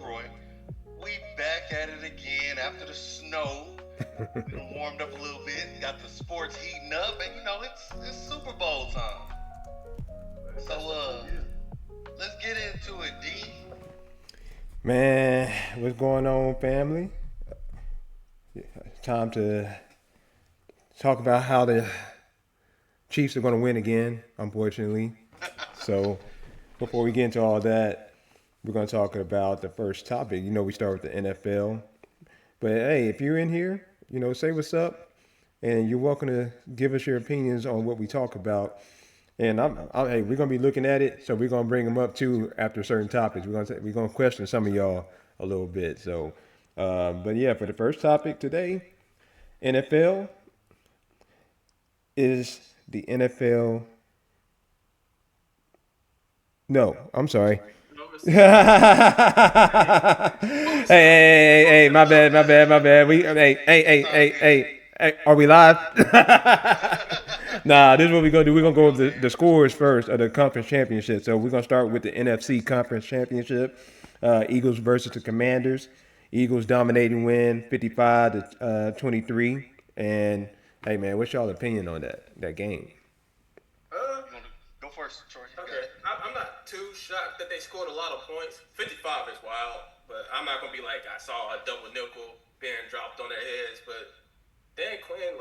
Troy. We back at it again after the snow. We done warmed up a little bit, got the sports heating up, and it's Super Bowl time. So let's get into it, D. Man, what's going on, family? Time to talk about how the Chiefs are going to win again, unfortunately. So, before we get into all that, we're going to talk about the first topic. We start with the NFL. But hey, if you're in here, say what's up, and you're welcome to give us your opinions on what we talk about. And hey, we're gonna be looking at it, so we're gonna bring them up too after certain topics. We're gonna question some of y'all a little bit. So, but yeah, for the first topic today, NFL is the NFL. No, I'm sorry. hey, hey, my bad. Hey, are we live? Nah, this is what we're gonna do. We're gonna go over the scores first of the conference championship. So we're gonna start with the NFC conference championship. Eagles versus the Commanders. Eagles dominating win 55 to 23. And hey man, what's y'all opinion on that game? You want to go first, Troy? You got Okay, it. I'm not too shocked that they scored a lot of points. 55 is wild, but I'm not gonna be like I saw a double nickel being dropped on their heads. But Dan Quinn,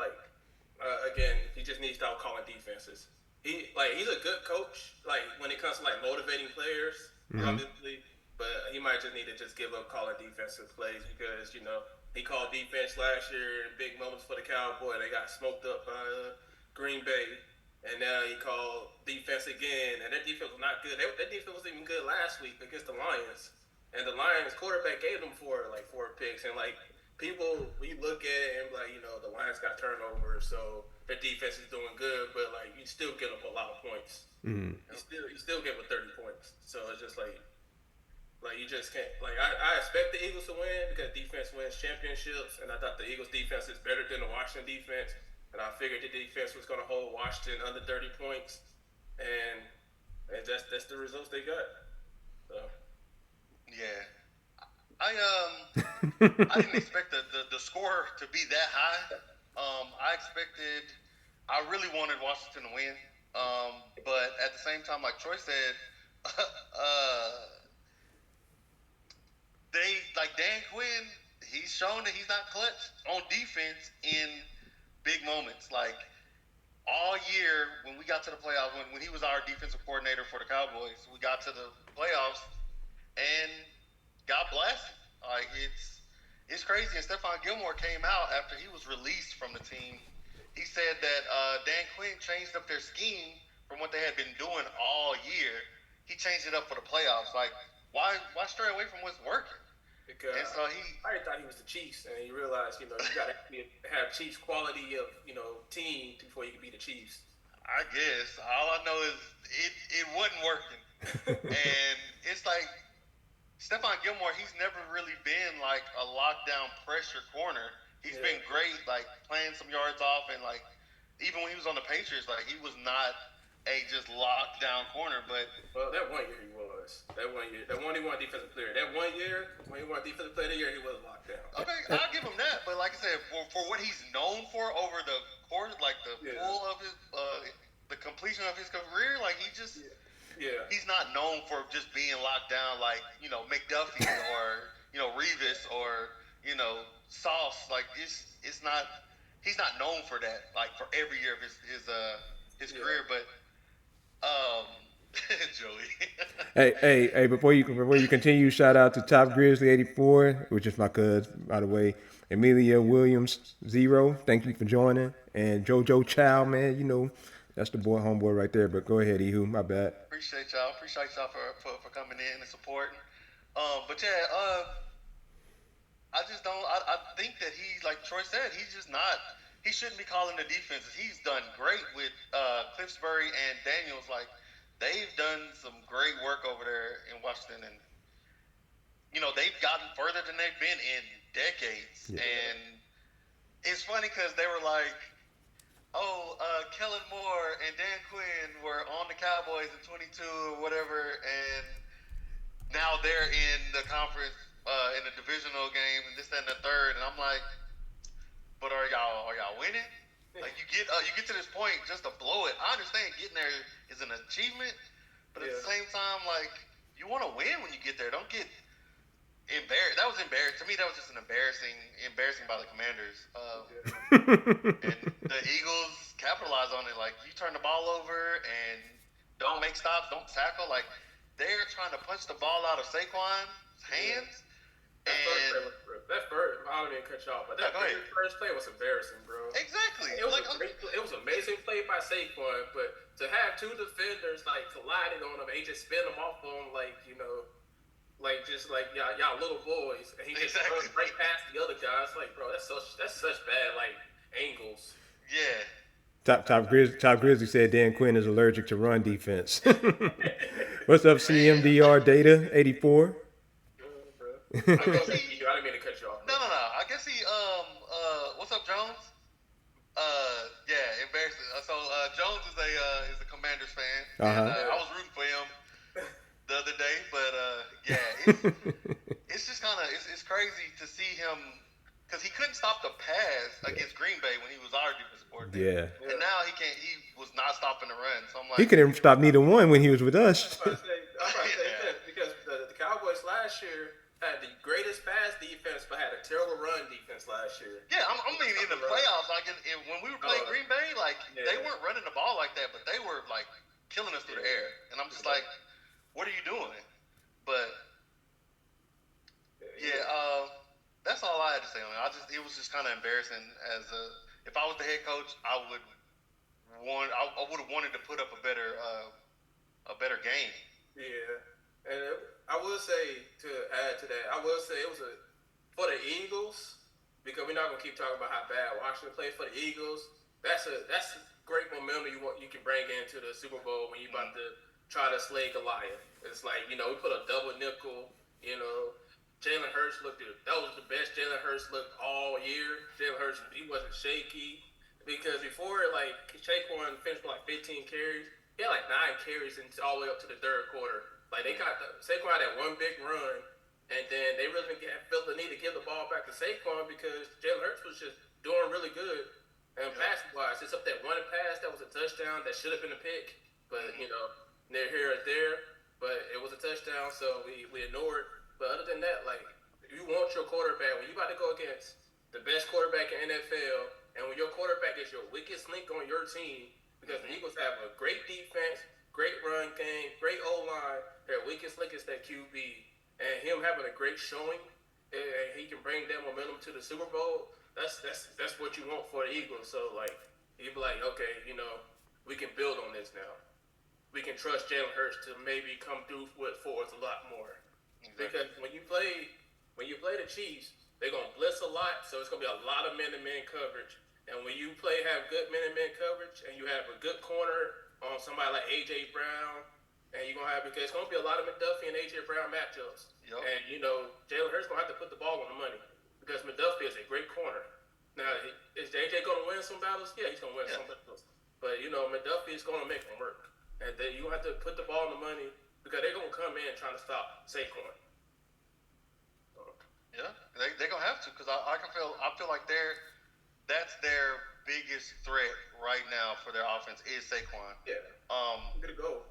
again, he just needs to start calling defenses. He's a good coach. Like when it comes to motivating players, obviously, but he might just need to just give up calling defensive plays because he called defense last year in big moments for the Cowboys. They got smoked up by Green Bay. And now he called defense again, and their defense was not good. Their defense was even good last week against the Lions, and the Lions quarterback gave them four picks. And people, we look at it and the Lions got turnovers, so their defense is doing good, but you still get up a lot of points. You still get with 30 points. So it's just you just can't. I expect the Eagles to win because defense wins championships, and I thought the Eagles defense is better than the Washington defense. And I figured the defense was going to hold Washington under 30 points, and that's the results they got. So. Yeah, I didn't expect the score to be that high. I really wanted Washington to win, but at the same time, like Troy said, Dan Quinn, he's shown that he's not clutch on defense in big moments. Like all year when we got to the playoffs, when he was our defensive coordinator for the Cowboys, we got to the playoffs and got blasted. It's crazy. And Stephon Gilmore came out after he was released from the team. He said that Dan Quinn changed up their scheme from what they had been doing all year. He changed it up for the playoffs. Why stray away from what's working? Because and so I thought he was the Chiefs, and he realized, you got to have Chiefs quality of, team before you can be the Chiefs. I guess all I know is it wasn't working, and it's like Stephon Gilmore. He's never really been like a lockdown pressure corner. He's been great, playing some yards off, and even when he was on the Patriots, he was not a just locked down corner. But that 1 year he was. That 1 year, he won defensive player. That 1 year when he won defensive player of the year, he was locked down. Okay, I'll give him that. But like I said, for what he's known for over the course, full of his the completion of his career, he's not known for just being locked down McDuffie or Revis or Sauce. It's not. He's not known for that. For every year of his career, but Joey. Hey! Before you continue, shout out to Top Grizzly 84, which is my cuz, by the way. Amelia Williams 0, thank you for joining, and JoJo Chow, man, that's the homeboy right there. But go ahead, Ihu, my bad. Appreciate y'all for coming in and supporting. But yeah, I just don't. I think that he, like Troy said, he's just not. He shouldn't be calling the defenses. He's done great with Cliffsbury and Daniels. They've done some great work over there in Washington, and they've gotten further than they've been in decades. Yeah. And it's funny because they were like, Kellen Moore and Dan Quinn were on the Cowboys in 22 or whatever, and now they're in the conference in the divisional game and this, that, and the third, and I'm like, but are y'all winning? Like you get to this point just to blow it. I understand getting there is an achievement, but at the same time, like you want to win when you get there. Don't get embarrassed. That was embarrassing to me. That was just an embarrassing by the Commanders. And the Eagles capitalize on it. Like you turn the ball over and don't make stops, don't tackle. Like they're trying to punch the ball out of Saquon's hands. That first, I don't even cut you off, but that first play was embarrassing, bro. Exactly. It was it was an amazing play by Saquon, but to have two defenders like colliding on him, and he just spin them off on him, like like y'all little boys, and he just runs right past the other guys. Like, bro, that's such bad like angles. Yeah. Top Grizzly said Dan Quinn is allergic to run defense. What's up, CMDR Data 84? I didn't mean to cut you off. No. I guess he what's up, Jones? Yeah, embarrassing. So Jones is a Commanders fan. And, I was rooting for him the other day, but it's just kind of it's crazy to see him because he couldn't stop the pass against Green Bay when he was our defensive coordinator. Yeah. And now he can't. He was not stopping the run. So I'm like, he couldn't stop neither one when he was with us. I'm about to say that because the Cowboys last year had the greatest pass defense, but had a terrible run defense last year. Yeah, I mean in the playoffs, like when we were playing Green Bay, like they weren't running the ball like that, but they were like killing us through the air, and I'm just like, what are you doing? But that's all I had to say on it. It was just kind of embarrassing. If I was the head coach, I would have wanted to put up a better game. Yeah. And I will say, to add to that, it was for the Eagles, because we're not gonna keep talking about how bad Washington played. For the Eagles, that's great momentum you can bring into the Super Bowl when you're about to try to slay Goliath. It's like we put a double nickel. Jalen Hurts that was the best Jalen Hurts looked all year. Jalen Hurts, he wasn't shaky because before Saquon finished with 15 carries, he had 9 carries all the way up to the third quarter. Like they got Saquon had that one big run, and then they really felt the need to give the ball back to Saquon because Jalen Hurts was just doing really good. And passing wise, it's up that one pass that was a touchdown that should have been a pick, but near here or there. But it was a touchdown, so we ignored. But other than that, you want your quarterback when you about to go against the best quarterback in NFL, and when your quarterback is your weakest link on your team, because the Eagles have a great defense, great run game, great O-line. Their weakest link is that QB. And him having a great showing, and he can bring that momentum to the Super Bowl, that's what you want for the Eagles. So, you'd be like, okay, we can build on this now. We can trust Jalen Hurts to maybe come through for us a lot more. Exactly. Because when you play the Chiefs, they're going to blitz a lot, so it's going to be a lot of man-to-man coverage. And when you have good man-to-man coverage, and you have a good corner on somebody like A.J. Brown, and you're going to because it's going to be a lot of McDuffie and A.J. Brown matchups. Yep. And, Jalen Hurts going to have to put the ball on the money because McDuffie is a great corner. Now, is A.J. going to win some battles? Yeah, he's going to win some battles. But, McDuffie is going to make them work. And then you're going to have to put the ball on the money because they're going to come in trying to stop Saquon. Yeah, they're going to have to because I feel like that's their biggest threat right now for their offense is Saquon. Yeah. Good to go.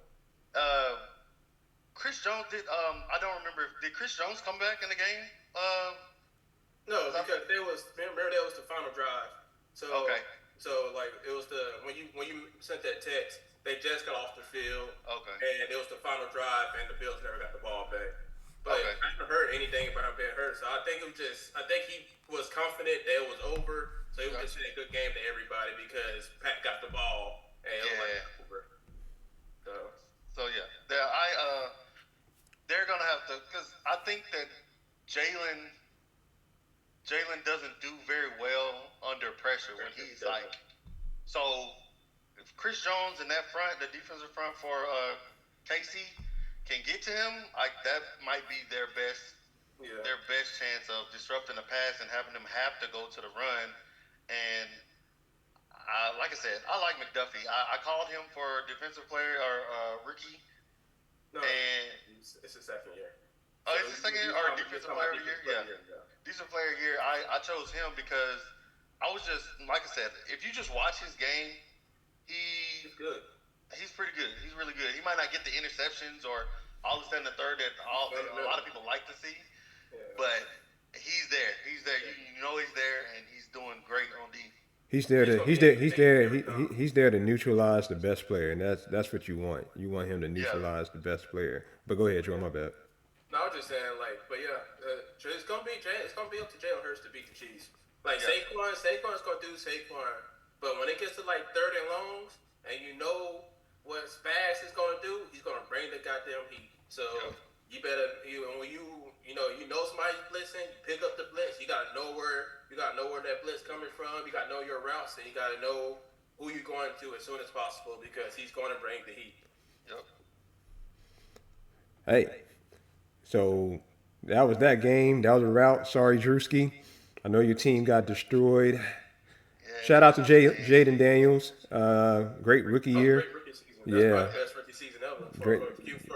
Chris Jones did. I don't remember. Did Chris Jones come back in the game? No, because remember that was the final drive. So okay. So it was when you sent that text, they just got off the field. Okay. And it was the final drive, and the Bills never got the ball back. But I haven't heard anything about him being hurt, so I think he was confident that it was over. So he was just saying a good game to everybody because Pat got the ball and it was over. So they're gonna have to because I think that Jalen doesn't do very well under pressure when he's so. If Chris Jones in that front, the defensive front for KC, can get to him, that might be their best chance of disrupting the pass and having them have to go to the run. And like I said, I like McDuffie. I called him for defensive player or rookie. No, it's his second year. Oh, is it second year or defensive player of the year? Yeah. Decent player of the year. I chose him because I was just, like I said, if you just watch his game, He's good. He's pretty good. He's really good. He might not get the interceptions or all of a sudden the third that a lot of people like to see, but he's there. He's there. You know he's there, and he's doing great on D. He's there to neutralize the best player, and that's what you want. You want him to neutralize the best player. But go ahead, Joe. My bad. No, I was just saying, like, but yeah, it's gonna be up to Jalen Hurts to beat the Chiefs. Like Saquon's gonna do Saquon, but when it gets to like third and longs, and you know what Spaz is gonna do, he's gonna bring the goddamn heat. So you better when you know somebody's blitzing, you pick up the blitz. You gotta know where that blitz coming from. You gotta know your routes, and you gotta know who you're going to as soon as possible because he's going to bring the heat. Yep. Hey, so that was that game. That was a rout. Sorry, Drewski. I know your team got destroyed. Yeah, Shout out to Jaden Daniels. Great rookie year. Great rookie season. That's my best rookie season ever for a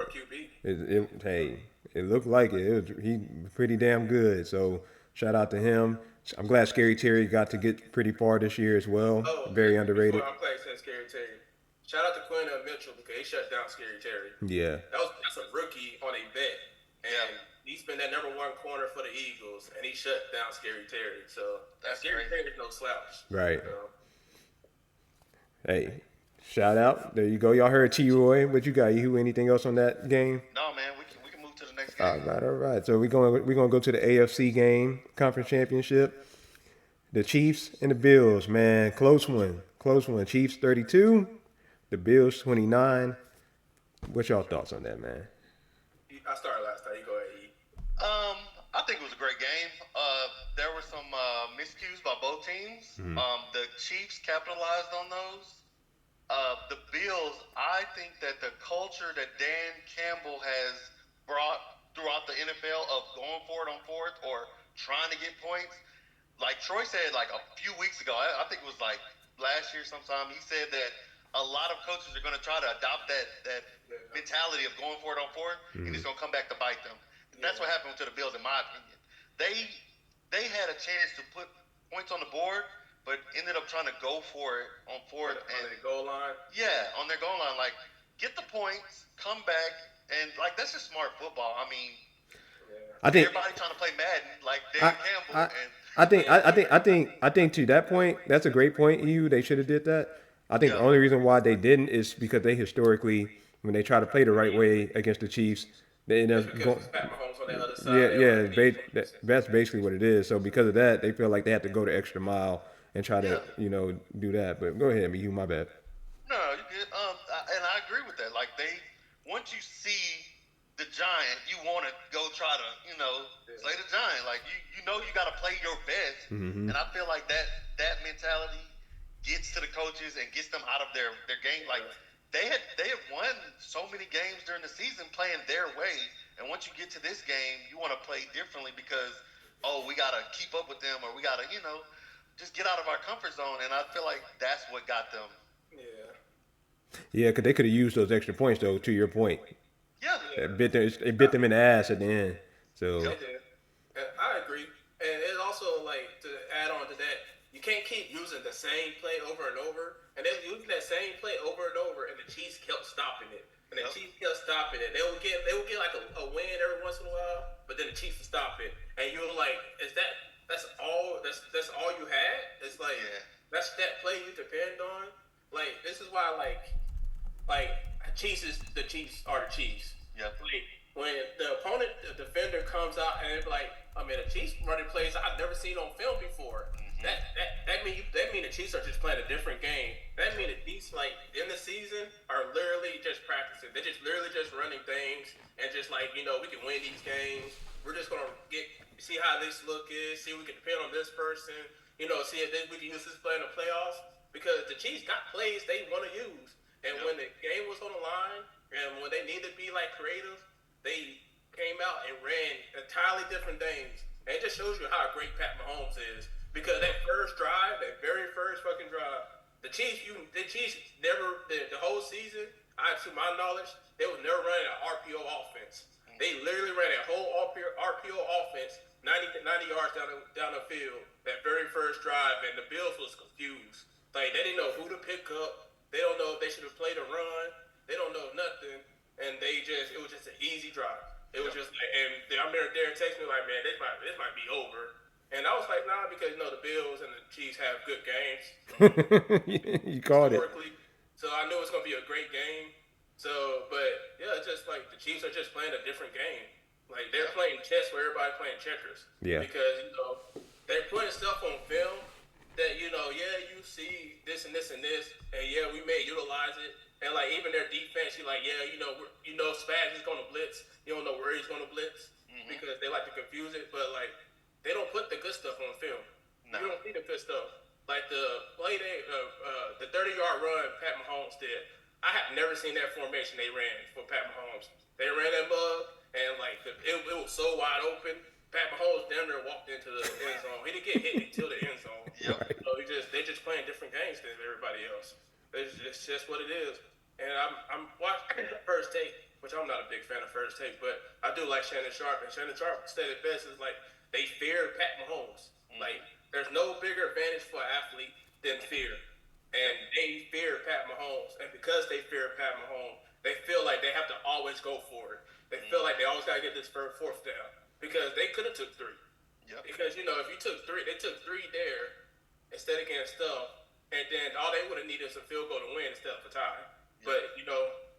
QB. It looked like it. He pretty damn good. So shout out to him. I'm glad Scary Terry got to get pretty far this year as well. Very underrated. I'm glad he said Scary Terry. Shout out to Quinn Mitchell because he shut down Scary Terry. Yeah. That's a rookie on a bet. And he's been that number one corner for the Eagles, and he shut down Scary Terry. So Scary Terry's no slouch. Right. Hey, shout out. There you go. Y'all heard T-Roy. What you got? You anything else on that game? No, man. We can move to the next game. All right. So we're gonna go to the AFC game, Conference Championship. The Chiefs and the Bills, man. Close one. Chiefs 32, the Bills 29. What's y'all thoughts on that, man? I started last time. You go ahead, E. I think it was a great game. There were some miscues by both teams. Mm-hmm. The Chiefs capitalized on those. The Bills, I think that the culture that Dan Campbell has brought throughout the NFL of going for it on fourth or trying to get points, like Troy said like a few weeks ago, I think it was like last year sometime, he said that a lot of coaches are going to try to adopt that mentality of going for it on fourth, and it's going to come back to bite them. And that's what happened to the Bills, in my opinion. They had a chance to put points on the board, but ended up trying to go for it on fourth. On their goal line? Yeah, on their goal line. Like, get the points, come back, and, like, that's just smart football. I mean, everybody trying to play Madden, like Dan Campbell. I think to that point, that's a great point, EU. They should have did that. I think the only reason why they didn't is because they historically, when they try to play the right way against the Chiefs, they end up going. That's basically what it is. So because of that, they feel like they have to go the extra mile and try to, do that. But go ahead, you. My bad. No, you good. And I agree with that. Like once you see the giant, you want to go try to, slay the giant. Like you got to play your best, and I feel like that mentality gets to the coaches and gets them out of their game. Like they have won so many games during the season playing their way, and once you get to this game, you want to play differently because we got to keep up with them, or we got to just get out of our comfort zone. And I feel like that's what got them. Yeah, because they could have used those extra points though. To your point. Yeah. It bit them in the ass at the end. So. They did. And I agree. And it's also like to add on to that, you can't keep using the same play over and over. And they were using that same play over and over, and the Chiefs kept stopping it. And the Chiefs kept stopping it. They would get like a win every once in a while, but then the Chiefs would stop it. And you were like, that's all you had? It's like that's that play you depend on. Like this is why like the Chiefs are the Chiefs. Yeah. Like when the opponent, the defender comes out and it's like, the Chiefs running plays I've never seen on film before. That mean the Chiefs are just playing a different game. That mean the Chiefs like in the season are literally just practicing. They're just literally just running things and just like we can win these games. We're just gonna see how this look is. See if we can depend on this person. See if we can use this play in the playoffs because the Chiefs got plays they want to use. And when the game was on the line and when they needed to be like creative, they came out and ran entirely different things. And it just shows you how great Pat Mahomes is. Because that first drive, that very first fucking drive, the Chiefs never, the whole season, to my knowledge, they was never running an RPO offense. They literally ran a whole RPO offense, 90 yards down the field, that very first drive, and the Bills was confused. Like, they didn't know who to pick up. They don't know if they should have played a run. They don't know nothing. And it was just an easy drive. It was just like, and I remember Derek texted me like, man, this might be over. And I was like, nah, because, the Bills and the Chiefs have good games. You called it. So I knew it was going to be a great game. So, but yeah, it's just like the Chiefs are just playing a different game. Like they're playing chess where everybody's playing checkers. Yeah. Because they're putting stuff on film that you see this and this and this, and we may utilize it. And like even their defense, you're like, Spaz is going to blitz. You don't know where he's going to blitz because they like to confuse it. But like they don't put the good stuff on film. No. You don't see the good stuff. Like the play the 30-yard run Pat Mahomes did. I have never seen that formation they ran for Pat Mahomes. They ran that mug, and like it was so wide open. Pat Mahomes damn near walked into the end zone. He didn't get hit until the end zone. Yep. So they're just playing different games than everybody else. It's just what it is. And I'm watching the First Take, which I'm not a big fan of First Take, but I do like Shannon Sharp. And Shannon Sharp said it best is like they fear Pat Mahomes. Like there's no bigger advantage for an athlete than fear. And they fear Pat Mahomes. And because they fear Pat Mahomes, they feel like they have to always go for it. They feel like they always got to get this fourth down. Because they could have took 3. Yep. Because, if you took 3, they took 3 there instead of getting stuff. And then all they would have needed is a field goal to win instead of a tie. Yep. But,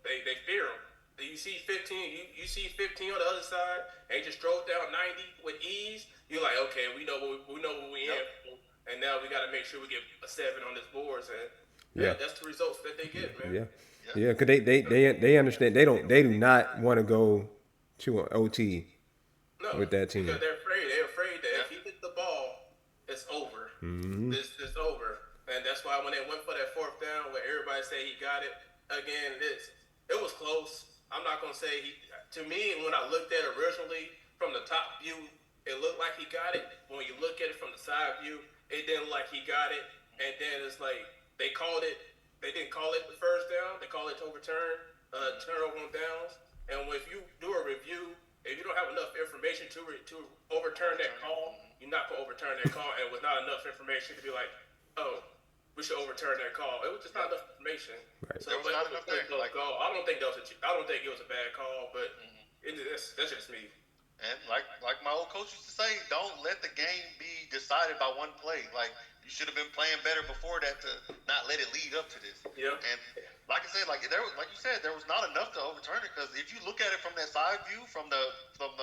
they fear them. You see 15, you see 15 on the other side, and he just drove down 90 with ease. You're like, okay, we know what we in for. And now we got to make sure we get a 7 on this board, and that's the results that they get, man. Yeah, because they understand they do not want to go to an OT with that team. Because they're afraid that if he hits the ball, it's over. Mm-hmm. It's over, and that's why when they went for that 4th down, where everybody said he got it, again, it was close. I'm not gonna say to me, when I looked at it originally from the top view, it looked like he got it. When you look at it from the side view, it didn't look like he got it. And then it's like they called it. They didn't call it the first down. They called it to overturn, turnover on downs. And if you do a review, if you don't have enough information to overturn that call, you're not gonna overturn that call. And with not enough information to be like, oh, we should overturn that call. It was just not enough information. Right. So there was not enough there. I don't think it was a bad call, but that's just me. And like my old coach used to say, don't let the game be decided by one play. Like you should have been playing better before that to not let it lead up to this. Yeah. And like I said, like you said, there was not enough to overturn it because if you look at it from that side view, from the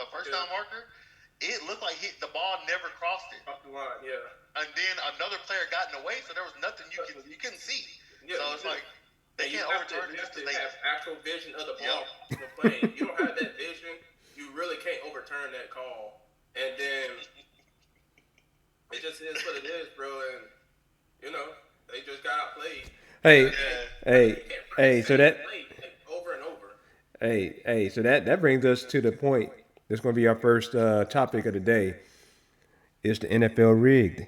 first down marker, it looked like the ball never crossed it. Off the line, yeah. And then another player got in the way, so there was nothing you couldn't see. Yeah, so it's like they can't overturn it. You have to have actual vision of the ball playing. You don't have that vision. You really can't overturn that call. And then it just is what it is, bro. And, they just got outplayed. Hey, so that over and over. Hey, so that brings us to the point. That's going to be our first topic of the day. Is the NFL rigged?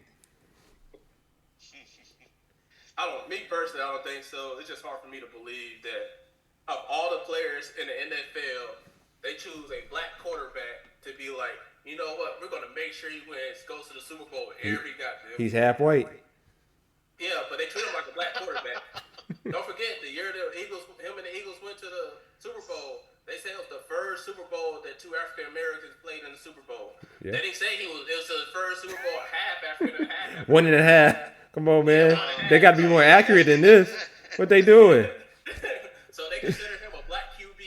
Me personally, I don't think so. It's just hard for me to believe that of all the players in the NFL, they choose a black quarterback to be like, you know what, we're going to make sure he wins, goes to the Super Bowl every goddamn. He's half white. Yeah, but they treat him like a black quarterback. Don't forget, the year him and the Eagles went to the Super Bowl, they said it was the first Super Bowl that 2 African Americans played in the Super Bowl. Yeah. They didn't say it was the first Super Bowl half African and half. 1.5. Come on, man. They got to be more accurate than this. What they doing? So they consider him a black QB.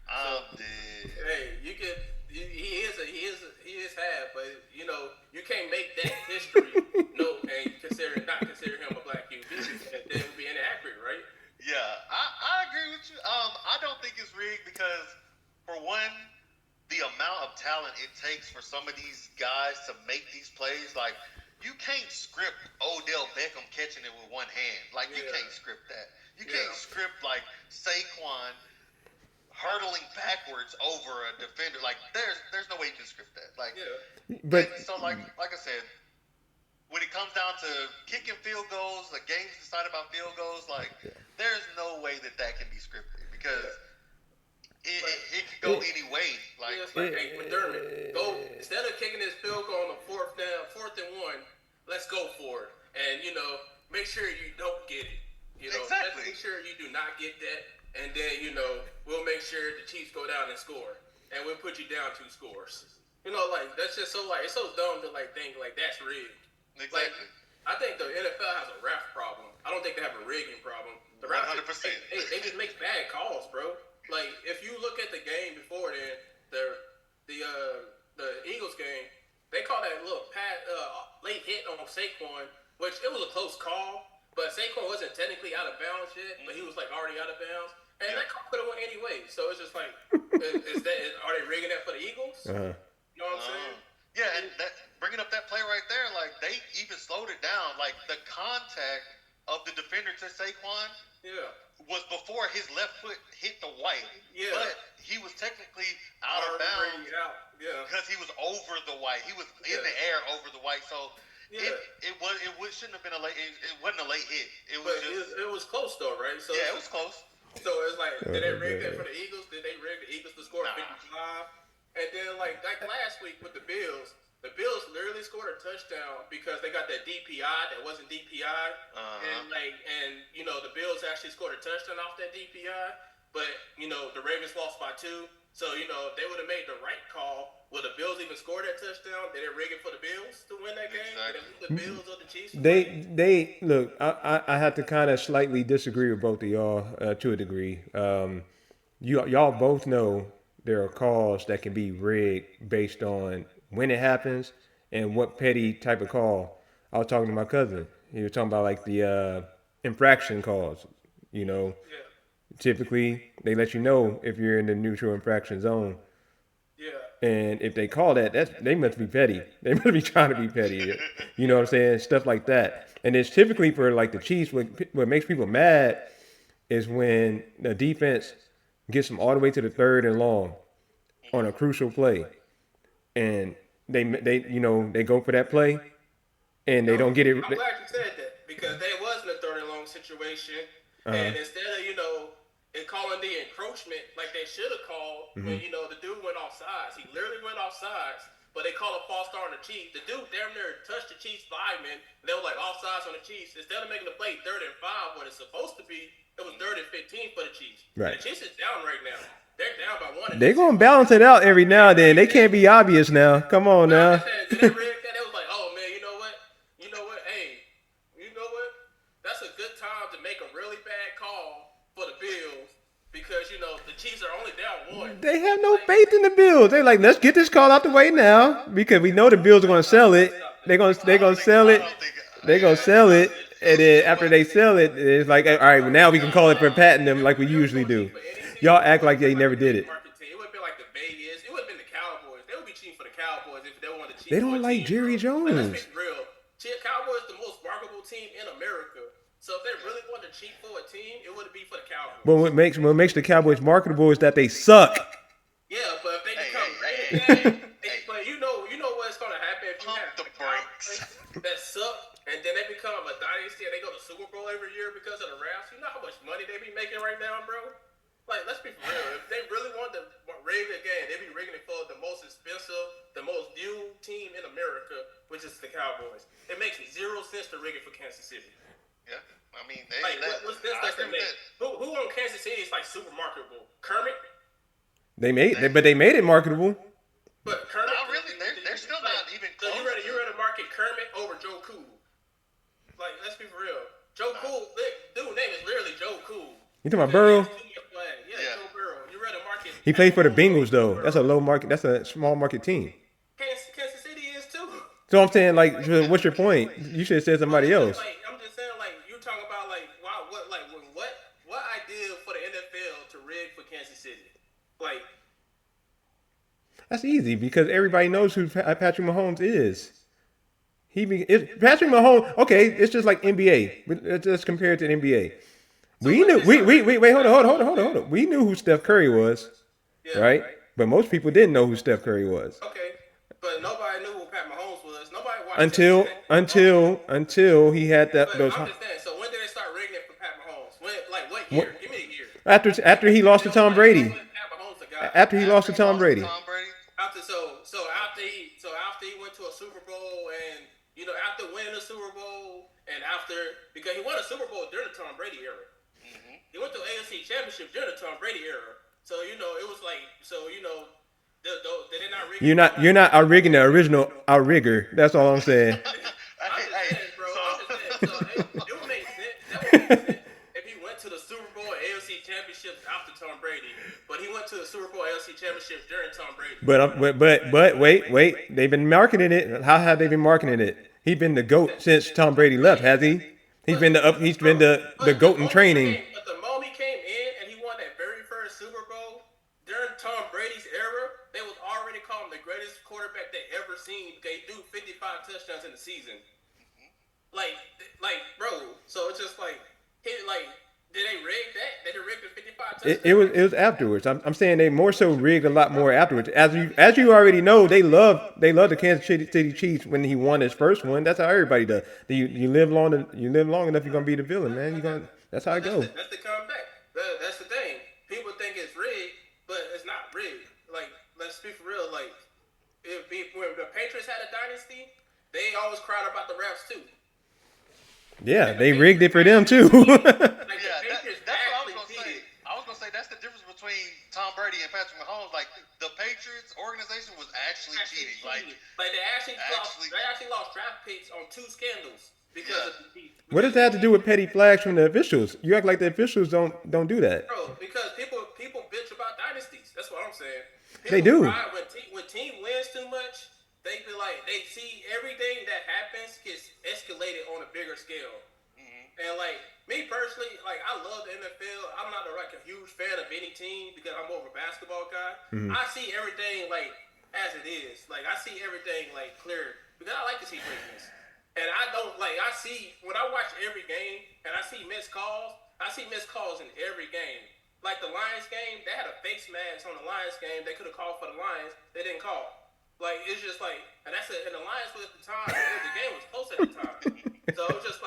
I'm dead. Hey, he is half, but you can't make that history and not consider him a black QB. Then it would be inaccurate, right? Yeah, I agree with you. I don't think it's rigged because, for one, the amount of talent it takes for some of these guys to make these plays, like, you can't script Odell Beckham catching it with one hand. Like, you can't script that. You can't script, like, Saquon hurdling backwards over a defender. Like, there's no way you can script that. Like, but so, like I said, when it comes down to kicking field goals, the game's decided by field goals, like, there's no way that can be scripted because it could go any way. Like, it's like, hey, McDermott, go instead of kicking this field goal on the fourth and 1, let's go for it. And make sure you don't get it. Let's make sure you do not get that. And then we'll make sure the Chiefs go down and score, and we'll put you down 2 scores. That's just so it's so dumb to think that's rigged. Exactly. I think the NFL has a ref problem. I don't think they have a rigging problem. The refs, 100%. They just make bad calls, bro. Like if you look at the game before then, the Eagles game, they called that little late hit on Saquon, which it was a close call, but Saquon wasn't technically out of bounds yet, but he was already out of bounds, and that call could have went anyway. So it's just are they rigging that for the Eagles? Uh-huh. You know what I'm saying? Yeah, and bringing up that play right there, they even slowed it down. Like the contact of the defender to Saquon, was before his left foot hit the white. Yeah, but he was technically out of bounds. Because he was over the white. He was in the air over the white. So it shouldn't have been a late. It wasn't a late hit. It was close though, right? So it was close. So it's did they rig that for the Eagles? Did they rig the Eagles to score 55? And then like last week with the Bills literally scored a touchdown because they got that DPI that wasn't DPI, and the Bills actually scored a touchdown off that DPI, but the Ravens lost by 2, so they would have made the right call. Would the Bills even score that touchdown? Did they rig it for the Bills to win that game? Did the Bills or the Chiefs? They look. I have to kind of slightly disagree with both of y'all to a degree. Y'all both know there are calls that can be rigged based on when it happens and what petty type of call. I was talking to my cousin. He was talking about the infraction calls. Typically they let you know if you're in the neutral infraction zone. Yeah. And if they call that, they must be petty. They must be trying to be petty. You know what I'm saying? Stuff like that. And it's typically for the Chiefs. What makes people mad is when the defense gets them all the way to the 3rd and long on a crucial play, and they go for that play, and they don't get it. I'm glad you said that because they was in a 3rd and long situation, and instead of calling the encroachment like they should have called when the dude went off sides, he literally went off sides, but they called a false start on the Chiefs. The dude damn near touched the Chiefs lineman. They were offsides on the Chiefs. Instead of making the play 3rd and 5, what it's supposed to be, it was 3rd and 15 for the Chiefs. Right. The Chiefs is down right now. They're down by 1. They're gonna balance it out every now and then. They can't be obvious now. Come on now. Did they rig that? It was oh man, you know what? Hey, that's a good time to make a really bad call for the Bills because the Chiefs are only down 1. They have no faith in the Bills. They're let's get this call out the way now because we know the Bills are gonna sell it. They're gonna sell it. They're gonna sell it, and then after they sell it, it's all right. Well, now we can call it for patting them like we usually do. Y'all act like they never did it. It would have been like the Vegas. It would have been the Cowboys. They would be cheating for the Cowboys if they wanted to cheat. They don't like Jerry Jones. Let's be real. Cowboys the most marketable team in America. So if they really wanted to cheat for a team, it would be for the Cowboys. But what makes the Cowboys marketable is that they suck. Yeah, but if they become but you know what's gonna happen if you have the Cowboys that suck and then they become a dynasty and they go to Super Bowl every year because of the refs. You know how much money they be making right now, bro? Let's be for real. If they really want to rig the game, they'd be rigging it for the most expensive, the most viewed team in America, which is the Cowboys. It makes 0 sense to rig it for Kansas City. Yeah, I mean, what's this that they make? Who on Kansas City is super marketable? Kermit? They made it marketable. But Kermit, not really. They're still not even close. So you ready to market Kermit over Joe Cool? Let's be for real. Joe Cool, dude name is literally Joe Cool. You talking about Burrow? Yeah, Joe Burrow. You ready to market? He played for the Bengals though. That's a low market. That's a small market team. Kansas City is too. So I'm saying, what's your point? You should have said somebody else. I'm just saying, you talking about what idea for the NFL to rig for Kansas City? That's easy because everybody knows who Patrick Mahomes is. Patrick Mahomes. Okay, it's just like NBA. Let's compare it to the NBA. We knew. Wait. Hold on. We knew who Steph Curry was, right? But most people didn't know who Steph Curry was. Okay, but nobody knew who Pat Mahomes was. Nobody watched until he had that. But I'm just saying. So when did they start rigging it for Pat Mahomes? When? What year? Give me a year. After he lost to Tom Brady. Pat Mahomes After he lost to Tom Brady. After he went to a Super Bowl and after winning the Super Bowl and because he won a Super Bowl during the Tom Brady era. Mm-hmm. He went to AFC Championship during the Tom Brady era. So it was like they did not rig. You're not outrigging the original outrigger. That's all I'm saying. I'm just saying, bro. It would make sense. That would make sense if he went to the Super Bowl and AFC Championship after Tom Brady. But he went to the Super Bowl AFC Championship during Tom Brady. But wait. They've been marketing it. How have they been marketing it? He's been the GOAT since Tom Brady left, has he? He's been the GOAT in training. But the moment he came in and he won that very first Super Bowl during Tom Brady's era, they was already calling him the greatest quarterback they ever seen. They threw 55 touchdowns in the season. Like, bro. So it's just like, did they rig that? Did they rig the 55 touchdowns? It was afterwards. I'm saying they more so rigged a lot more afterwards. As you already know, they love the Kansas City Chiefs when he won his first one. That's how everybody does. You live long enough, you're gonna be the villain, man. That's how it goes. That's the comeback. That's the thing. People think it's rigged, but it's not rigged. Like, let's be for real. Like, when the Patriots had a dynasty, they always cried about the refs too. Yeah, they rigged it for them too. That's what I was gonna say. I was gonna say that's the difference between Tom Brady and Patrick Mahomes. Like, the Patriots organization was actually cheating. Like they actually lost draft picks on 2 scandals because of the. What does that have to do with petty flags from the officials? You act like the officials don't do that. Bro, because people bitch about dynasties. That's what I'm saying. They do. When team wins too much, they be like, they see everything that happens gets escalated on a bigger scale. Mm-hmm. And like me personally, like, I love the NFL. I'm not a huge fan of any team because I'm more of a basketball guy. Mm-hmm. I see everything like as it is. Like, I see everything like clear because I like to see greatness. And I don't I see when I watch every game and I see missed calls. I see missed calls in every game. Like the Lions game, they had a face mask on the Lions game. They could have called for the Lions. They didn't call. Like, it's just like, and and the Lions was at the time, the game was close at the time. So it's just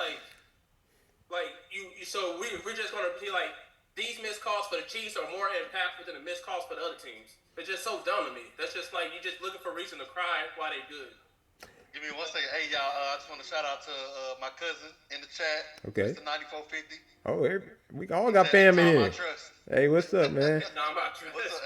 so we're just gonna be like, these missed calls for the Chiefs are more impactful than the missed calls for the other teams. It's just so dumb to me. That's just like, you're just looking for a reason to cry while they good. Give me 1 second. Hey, y'all, I just want to shout out to my cousin in the chat. Okay. Mr. 9450. Oh, we all got fam in here. Hey, what's up, man?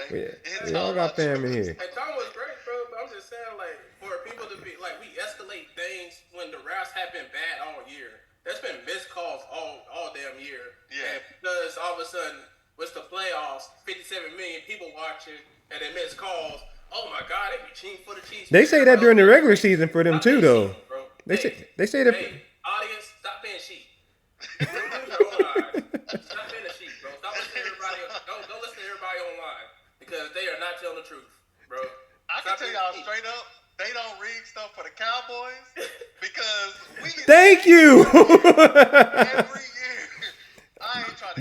We all got fam in here. Hey, Tom was great, bro, but I'm just saying, like, for people to be, like, we escalate things when the refs have been bad all year. There's been missed calls all damn year. Yeah. And because all of a sudden, with the playoffs, 57 million people watching, and they miss calls. Oh my God, they be cheating for the Chiefs. They say that during the regular season for them too, though. They say that. Hey, audience, stop being sheep. Stop being a sheep, bro. Stop listening to everybody. Don't listen to everybody online because they are not telling the truth, bro. I can tell y'all straight up, they don't rig stuff for the Cowboys because we get Thank you. every year. I ain't trying to.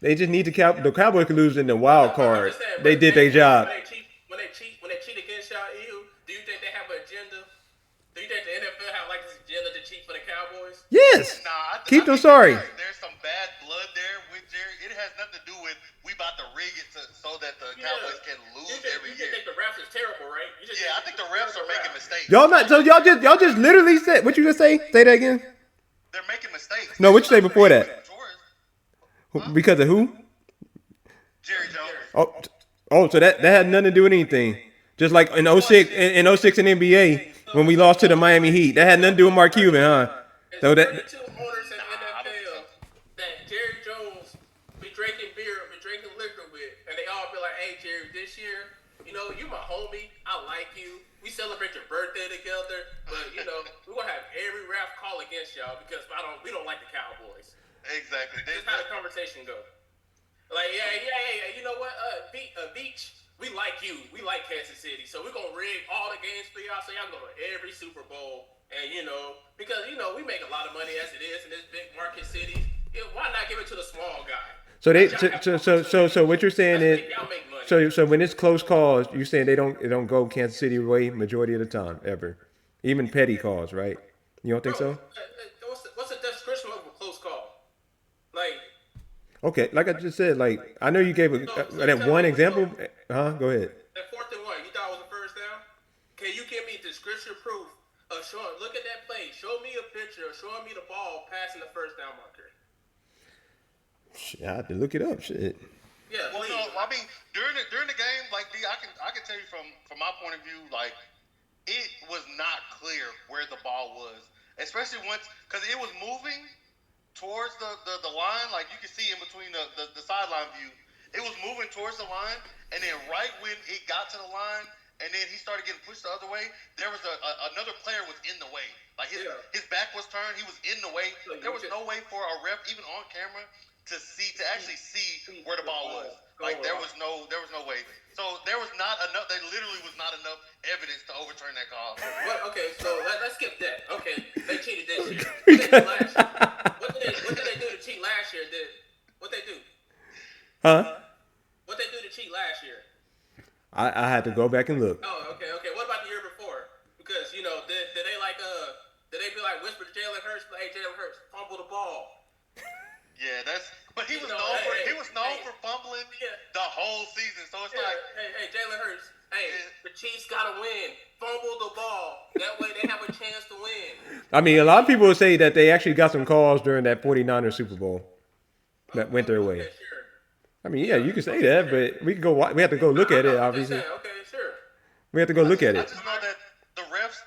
They just need the Cowboys could lose in the wild card. They did their job. When they cheat against y'all, do you think they have an agenda? Do you think the NFL have like this agenda to cheat for the Cowboys? Yes. Nah, Keep them sorry. There's some bad blood there with Jerry. It has nothing to do with we about to rig it so that the Cowboys can lose every year. You think the refs is terrible, right? I think the refs are making mistakes. Y'all just literally said what you just say? Say that again. They're making mistakes. No, what you say before that? Because of who? Jerry Jones. Oh, so that had nothing to do with anything. Just like in 06 in NBA when we lost to the Miami Heat, that had nothing to do with Mark Cuban, huh? So that. 32 owners in the NFL that Jerry Jones be drinking liquor with, and they all be like, "Hey, Jerry, this year, you my homie. I like you. We celebrate your birthday together, but we're gonna have every ref call against y'all because we don't like the Cowboys." Exactly. That's how the conversation go. Like, yeah. You know what? Beach, we like you. We like Kansas City. So we're going to rig all the games for y'all so y'all go to every Super Bowl. And, because, we make a lot of money as it is in this big market city. Why not give it to the small guy? So what you're saying is, so when it's close calls, you're saying it don't go Kansas City way majority of the time, ever. Even petty calls, right? You don't think so? What's the description of a close call? Like, Okay, like I just said, like I know you gave that tell one me, example. Huh? Go ahead. that 4th and 1, you thought it was a first down? Can you give me description proof of showing? Look at that play. Show me a picture of showing me the ball passing the first down marker. Shit, I have to look it up. Shit. Yeah, Well, please. no, I mean during the game, like D, I can tell you from my point of view, like it was not clear where the ball was, especially once because it was moving towards the line. Like you could see in between the sideline view, it was moving towards the line, and then right when it got to the line, and then he started getting pushed the other way, there was another player was in the way. Like his back was turned, he was in the way. So There was no way for a ref, even on camera, to actually see where the ball was. Like there was no way. So there was not enough. There literally was not enough evidence to overturn that call. Okay, so let's skip that. Okay, they cheated this year. What did they do last year? What did they do to cheat last year? What they do? Huh? What they do to cheat last year? I had to go back and look. Oh, okay. What about the year before? Because did they did they be like whisper to Jalen Hurts, hey Jalen Hurts, fumble the ball? Yeah, but he was known for fumbling the whole season. So it's like, hey Jalen Hurts, the Chiefs gotta win. Fumble the ball. That way they have a chance to win. I mean, a lot of people say that they actually got some calls during that 49ers Super Bowl that went their way. Okay, sure. I mean, yeah, you can say that, but we have to go look at it. Obviously, Okay, sure. we have to go look at I it. just know that the refs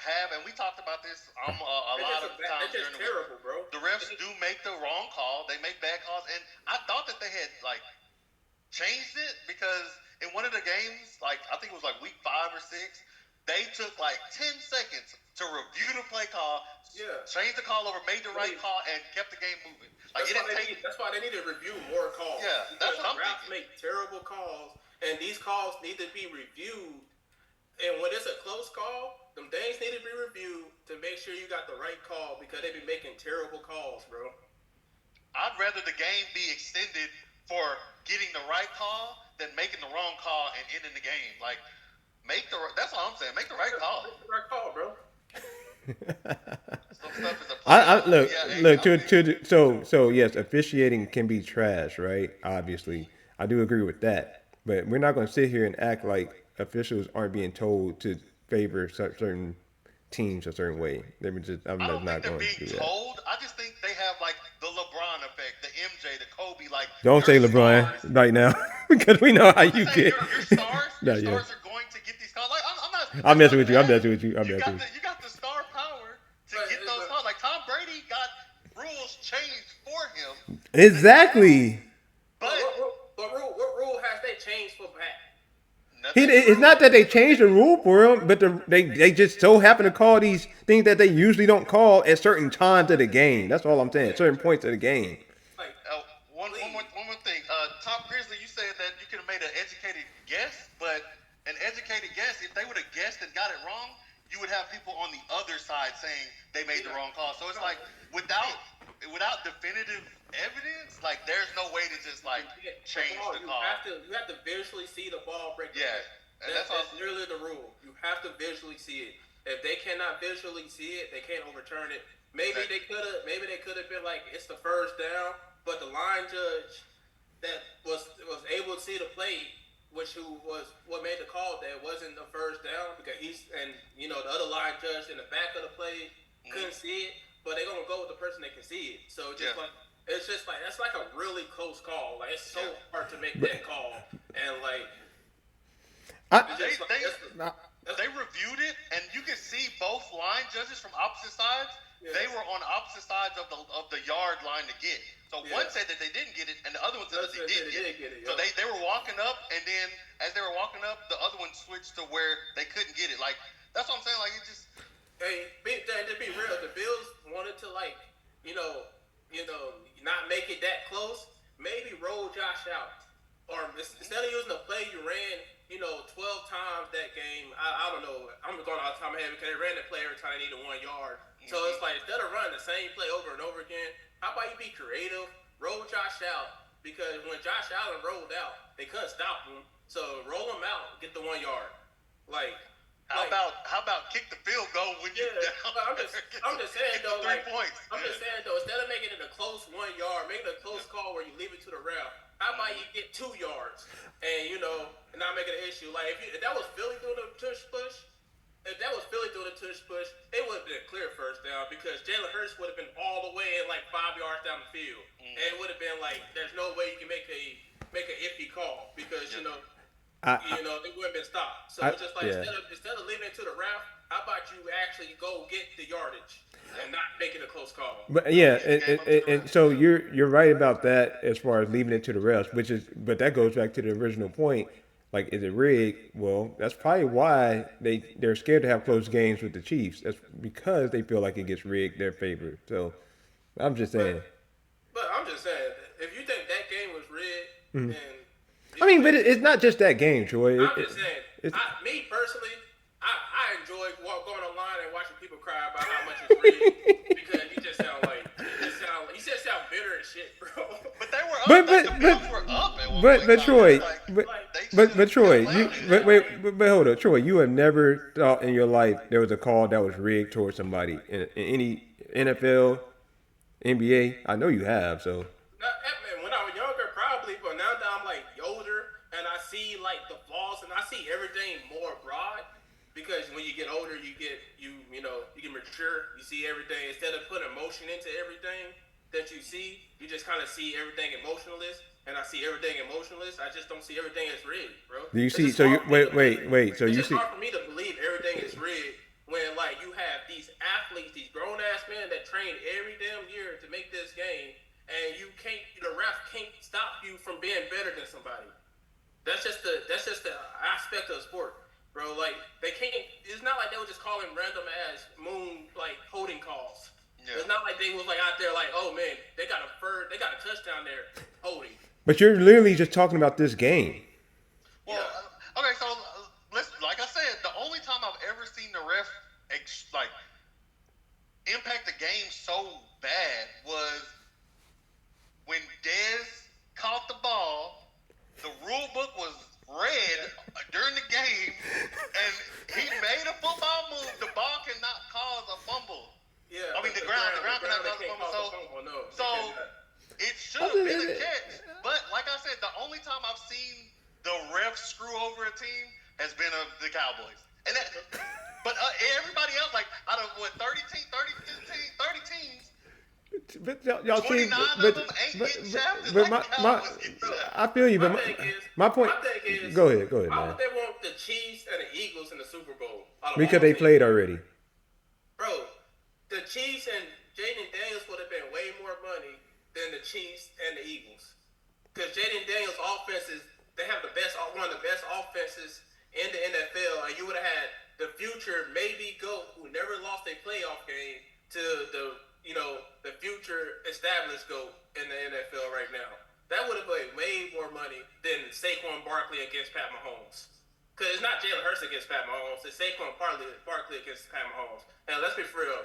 have, and we talked about this a lot of times during the week. Terrible, bro. The refs do make the wrong call. They make bad calls, and I thought that they had changed it because in one of the games, I think it was week 5 or 6, they took 10 seconds to review the play call, changed the call over, made the right call, and kept the game moving. That's why they need to review more calls. Yeah, that's what I'm refs thinking. make terrible calls, and these calls need to be reviewed. And when it's a close call, them things need to be reviewed to make sure you got the right call because they be making terrible calls, bro. I'd rather the game be extended for getting the right call than making the wrong call and ending the game. That's all I'm saying. Make the right call. Make the right call, bro. Some stuff is a look. So yes, officiating can be trash, right? Obviously, I do agree with that. But we're not going to sit here and act like officials aren't being told to favor certain teams a certain way. I don't think not they're going being to do that. told. I just think they have the LeBron effect, the MJ, the Kobe. Don't say LeBron right now because we know how you get. Your stars are going to get these calls. I'm not. I'm messing with you. You got the star power to get those calls. Tom Brady got rules changed for him. Exactly. But what rule has they changed for Pat? It's not that they changed the rule for him, but they just so happen to call these things that they usually don't call at certain times of the game. That's all I'm saying. Certain points of the game. One more thing. Top Grizzly, you said that you could have made an educated guess, but an educated guess, if they would have guessed and got it wrong, you would have people on the other side saying they made the wrong call. So it's without definitive evidence, there's no way to just change the call. You have to visually see the ball break. Yeah, and that's literally the rule. You have to visually see it. If they cannot visually see it, they can't overturn it. Maybe they could have been it's the first down, but the line judge that was able to see the play, who was what made the call, that wasn't the first down because the other line judge in the back of the play couldn't see it, but they're gonna go with the person that can see it. So it's just that's a really close call. It's so hard to make that call, and they reviewed it, and you can see both line judges from opposite sides. Yeah. They were on opposite sides of the yard line to get. So one said that they didn't get it, and the other one said that they did get it. So they were walking up, and then as they were walking up, the other one switched to where they couldn't get it. That's what I'm saying. It just. Hey, to be real, the Bills wanted to not make it that close. Maybe roll Josh out, or instead of using the play you ran, 12 times that game. I don't know. I'm going off the top of my head because they ran the play every time they needed 1 yard. So it's instead of running the same play over and over again, how about you be creative? Roll Josh out, because when Josh Allen rolled out, they couldn't stop him. So roll him out, get the 1 yard. How about kick the field goal when you're down? I'm just saying though, 3 points. I'm just saying though, instead of making it a close 1 yard, make it a close call where you leave it to the ref. How about you get 2 yards and and not make it an issue? Like if that was Philly doing a tush push, they would have been a clear first down because Jalen Hurts would have been all the way in like 5 yards down the field, and it would have been like there's no way you can make an iffy call because they wouldn't have been stopped. So it's just like instead of leaving it to the ref, how about you actually go get the yardage and not make it a close call? But yeah, and so you're right about that as far as leaving it to the refs, but that goes back to the original point. Like, is it rigged? Well, that's probably why they're scared to have close games with the Chiefs. That's because they feel like it gets rigged their favor. So I'm just saying. But I'm just saying, if you think that game was rigged, then but it's not just that game, Troy. I'm just saying. Me personally, I enjoy going online and watching people cry about how much it's rigged because you just sound like you just sound bitter and shit, bro. But they were up. The Bills were up at one point. But Troy, But Troy, but hold on, Troy. You have never thought in your life there was a call that was rigged towards somebody in any NFL, NBA. I know you have. So. When I was younger, probably, but now that I'm like older and I see like the flaws and I see everything more broad, because when you get older, you get mature. You see everything instead of putting emotion into everything that you see. You just kind of see everything emotionless. And I see everything emotionless. I just don't see everything as rigged, bro. Do you see? So you wait. So you see? It's hard for me to believe everything is rigged when, like, you have these athletes, these grown ass men that train every damn year to make this game, and the ref can't stop you from being better than somebody. That's just the aspect of the sport, bro. Like they can't. It's not like they were just calling random ass holding calls. Yeah. It's not like they was like out there like, oh man, they got a touchdown there holding. But you're literally just talking about this game. Well, okay, so like I said, the only time I've ever seen the ref impact the game so bad was when Dez caught the ball. The rule book was read during the game, and he made a football move. The ball cannot cause a fumble. Yeah, I mean the ground cannot cause a fumble. So it should have been a catch. But like I said, the only time I've seen the refs screw over a team has been the Cowboys. But everybody else, like out of 30 teams. But y'all 29 of them ain't getting shafted. I feel you, but my point is, go ahead, man. Why would they want the Chiefs and the Eagles in the Super Bowl? Because they played already. Bro, the Chiefs and Jaden Daniels would have been way more money than the Chiefs and the Eagles. Because Jaden Daniels' offenses, they have one of the best offenses in the NFL, and you would have had the future maybe GOAT who never lost a playoff game to the future established GOAT in the NFL right now. That would have made way more money than Saquon Barkley against Pat Mahomes. Because it's not Jalen Hurts against Pat Mahomes, it's Saquon Barkley against Pat Mahomes. And let's be for real,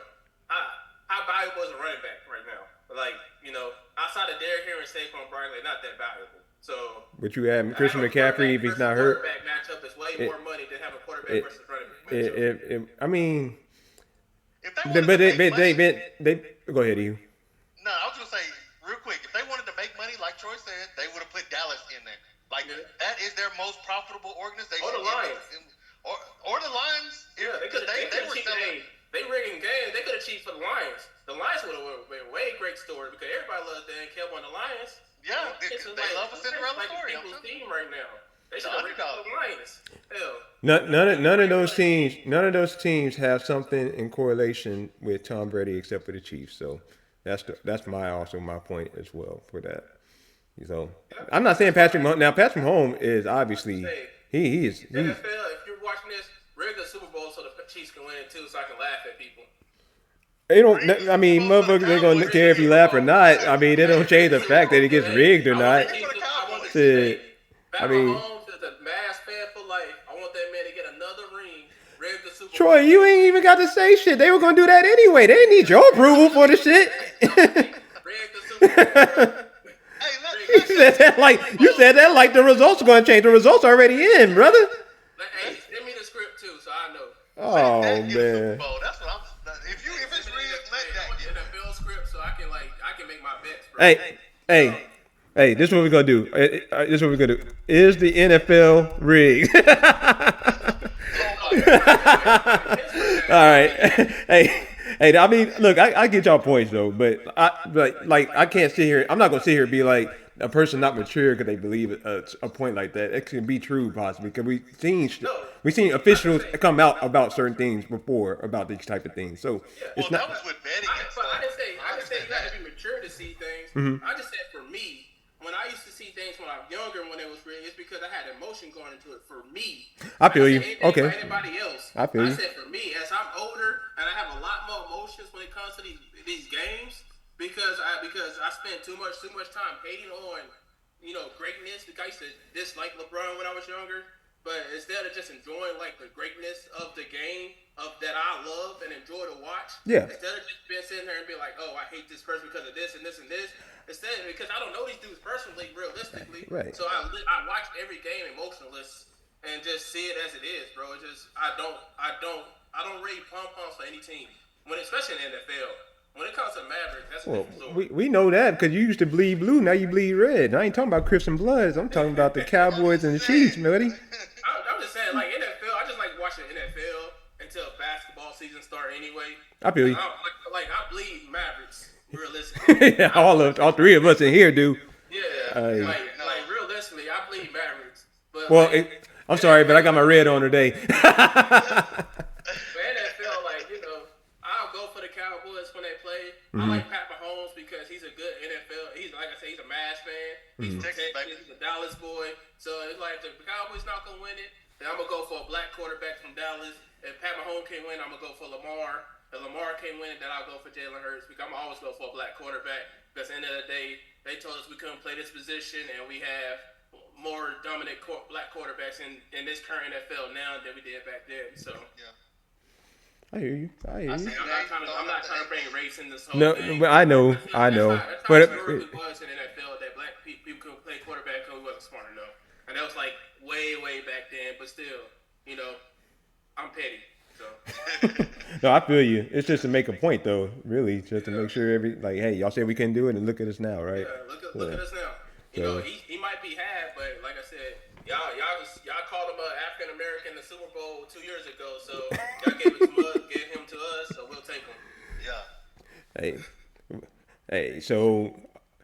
how valuable is a running back right now? Like, outside of Derrick Henry and Saquon Barkley, not that valuable. So, but you have Christian McCaffrey if he's not hurt. Quarterback matchup is way more money than having a quarterback versus running back matchup. I mean, they go ahead, you. No, I was gonna say real quick. If they wanted to make money, like Troy said, they would have put Dallas in there. Like that is their most profitable organization. Or the Lions. Or the Lions. Yeah, they were selling. They rigging games. They could have cheated for the Lions. The Lions would have been a way great story because everybody loves Dan Campbell and the Lions. Yeah, they love a Cinderella story. People's team right now. They should have rigged the Lions. Hell. None of those teams have something in correlation with Tom Brady except for the Chiefs. So that's my point as well for that. So I'm not saying Patrick Mahomes. Now Patrick Mahomes is obviously he is. NFL, if you're watching this, rig the Super Bowl so the Chiefs can win it too, so I can laugh at people. They don't. I mean, motherfuckers ain't gonna care if you laugh or not. I mean, they don't change the fact that it gets rigged or not. I mean, Mahomes is a Mavs fan for life. I want that man to get another ring. Rig the Super Bowl. Troy, you ain't even got to say shit. They were gonna do that anyway. They didn't need your approval for the shit. Rig the Super Bowl. You said that like the results are gonna change. The results already in, brother. Hey, send me the script too, so I know. Oh Dak get a Super man. Bowl. That's what I'm. If it's rigged, let Dak I want get the it. NFL script so I can make my bets, bro. Hey, this is what we're gonna do. This is what we're gonna do. Is the NFL rigged? Oh Oh, my yeah, God. All right. Hey. I mean, look, I get y'all points though, but I can't sit here. I'm not gonna sit here and be like a person not mature because they believe a point like that. It can be true possibly because we've seen officials come out about certain things before about these type of things. So Well, it's that not. was with betting and But stuff. I didn't say understand you got to that. be mature to see things. I just said for me, when I used to see things when I was younger, when it was real, it's because I had emotion going into it. For me, I feel didn't you. say anything Okay. for anybody else. I feel you. said for me, as I'm older and I have a lot more emotions when it comes to these games, because I spent too much time hating on greatness. Because I used to dislike LeBron when I was younger. But instead of just enjoying like the greatness of the game of that I love and enjoy to watch, Yeah. instead of just being sitting there and be like, oh, I hate this person because of this and this and this, instead because I don't know these dudes personally, realistically, Right. so I watch every game emotionless and just see it as it is, bro. It's just I don't rate pom poms for any team especially in the NFL. When it comes to Mavericks, that's a Well, different story. we know that because you used to bleed blue, now you bleed red. I ain't talking about Christian Bloods. I'm talking about the Cowboys and the Chiefs, buddy. I'm just saying, like NFL, I just like watching NFL until basketball season start anyway. I feel you. I bleed Mavericks realistically. Yeah, all three of us in here do. Yeah, Hey. like realistically, I bleed Mavericks. But Well, like, I'm sorry, but I got my red on today. but NFL, I'll go for the Cowboys when they play. I like Pat Mahomes because he's a good NFL. He's like I said, he's a Mavs fan. He's from Texas. He's a Dallas boy. So it's like if the Cowboys not gonna win it, then I'm gonna go for a black quarterback from Dallas. If Pat Mahomes can't win, I'm gonna go for Lamar. If Lamar can't win, then I'll go for Jalen Hurts because I'm always go for a black quarterback. Because at the end of the day, they told us we couldn't play this position, and we have more dominant black quarterbacks in this current NFL now than we did back then. So Yeah. I hear you. I'm not trying to bring race in this whole No, thing. but I know. That's how But it historically was in the NFL that black people couldn't play quarterback because we wasn't smart enough, and that was like way back then. But still, I'm petty. So no, I feel you. It's just to make a point, though. Really, just to make sure hey, y'all said we couldn't do it, and look at us now, right? yeah, look at us now. He might be half, but like I said, y'all called him African American in the Super Bowl 2 years ago, so y'all gave him to us, so we'll take him. Yeah.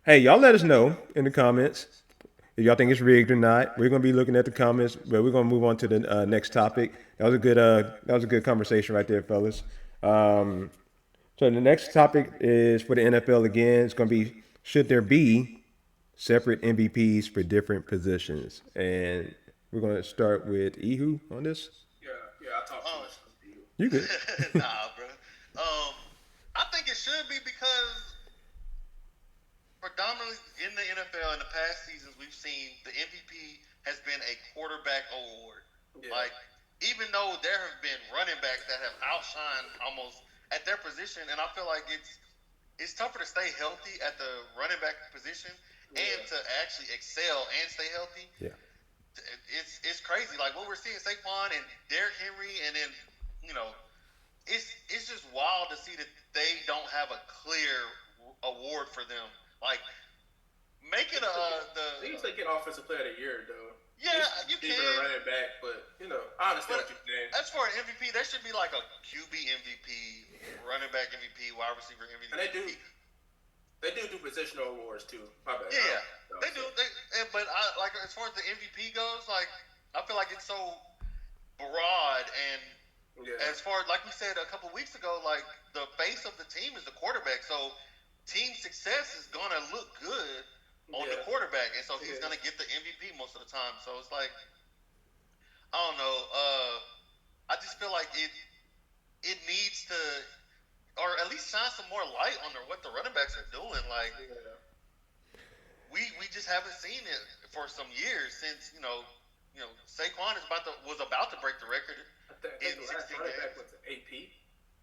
Hey, y'all let us know in the comments if y'all think it's rigged or not. We're gonna be looking at the comments, but we're gonna move on to the next topic. That was a good conversation right there, fellas. So the next topic is for the NFL again. It's gonna be should there be separate MVPs for different positions, and we're gonna start with Ihu on this. Yeah, I talked too much. You good? Nah, bro. I think it should be because predominantly in the NFL in the past seasons we've seen the MVP has been a quarterback award. Yeah. Like even though there have been running backs that have outshined almost at their position, and I feel like it's tougher to stay healthy at the running back position and to actually excel and stay healthy. Yeah. It's crazy. Like what we're seeing Saquon and Derrick Henry, and then it's just wild to see that they don't have a clear award for them. Like make it They usually get offensive player of the year though. Yeah, you can. Running back, but I understand what you're saying. As for an MVP, there should be like a QB MVP, running back MVP, wide receiver MVP. And they do positional awards too. My bad. Yeah, they do. But as far as the MVP goes, like I feel like it's so broad, and as far like we said a couple weeks ago, like the face of the team is the quarterback. So team success is gonna look good on the quarterback, and so he's gonna get the MVP most of the time. So it's like I don't know. I just feel like it needs to, or at least shine some more light on what the running backs are doing. Like we just haven't seen it for some years since Saquon was about to break the record in 16 games. Was AP?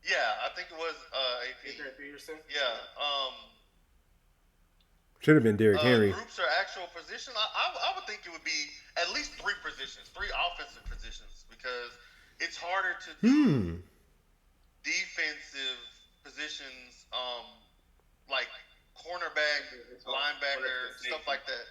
Yeah, I think it was AP. Adrian Peterson. Yeah. Should have been Derrick Henry. Groups or actual position. I would think it would be at least three offensive positions, because it's harder to do defensive positions, like cornerback, linebacker, stuff like that.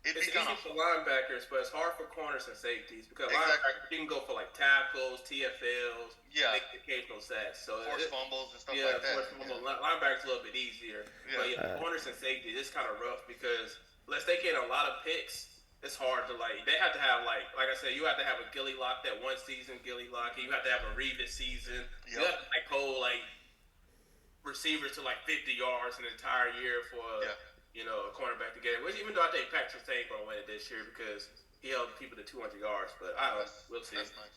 It's easy for linebackers, but it's hard for corners and safeties because linebackers you can go for like tackles, TFLs, make occasional sacks. So forced fumbles and stuff like that. Forced fumbles. Linebackers a little bit easier, but corners and safeties it's kind of rough because unless they get a lot of picks, it's hard to like. They have to have like I said, you have to have a Gilly Lock that one season, Gilly Lock, and you have to have a Revis season. You have to like hold like receivers to like 50 yards an entire year for. A cornerback to get it. Which even though I think Patrick Tate gonna win it this year because he held people to 200 yards, but I don't know. We'll see. That's nice.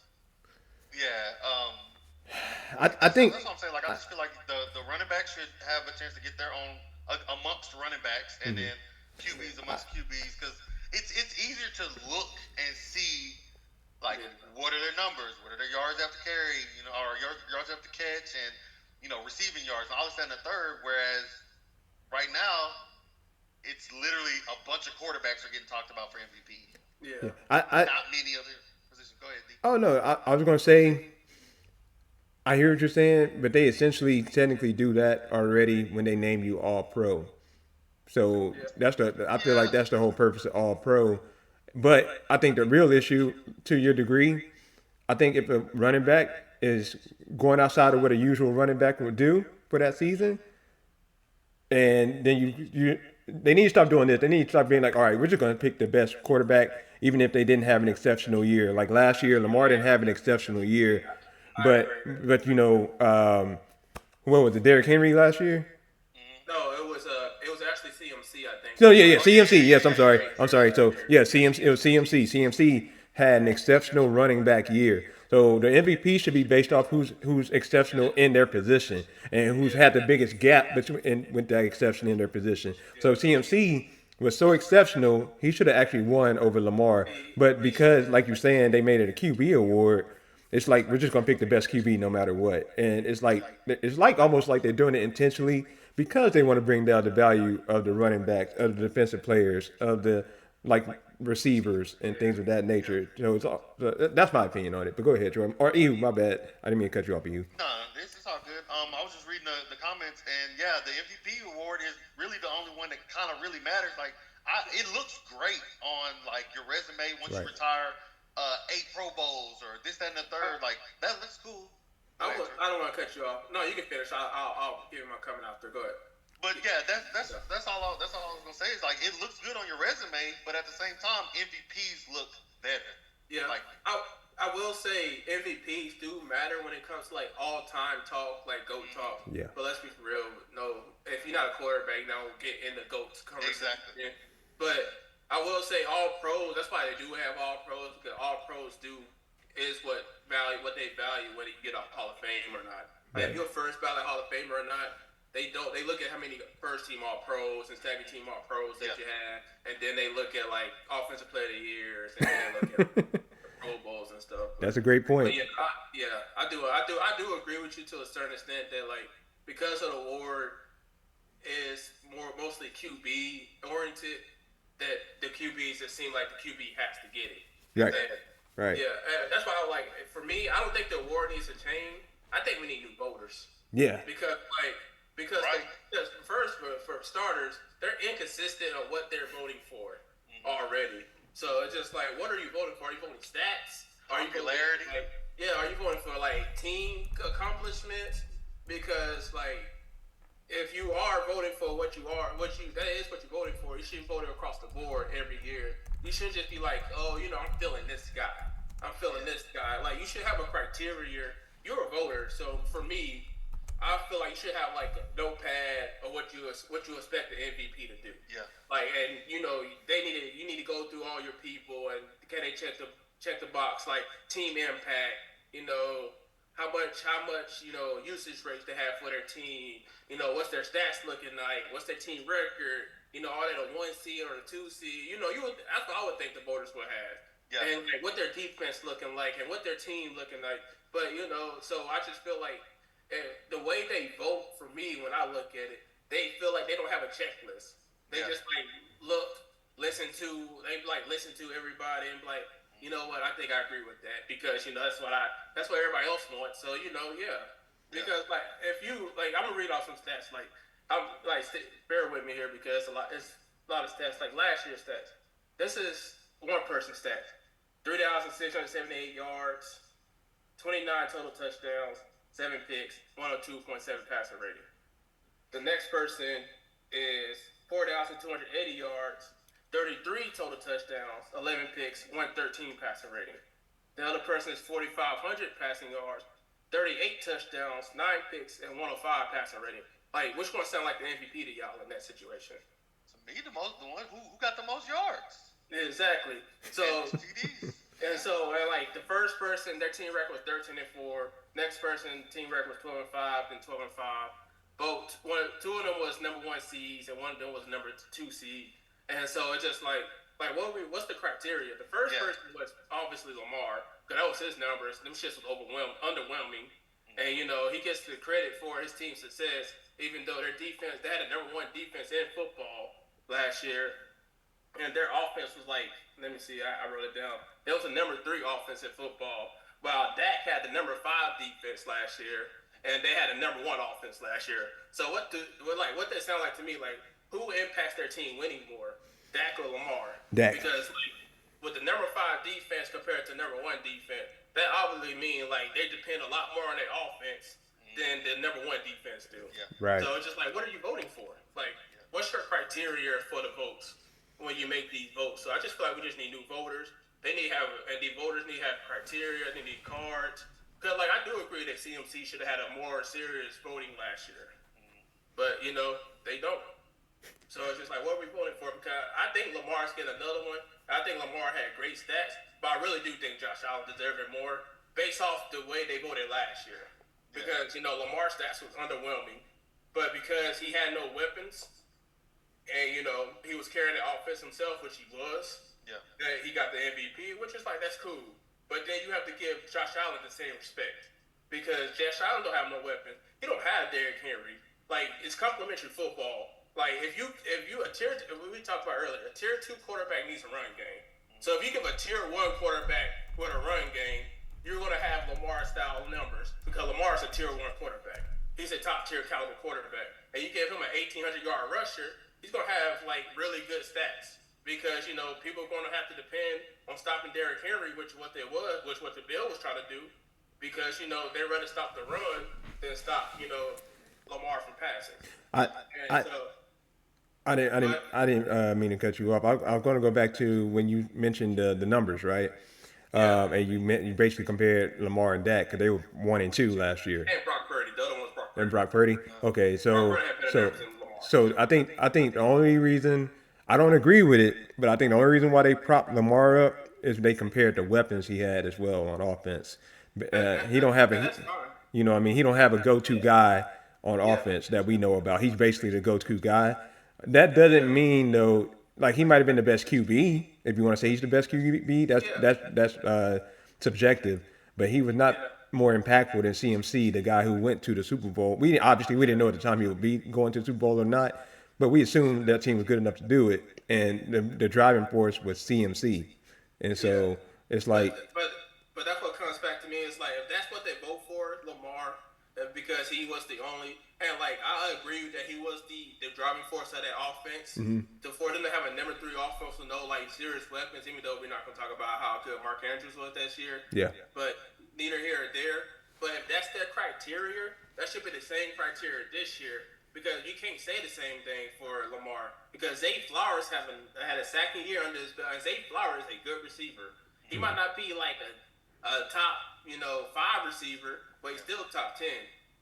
Yeah. I think that's what I'm saying. Like I just feel like the running back should have a chance to get their own amongst running backs, and then QBs amongst QBs because it's easier to look and see like what are their numbers, what are their yards after carry, or yards after catch, and receiving yards and all this and the third. Whereas right now. It's literally a bunch of quarterbacks are getting talked about for MVP. Yeah. Not many other positions. Go ahead, D. Oh, no. I was going to say, I hear what you're saying, but they essentially technically do that already when they name you All-Pro. So I feel like that's the whole purpose of All-Pro. But I think the real issue, to your degree, I think if a running back is going outside of what a usual running back would do for that season, and then they need to stop doing this. They need to stop being like, all right, we're just going to pick the best quarterback, even if they didn't have an exceptional year. Like last year, Lamar didn't have an exceptional year, but what was it, Derrick Henry last year? No, it was actually CMC, I think. So CMC. Yes, I'm sorry. So CMC. It was CMC. CMC had an exceptional running back year. So the MVP should be based off who's exceptional in their position and who's had the biggest gap with that exception in their position. So CMC was so exceptional, he should have actually won over Lamar. But because, like you're saying, they made it a QB award, it's like we're just gonna pick the best QB no matter what. And it's like almost like they're doing it intentionally because they want to bring down the value of the running backs, of the defensive players, of the receivers and things of that nature. That's my opinion on it. But go ahead, Jordan. Or Ew, my bad. I didn't mean to cut you off, Ew. No, this is all good. I was just reading the comments, and the MVP award is really the only one that kind of really matters. Like, it looks great on like your resume once you retire. 8 Pro Bowls or this, that, and the third. Like that looks cool. I don't want to cut you off. No, you can finish. I'll give my comment after. Go ahead. But that's all I was gonna say is like it looks good on your resume, but at the same time MVPs look better. Yeah, like I will say MVPs do matter when it comes to like all time talk, like GOAT talk. Yeah. But let's be for real. No, if you're not a quarterback, don't get in the GOATs conversation. Exactly. But I will say all pros. That's why they do have all pros because all pros is what they value whether you get a Hall of Fame or not. Like if you're a first ballot Hall of Famer or not. They look at how many first team all pros and second team all pros that you had, and then they look at like offensive player of the years, and then they look at Pro Bowls and stuff. That's a great point. But I do agree with you to a certain extent that like because of the award is mostly QB oriented, that the QBs it seem like the QB has to get it. Right. Yeah, that's why I like. For me, I don't think the award needs to change. I think we need new voters. Yeah. Because first, for starters, they're inconsistent on what they're voting for already. So it's just like, what are you voting for? Are you voting stats? Are you popularity? Are you voting for like team accomplishments? Because like, if you are voting for that is what you're voting for. You should vote it across the board every year. You shouldn't just be like, oh, I'm feeling this guy. I'm feeling this guy. Like, you should have a criteria. You're a voter, so for me, I feel like you should have like a notepad of what you expect the MVP to do. Yeah. Like, and you need to go through all your people and can they check the box like team impact. How much usage rates they have for their team. What's their stats looking like? What's their team record? Are they the 1 seed or the 2 seed? That's what I would think the voters would have. Yeah. And like, what their defense looking like and what their team looking like. But so I just feel like. And the way they vote for me when I look at it, they feel like they don't have a checklist. They just like listen to everybody and like, You know what? I think I agree with that because that's what everybody else wants. So yeah. Because if you I'm gonna read off some stats. Bear with me here because it's a lot of stats. Like last year's stats. This is one person stats: 3,678 yards, 29 total touchdowns, 7 picks, 102.7 passer rating. The next person is 4,280 yards, 33 total touchdowns, 11 picks, 113 passer rating. The other person is 4,500 passing yards, 38 touchdowns, 9 picks, and 105 passer rating. Which one sound like the MVP to y'all in that situation? To me, the one who got the most yards. Exactly. So, TDs. And the first person, their team record was 13-4. Next person, team record was 12-5, then 12-5. Two of them was number 1 seeds, and one of them was number 2 seed. And so it's just what's the criteria? The first person was obviously Lamar, because that was his numbers. Them shits was underwhelming. And he gets the credit for his team's success, even though their defense, they had a number 1 defense in football last year, and their offense was let me see, I wrote it down. It was a number 3 offense in football, while Dak had the number 5 defense last year, and they had a number 1 offense last year. So what that sound like to me? Who impacts their team winning more, Dak or Lamar? Dak. Because with the number 5 defense compared to number 1 defense, that obviously means they depend a lot more on their offense than the number 1 defense do. Yeah. Right. So it's just what are you voting for? What's your criteria for the votes when you make these votes? So I just feel we just need new voters. The voters need to have criteria. They need cards. Because I do agree that CMC should have had a more serious voting last year, but they don't. So it's just what are we voting for? Because I think Lamar's getting another one. I think Lamar had great stats, but I really do think Josh Allen deserved it more based off the way they voted last year. Because Lamar's stats was underwhelming, but because he had no weapons, and he was carrying the offense himself, which he was. Yeah. He got the MVP, which is that's cool. But then you have to give Josh Allen the same respect because Josh Allen don't have no weapons. He don't have Derrick Henry. It's complementary football. If we talked about earlier, a tier 2 quarterback needs a run game. So if you give a tier 1 quarterback with a run game, you're gonna have Lamar style numbers because Lamar's a tier 1 quarterback. He's a top tier caliber quarterback, and you give him an 1,800-yard rusher, he's gonna have really good stats. Because people are going to have to depend on stopping Derrick Henry, which what the Bill was trying to do. Because they'd rather stop the run than stop Lamar from passing. I didn't mean to cut you off. I'm going to go back to when you mentioned the numbers, right? And you basically compared Lamar and Dak because they were 1 and 2 last year. And Brock Purdy, the other one was Brock Purdy. And Brock Purdy. Okay, Brock Purdy had better numbers than Lamar. I think the only reason. I don't agree with it, but I think the only reason why they propped Lamar up is they compared the weapons he had as well on offense. He don't have he don't have a go-to guy on offense that we know about. He's basically the go-to guy. That doesn't mean though, he might have been the best QB. If you want to say he's the best QB, that's subjective. But he was not more impactful than CMC, the guy who went to the Super Bowl. We didn't know at the time he would be going to the Super Bowl or not. But we assumed that team was good enough to do it, and the driving force was CMC, and so it's But that's what comes back to me. It's if that's what they vote for, Lamar, because he was the only, and I agree that he was the driving force of that offense. For them to have a number 3 offense with no serious weapons, even though we're not going to talk about how good Mark Andrews was this year. Yeah. But neither here or there. But if that's their criteria, that should be the same criteria this year. Because you can't say the same thing for Lamar. Because Zay Flowers had a second year under his belt. Zay Flowers is a good receiver. He might not be a top 5 receiver, but he's still top 10.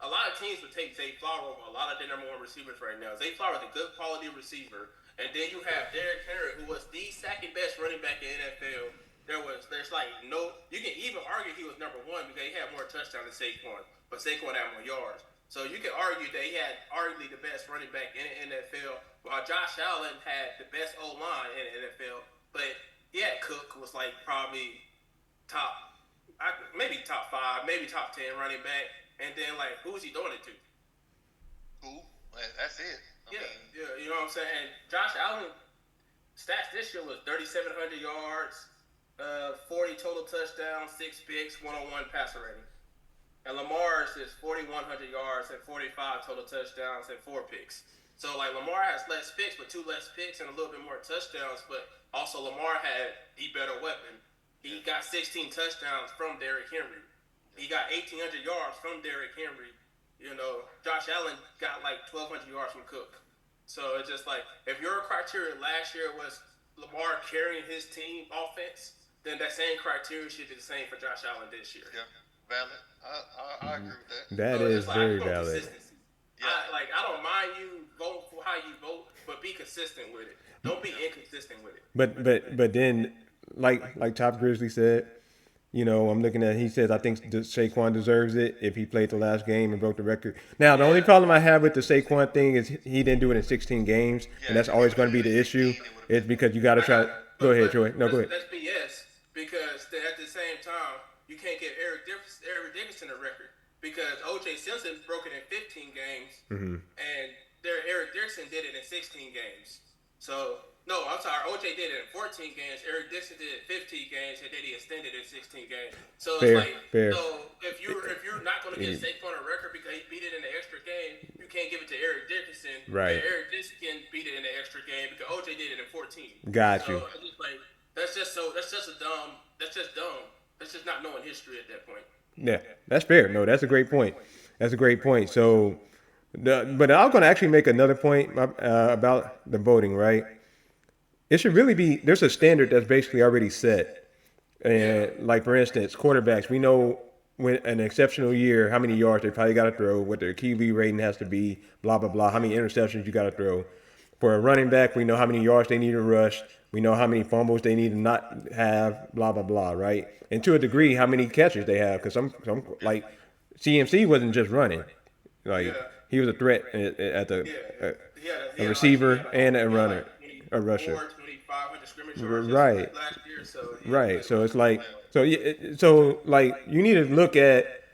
A lot of teams would take Zay Flowers over a lot of their number 1 receivers right now. Zay Flowers is a good quality receiver. And then you have Derrick Henry, who was the second best running back in the NFL. You can even argue he was number 1 because he had more touchdowns than Saquon. But Saquon had more yards. So you can argue that he had arguably the best running back in the NFL, while Josh Allen had the best O-line in the NFL. But Cook was probably maybe top 5, maybe top 10 running back. And then who was he doing it to? Who? That's it. I mean, you know what I'm saying? Josh Allen stats this year was 3,700 yards, 40 total touchdowns, 6 picks, 101 passer rating. And Lamar's is 4,100 yards and 45 total touchdowns and 4 picks. So like Lamar has less picks, but 2 less picks and a little bit more touchdowns. But also Lamar had the better weapon. He got 16 touchdowns from Derrick Henry. He got 1,800 yards from Derrick Henry. You know, Josh Allen got like 1,200 yards from Cook. So it's just like, if your criteria last year was Lamar carrying his team offense, then that same criteria should be the same for Josh Allen this year. Yeah, valid. I agree with that. That So is it's like, very I want valid. consistency. I don't mind you vote for how you vote, but be consistent with it. Don't be inconsistent with it. But then, like Top Grizzly said, you know, I'm looking at. He says I think Saquon deserves it if he played the last game and broke the record. Now the only problem I have with the Saquon thing is he didn't do it in 16 games, and that's always going to be the issue. It's because you got to try. Go ahead, Joy. No, go ahead. That's BS because at the same time you can't give Eric Dickerson a record because O.J. Simpson broke it in 15 games, and Eric Dickerson did it in 16 games. So. No, I'm sorry. OJ did it in 14 games. Eric Dixon did it in 15 games, and then he extended it in 16 games. So it's fair. So if you're not going to get Saquon a record because he beat it in the extra game, you can't give it to Eric Dickerson. Right. Eric Dickerson beat it in the extra game because OJ did it in 14. Got so you. It's just like that's just dumb. That's just not knowing history at that point. Yeah, that's fair. No, that's a great point. That's a great point. So, but I'm going to actually make another point about the voting, right? It should really be, there's a standard that's basically already set. And like, for instance, quarterbacks, we know when an exceptional year, how many yards they probably got to throw, what their QB rating has to be, blah, blah, blah, how many interceptions you got to throw. For a running back, we know how many yards they need to rush. We know how many fumbles they need to not have, blah, blah, blah, right? And to a degree, how many catches they have. Because some like, CMC wasn't just running. Like, he was a threat at the a receiver and a runner, a rusher. Right. Last year, so right. So it's like, so like you need to look at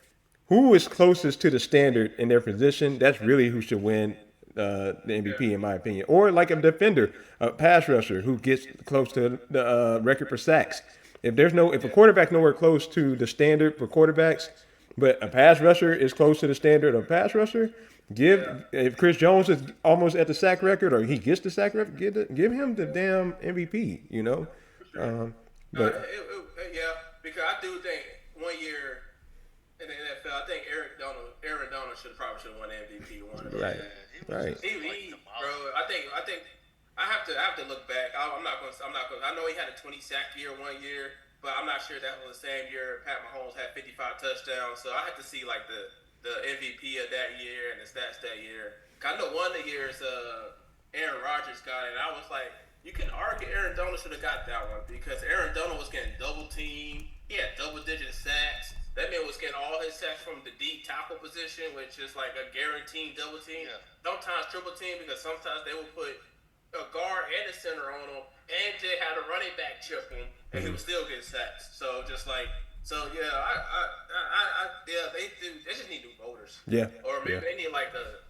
who is closest to the standard in their position. That's really who should win the MVP, in my opinion. Or like a defender, a pass rusher who gets close to the record for sacks. If a quarterback nowhere close to the standard for quarterbacks, but a pass rusher is close to the standard of pass rusher, if Chris Jones is almost at the sack record or he gets the sack record, give him the damn MVP, you know. Because I do think 1 year in the NFL, I think Aaron Donald should have won MVP one. Right. Right. Bro, I think I have to look back. I'm not going. I know he had a 20 sack year 1 year, but I'm not sure that was the same year Pat Mahomes had 55 touchdowns. So I have to see like the MVP of that year and the stats that year. I know one of the years Aaron Rodgers got it. And I was like, you can argue Aaron Donald should have got that one because Aaron Donald was getting double teamed. He had double-digit sacks. That man was getting all his sacks from the deep tackle position, which is like a guaranteed double team. Yeah. Sometimes triple team because sometimes they will put a guard and a center on him, and they had a running back chip him, and he would still get sacks. So just like. So yeah, they just need new voters. Yeah. Or maybe they need like a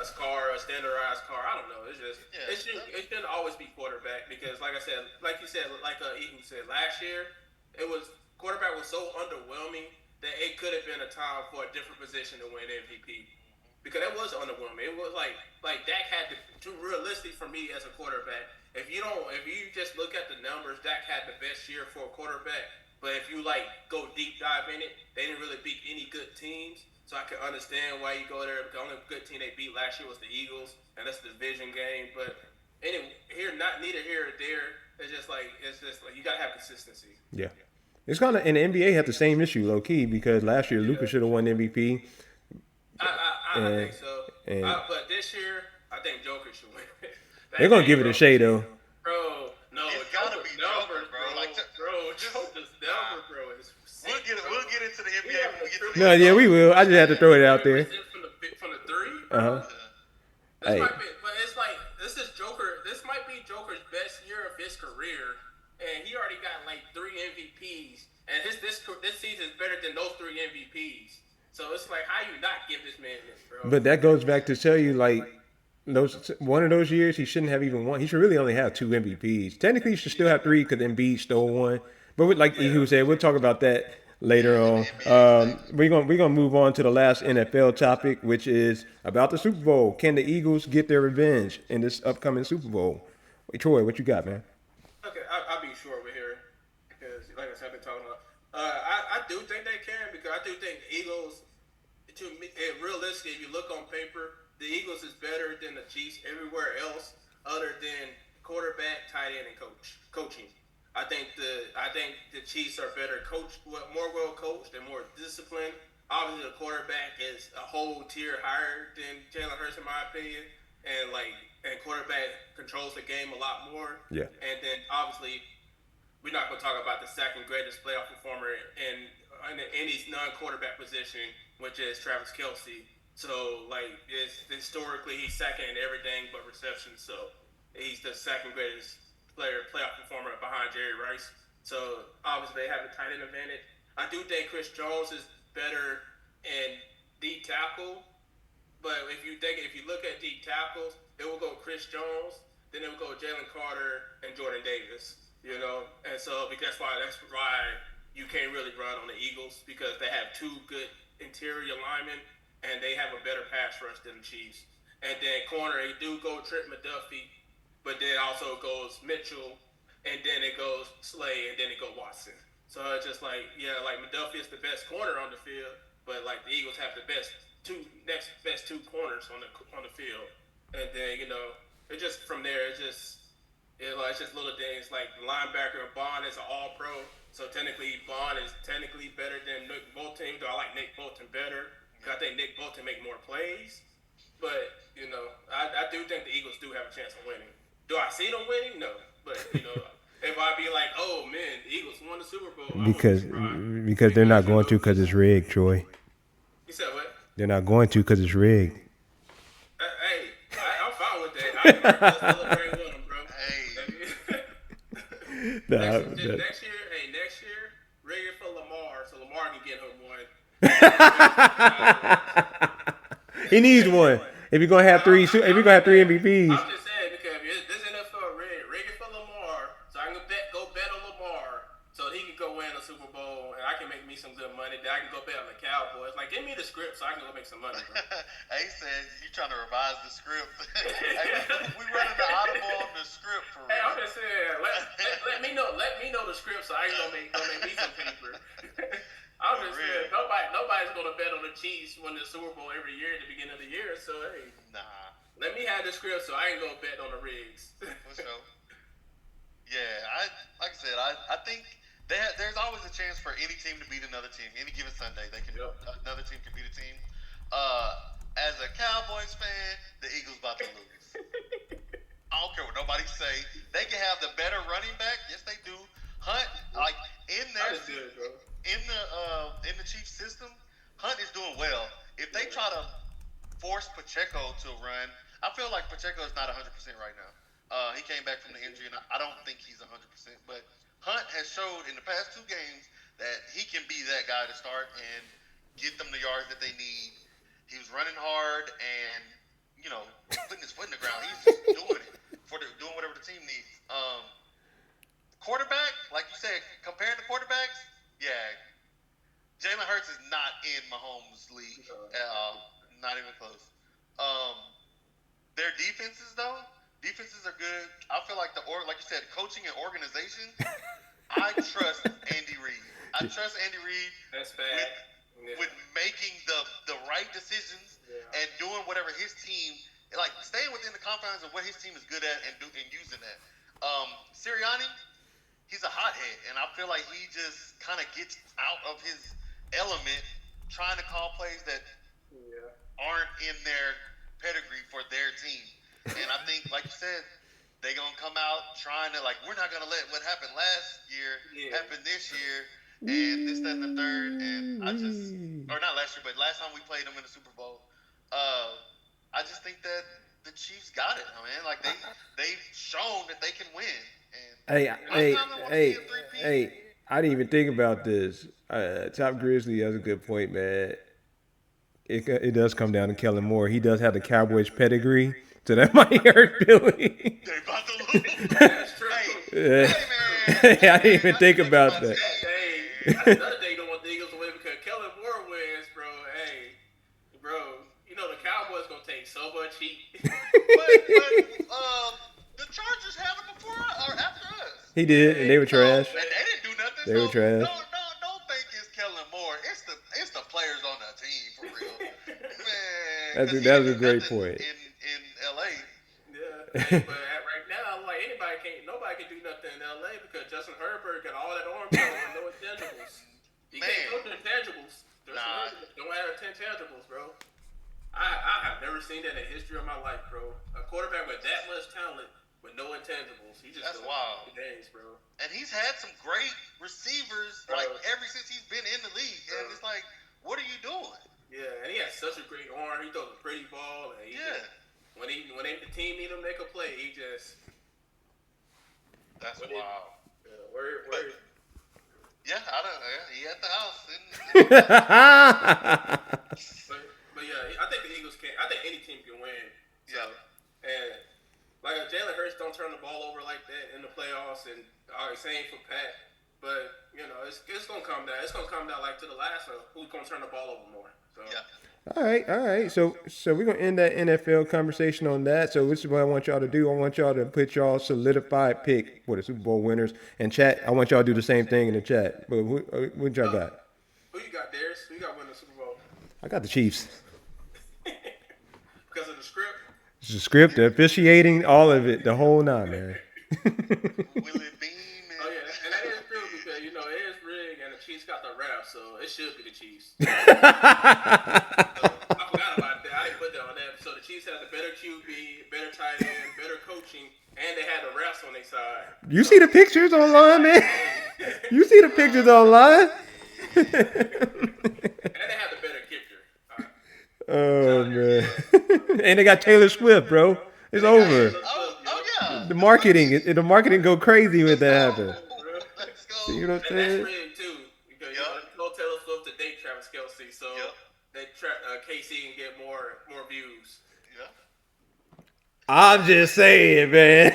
standardized car. I don't know. It's just it shouldn't always be quarterback because like I said, like you said, like Ethan said last year, quarterback was so underwhelming that it could have been a time for a different position to win MVP because that was underwhelming. It was like Dak had to realistic for me as a quarterback. If you just look at the numbers, Dak had the best year for a quarterback. But if you go deep dive in it, they didn't really beat any good teams. So I can understand why you go there. Because the only good team they beat last year was the Eagles, and that's the division game. But anyway, neither here or there. It's just like you gotta have consistency. Yeah, it's gonna. And the NBA had the same issue, low key, because last year Luka should have won MVP. I think so. But this year, I think Joker should win. They're gonna give it a shade though. Bro, no, it's gotta be Joker, bro. Joker's number, bro, is sick, we'll get into the NBA when we get to the No, yeah, we will. I just had to throw it out there. From the three. Hey. But it's like this is Joker. This might be Joker's best year of his career, and he already got like 3 MVPs, and this season is better than those 3 MVPs. So it's like, how you not give this man this, bro? But that goes back to tell you, like, one of those years he shouldn't have even won. He should really only have 2 MVPs. Technically, he should still have 3 because Embiid stole one. like he was saying, we'll talk about that later on. We're gonna move on to the last NFL topic, which is about the Super Bowl. Can the Eagles get their revenge in this upcoming Super Bowl? Wait, Troy, what you got, man? Okay, I'll be short with here because, like I said, I've been talking about. I do think they can because I do think the Eagles. To me, realistically, if you look on paper, the Eagles is better than the Chiefs everywhere else, other than quarterback, tight end, and coaching. I think the Chiefs are better coached, more well coached, and more disciplined. Obviously, the quarterback is a whole tier higher than Jalen Hurts, in my opinion, and quarterback controls the game a lot more. Yeah. And then obviously, we're not going to talk about the second greatest playoff performer in any non-quarterback position, which is Travis Kelce. So, historically, he's second in everything but reception. So, he's the second greatest playoff performer behind Jerry Rice. So, obviously, they have a tight end advantage. I do think Chris Jones is better in D tackle. But if you look at D tackles, it will go Chris Jones, then it will go Jalen Carter and Jordan Davis. And so that's why you can't really run on the Eagles because they have two good interior linemen and they have a better pass rush than the Chiefs. And then corner, they do go Trent McDuffie, but then also goes Mitchell, and then it goes Slay, and then it goes Watson. So it's just McDuffie is the best corner on the field, but the Eagles have the best two corners on the field. And then it just from there it's just little things like the linebacker Bron is an All-Pro. So technically, Bron is technically better than Nick Bolton. Though I like Nick Bolton better because I think Nick Bolton make more plays. But I do think the Eagles do have a chance of winning. Do I see them winning? No. But if I be like, oh man, the Eagles won the Super Bowl, because they're not going to because it's rigged, Troy. You said what? They're not going to because it's rigged. Hey, I'm fine with that. I celebrate with them, bro. Next year, rig it for Lamar, so Lamar can get him one. He needs one. If you're gonna have three MVPs. I'm just saying because this NFL rig it for Lamar, so I can go bet on Lamar, so he can go win a Super Bowl, and I can make me some good money. Then I can go bet on the Cowboys. Give me the script so I can go make some money, bro. He said you trying to revise the script. We running the audible on the script for real. Hey, I'm just saying, let me know the script so I can go make me some paper. I'm just saying, nobody's gonna bet on the Chiefs win the Super Bowl every year at the beginning of the year. So hey, let me have the script so I can go bet on the rigs. For sure. Yeah, like I said, I think there's always a chance for any team to beat another team. Any given Sunday, another team can beat a team. As a Cowboys fan, the Eagles about to lose. I don't care what nobody say. They can have the better running back. Yes, they do. Hunt, in the Chiefs system, Hunt is doing well. If they try to force Pacheco to run, I feel like Pacheco is not 100% right now. He came back from the injury, and I don't think he's 100%. But Hunt has showed in the past two games that he can be that guy to start and get them the yards that they need. He was running hard and, putting his foot in the ground. He's just doing it, doing whatever the team needs. Quarterback, like you said, comparing the quarterbacks, Jalen Hurts is not in Mahomes' league at all. Not even close. Their defenses are good. I feel like like you said, coaching and organization. I trust Andy Reid. That's bad. With making the right decisions and doing whatever his team, staying within the confines of what his team is good at and using that. Sirianni, he's a hothead, and I feel like he just kind of gets out of his element trying to call plays that aren't in their pedigree for their team. And I think, like you said, they're going to come out trying to, we're not going to let what happened last year happen this year, and this, that, and the third. And or not last year, but last time we played them in the Super Bowl, I just think that the Chiefs got it, man. They've shown that they can win. And Hey, I didn't even think about this. Top Grizzly has a good point, man. It does come down to Kellen Moore. He does have the Cowboys pedigree, so that might hurt Billy. They about to lose. That's true. Hey, man. I didn't even think about that. Hey, that's another day you don't want the Eagles to win because Kellen Moore wins, bro. Hey, bro, you know the Cowboys gonna take so much heat. but the Chargers had them before or after us. He did, and they were trash. And they didn't do nothing. They were trash. Don't think it's Kellen Moore. It's the players on the team for real. Man, that was a great point. In LA. Yeah, but right now, like nobody can do nothing in LA because Justin Herbert got all that arm power and no intangibles. You can't go to intangibles. Don't have 10 intangibles, bro. I have never seen that in the history of my life, bro. A quarterback with that much talent with no intangibles. He just That's wild. Games, bro. And he's had some great receivers like ever since he's been in the league. And it's like, what are you doing? Yeah, and he has such a great arm. He throws a pretty ball. And when the team need him to make a play, he just. That's wild. Yeah, I don't know. He at the house. But yeah, I think the Eagles can. I think any team can win. So, and like Jalen Hurts don't turn the ball over like that in the playoffs, and same for Pat. But it's gonna come down. It's gonna come down like to the last one. Who's gonna turn the ball over more? So. Yeah. All right. So we're gonna end that NFL conversation on that. So this is what I want y'all to do. I want y'all to put y'all solidified pick for the Super Bowl winners and chat. I want y'all to do the same thing in the chat. But what y'all got? Who you got, Darius? Who you got winning the Super Bowl? I got the Chiefs. Because of the script. It's the script, the officiating, all of it, the whole nine, man. Will it be? Oh yeah, and that is true because it is rigged and the Chiefs got the ref, so it should be the Chiefs. I forgot about that. I didn't put that on that. So the Chiefs had the better QB, better tight end, better coaching, and they had the refs on their side. You see the pictures online, man? You see the pictures online? And they had the better kicker. Oh man! And they got Taylor Swift, bro. It's over. Oh yeah. The marketing go crazy when that happen. Let's go. See what I'm And saying? that's rigged too because no Taylor Swift to date Travis Kelce, so they KC can get more views. Yeah. I'm just saying, man.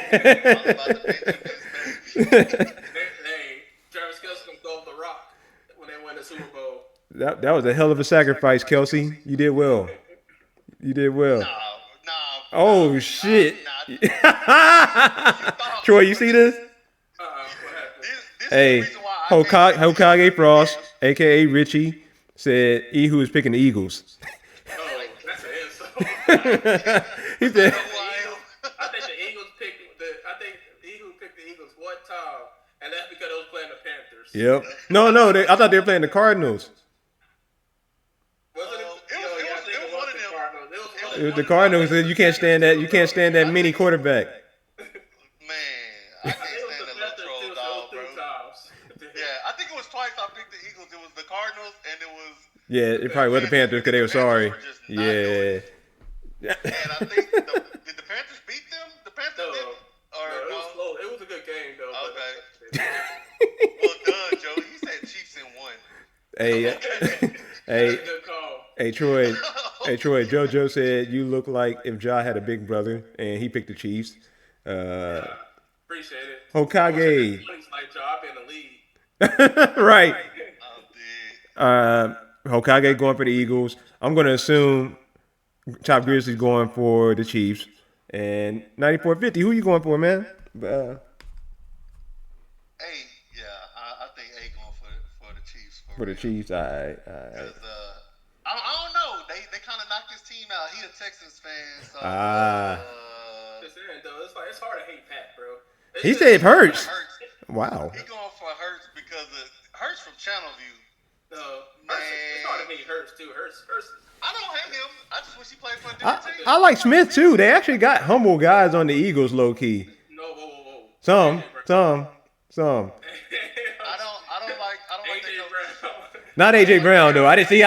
Travis Kelce can throw the rock when they win the Super Bowl. That was a hell of a sacrifice, Kelsey. You did well. No. Oh shit. Troy, you see this? What happened? This Hey, is the reason why I Hokage Frost, aka Richie, said Ehu is picking the Eagles. Oh, that's an insult. He said, I think the Eagles picked the Eagles one time, and that's because they was playing the Panthers. "Yep." No, I thought they were playing the Cardinals. Was it? It was one of them. It was the Cardinals. You can't stand that. You can't stand that mini quarterback. Man, I can't stand that little troll dog, bro. Yeah, I think it was twice I picked the Eagles. It was the Cardinals and it was. Yeah, it probably was the Panthers because they were sorry. And I think did the Panthers beat them? The Panthers didn't. Or It was close. It was a good game though. Okay. Well done, Joe. He said Chiefs in one. Hey, That's a good call. Hey Troy, JoJo said you look like if Ja had a big brother and he picked the Chiefs. Appreciate it. Hokage. Like job in the league. Right. I'm dead. Hokage going for the Eagles. I'm going to assume Top Grizzlies going for the Chiefs. And 94-50, who you going for, man? I think A going for the Chiefs. For the Chiefs, all right. Because I don't know. They kind of knocked his team out. He a Texans fan, so. Just saying though, it's hard to hate Pat, bro. He said it hurts. Wow. He going for Hurts because of Hurts from Channelview. It's hard to hate Hurts too. Hurts. I don't hate him. I just wish he played for a different team. I like Smith, too. They actually got humble guys on the Eagles, low-key. No, whoa. Some. I don't like AJ Brown. Not A.J. Brown, though. I didn't say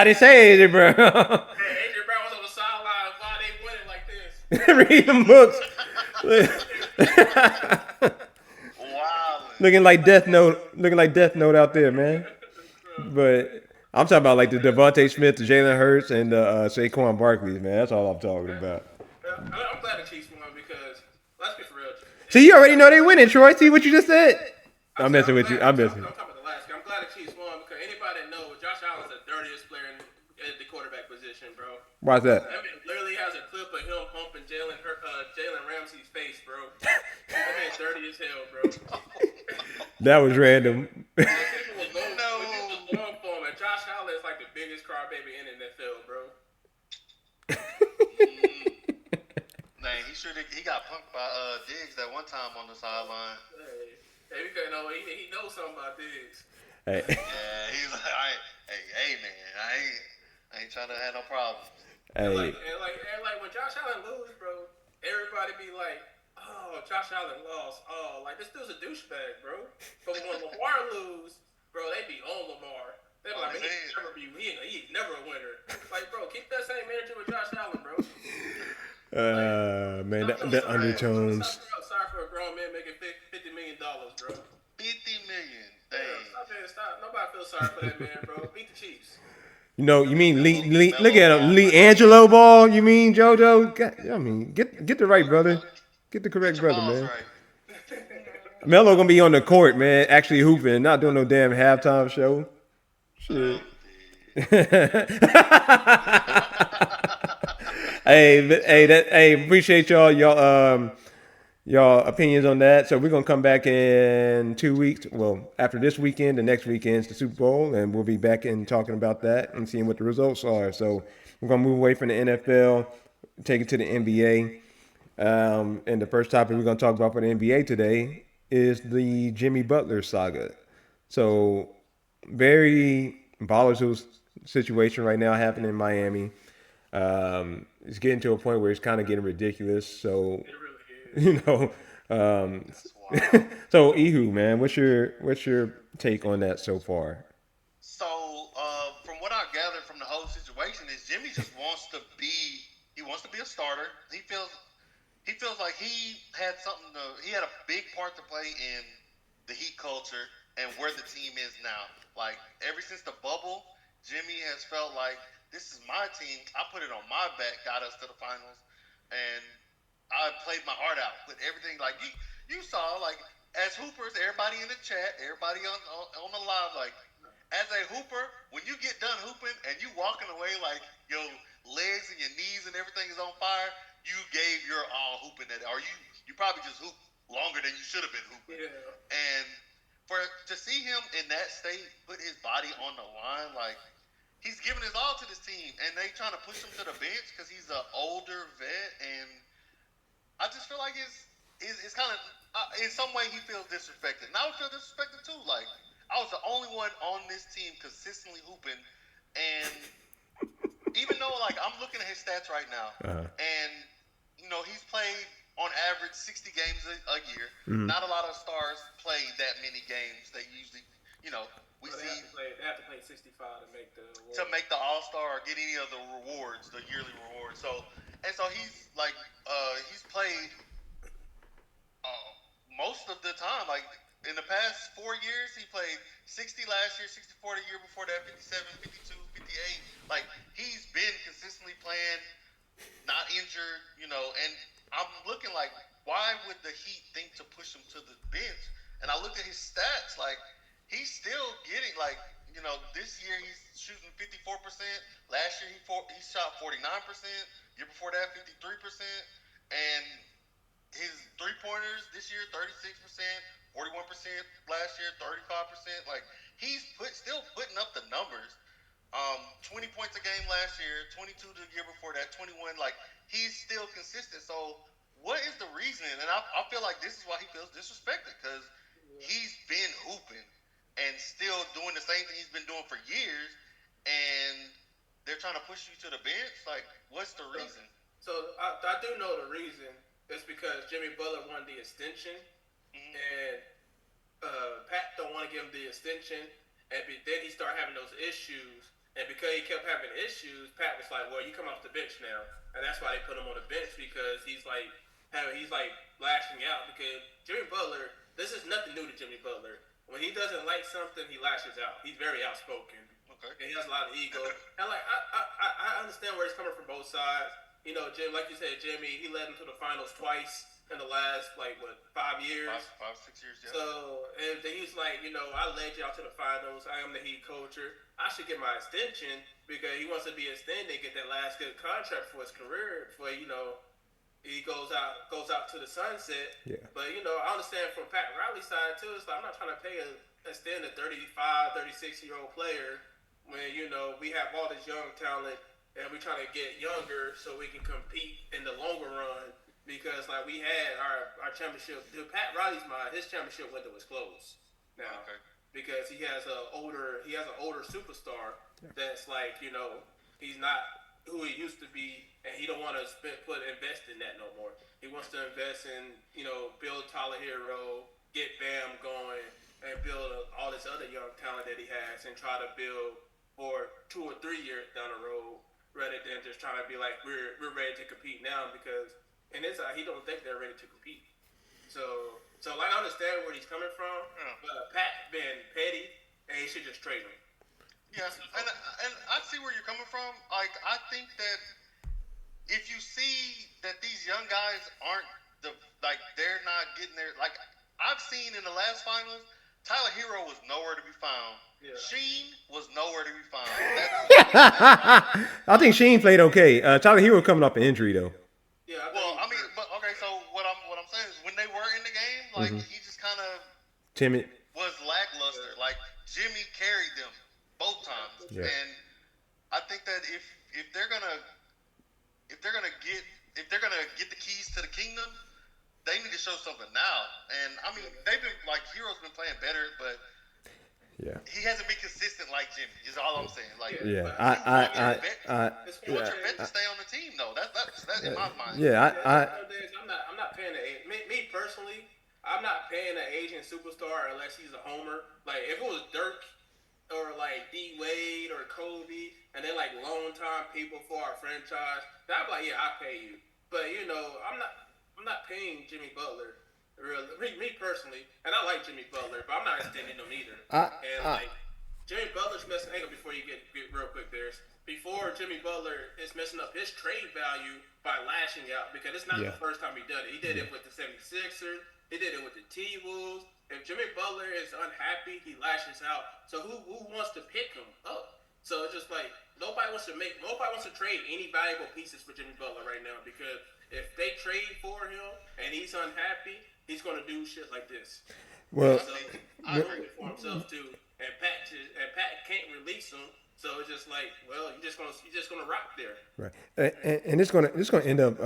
A.J. Brown. AJ Brown was on the sideline. Why they winning like this? Read them books. Wow. Looking like Death Note out there, man. But I'm talking about like the Devontae Smith, the Jalen Hurts, and the Saquon Barkley, man. That's all I'm talking about. I'm glad the Chiefs won because let's be for real. See, you already know they winning, Troy. See what you just said? I'm messing with you. I'm I'm messing. talking about the last game. I'm glad the Chiefs won because anybody that knows Josh Allen's the dirtiest player at the quarterback position, bro. Why's that? That man literally has a clip of him pumping Jalen Ramsey's face, bro. That man's dirty as hell, bro. That was random. When people was going for him, and Josh Allen is like the biggest crybaby in the NFL, bro. Man, he got punked by Diggs that one time on the sideline. Hey, he knows something about Diggs. Hey. Yeah, he's like, hey man, I ain't trying to have no problems. Hey. And like when Josh Allen lose, bro, everybody be like, oh, Josh Allen lost. Oh, like this dude's a douchebag, bro. But when Lamar lose, bro, they be on Lamar. They be like, he's never a winner. Like, bro, keep that same energy with Josh Allen, bro. Man, the undertones. Sorry for a grown man making $50 million, bro. $50 million. Dang. Yeah, stop. Nobody feels sorry for that man, bro. Beat the Chiefs. You know, you mean Lee look at him, Lee Angelo ball. You mean JoJo? I mean, get the right brother, get the correct brother, man. Right. Melo gonna be on the court, man, actually hooping, not doing no damn halftime show. Shit. Hey, appreciate y'all opinions on that. So we're gonna come back in 2 weeks. Well, after this weekend, the next weekend's the Super Bowl, and we'll be back in talking about that and seeing what the results are. So we're gonna move away from the NFL, take it to the NBA. And the first topic we're gonna talk about for the NBA today is the Jimmy Butler saga. So very volatile situation right now happening in Miami. It's getting to a point where it's kind of getting ridiculous. So, you know, so Ihu, man, what's your take on that so far? So, from what I gathered from the whole situation is Jimmy just wants to be a starter. He feels like he had a big part to play in the Heat culture and where the team is now. Like ever since the bubble, Jimmy has felt like this is my team. I put it on my back, got us to the finals, and I played my heart out. Put everything like you saw, like as hoopers, everybody in the chat, everybody on the live, like as a hooper, when you get done hooping and you walking away like your legs and your knees and everything is on fire, you gave your all hooping that, or you probably just hooped longer than you should have been hooping. Yeah. And to see him in that state, put his body on the line, like he's giving his all to this team, and they trying to push him to the bench because he's an older vet, and I just feel like it's kind of in some way he feels disrespected, and I would feel disrespected too. Like I was the only one on this team consistently hooping, and even though like I'm looking at his stats right now, and you know he's played on average 60 games a year. Mm-hmm. Not a lot of stars play that many games. They usually, you know, they have to play 65 to make the award. To make the All-Star or get any of the rewards, the yearly rewards. So he's like he's played most of the time. Like in the past 4 years, he played 60 last year, 64 the year before that, 57, 52, 58. Like he's been consistently playing, not injured, you know, and I'm looking like, why would the Heat think to push him to the bench? And I looked at his stats, like, he's still getting, like, you know, this year he's shooting 54%. Last year he shot 49%. Year before that, 53%. And his three-pointers this year, 36%. 41% last year, 35%. Like, he's still putting up the numbers. 20 points a game last year, 22 the year before that, 21. Like, he's still consistent. So, what is the reason? And I feel like this is why he feels disrespected, because he's been hooping and still doing the same thing he's been doing for years, and they're trying to push you to the bench. Like, what's the reason? So, I do know the reason. It's because Jimmy Butler wanted the extension, and Pat don't want to give him the extension, and then he started having those issues. And because he kept having issues, Pat was like, well, you come off the bench now. And that's why they put him on the bench, because he's like lashing out. Because Jimmy Butler, this is nothing new to Jimmy Butler. When he doesn't like something, he lashes out. He's very outspoken. Okay. And he has a lot of ego. And like I understand where he's coming from both sides. You know, Jim, like you said, Jimmy, he led him to the finals twice. in the last 5 years. 6 years. Yeah. So if he's like, I led y'all to the finals. I am the head coacher. I should get my extension because he wants to be extended, get that last good contract for his career. Before he goes out to the sunset. Yeah. But I understand from Pat Riley's side too. It's like I'm not trying to extend a 35, 36-year-old player when we have all this young talent and we trying to get younger so we can compete in the longer run. Because we had our championship. To Pat Riley's mind, his championship window is closed now. Okay. Because he has an older superstar that's he's not who he used to be, and he don't want to invest in that no more. He wants to invest in build Tyler Hero, get Bam going, and build all this other young talent that he has, and try to build for 2 or 3 years down the road, rather than just trying to be like we're ready to compete now because. And it's he don't think they're ready to compete. So I understand where he's coming from, but Pat been petty, and he should just trade him. Yeah, and I see where you're coming from. I think that if you see that these young guys aren't they're not getting there. I've seen in the last finals, Tyler Hero was nowhere to be found. Yeah. Sheen was nowhere to be found. I think Sheen played okay. Tyler Hero coming off an injury though. Yeah, so what I'm saying is when they were in the game, he just kind of timid, was lackluster. Jimmy carried them both times, and I think that if they're gonna get the keys to the kingdom, they need to show something now. And I mean, they've been Hero's been playing better, but. Yeah. He hasn't been consistent like Jimmy. Is all I'm saying. I want your vet to stay on the team, though. That's in my mind. Yeah, I'm not paying me personally. I'm not paying an Asian superstar unless he's a homer. If it was Dirk or D Wade or Kobe, and they're long time people for our franchise, then I'd be I'll pay you. But I'm not paying Jimmy Butler. Me personally, and I like Jimmy Butler, but I'm not extending him either. Jimmy Butler's messing. Hang on before you get real quick, Bears. Before Jimmy Butler is messing up his trade value by lashing out because it's not the first time he done it. He did it with the 76ers. He did it with the T-Wolves. If Jimmy Butler is unhappy, he lashes out. So who wants to pick him up? So it's just nobody wants to trade any valuable pieces for Jimmy Butler right now because if they trade for him and he's unhappy. He's going to do shit like this. Well, I agree with for himself too, and Pat can't release him. So it's just you're just gonna rock there. Right, and it's gonna end up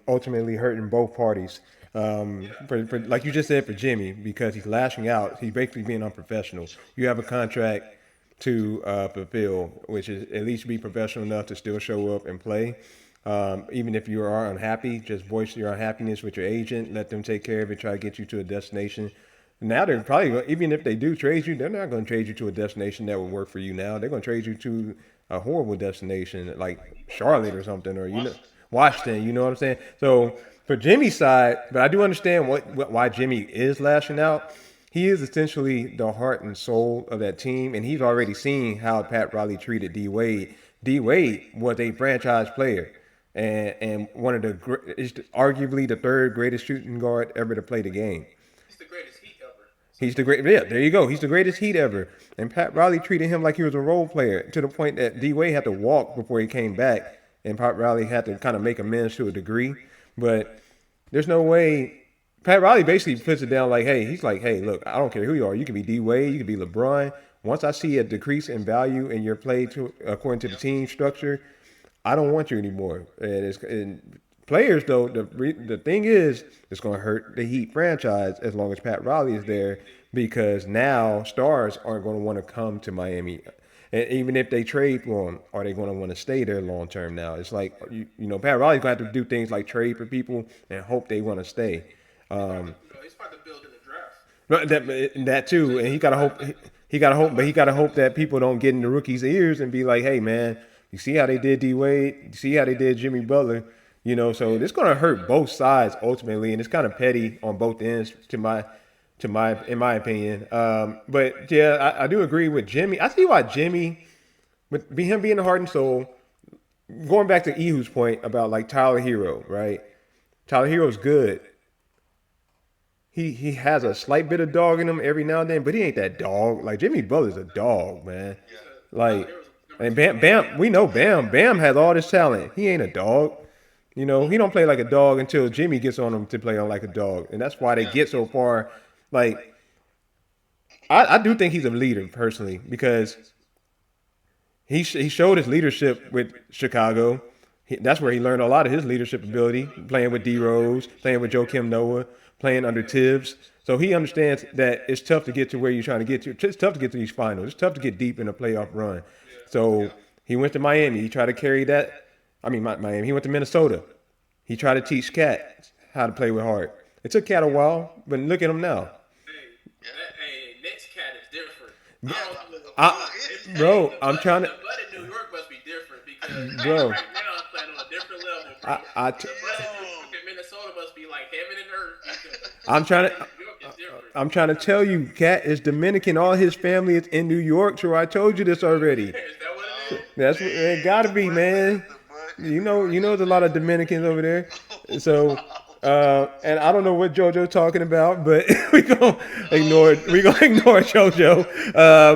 ultimately hurting both parties. For like you just said for Jimmy because he's lashing out. He's basically being unprofessional. You have a contract to fulfill, which is at least be professional enough to still show up and play. Even if you are unhappy, just voice your unhappiness with your agent. Let them take care of it. Try to get you to a destination. Now they're probably, even if they do trade you, they're not going to trade you to a destination that will work for you now. They're going to trade you to a horrible destination like Charlotte or something, or Washington. You know what I'm saying? So for Jimmy's side, but I do understand why Jimmy is lashing out. He is essentially the heart and soul of that team, and he's already seen how Pat Riley treated D Wade. D Wade was a franchise player. And one of arguably the third greatest shooting guard ever to play the game. He's the greatest Heat ever. There you go. He's the greatest Heat ever. And Pat Riley treated him like he was a role player to the point that D Wade had to walk before he came back, and Pat Riley had to kind of make amends to a degree. But there's no way. Pat Riley basically puts it down he's like, hey, look, I don't care who you are. You can be D Wade, you can be LeBron. Once I see a decrease in value in your play according to the team structure, I don't want you anymore. And players, though, the thing is, it's going to hurt the Heat franchise as long as Pat Riley is there because now stars aren't going to want to come to Miami. And even if they trade for him, are they going to want to stay there long term now? It's like, Pat Riley's going to have to do things like trade for people and hope they want to stay. He's part of building the draft. That too. And he got to hope that people don't get in the rookies' ears and be like, hey, man, you see how they did D Wade? You see how they did Jimmy Butler? So it's going to hurt both sides ultimately, and it's kind of petty on both ends in my opinion. But yeah, I do agree with Jimmy. I see why Jimmy, with him being the heart and soul, going back to Ehu's point about Tyler Hero, right? Tyler Hero's good, he has a slight bit of dog in him every now and then, but he ain't that dog. Like Jimmy Butler's a dog, man. Like, and Bam, we know Bam has all this talent. He ain't a dog. You know, he don't play like a dog until Jimmy gets on him to play on like a dog, and that's why they get so far. Like, I do think he's a leader personally because he showed his leadership with Chicago. That's where he learned a lot of his leadership ability, playing with D Rose, playing with Joakim Noah, playing under Tibbs. So he understands that it's tough to get to where you're trying to get to. It's tough to get to these finals. It's tough to get deep in a playoff run. So he went to Miami. He tried to carry that. I mean, Miami. He went to Minnesota. He tried to teach Cat how to play with Hart. It took Cat a while, but look at him now. Hey, next Cat is different. Bro, I'm trying to. The Bud in New York must be different because Bro. right now it's playing on a different level. Bro. The Bud in New York and Minnesota must be like heaven and earth. I'm trying to tell you, Cat is Dominican. All his family is in New York. So I told you this already. Is that what it is? That's what it gotta be, man. You know, there's a lot of Dominicans over there. So, and I don't know what JoJo's talking about, but we gonna ignore JoJo.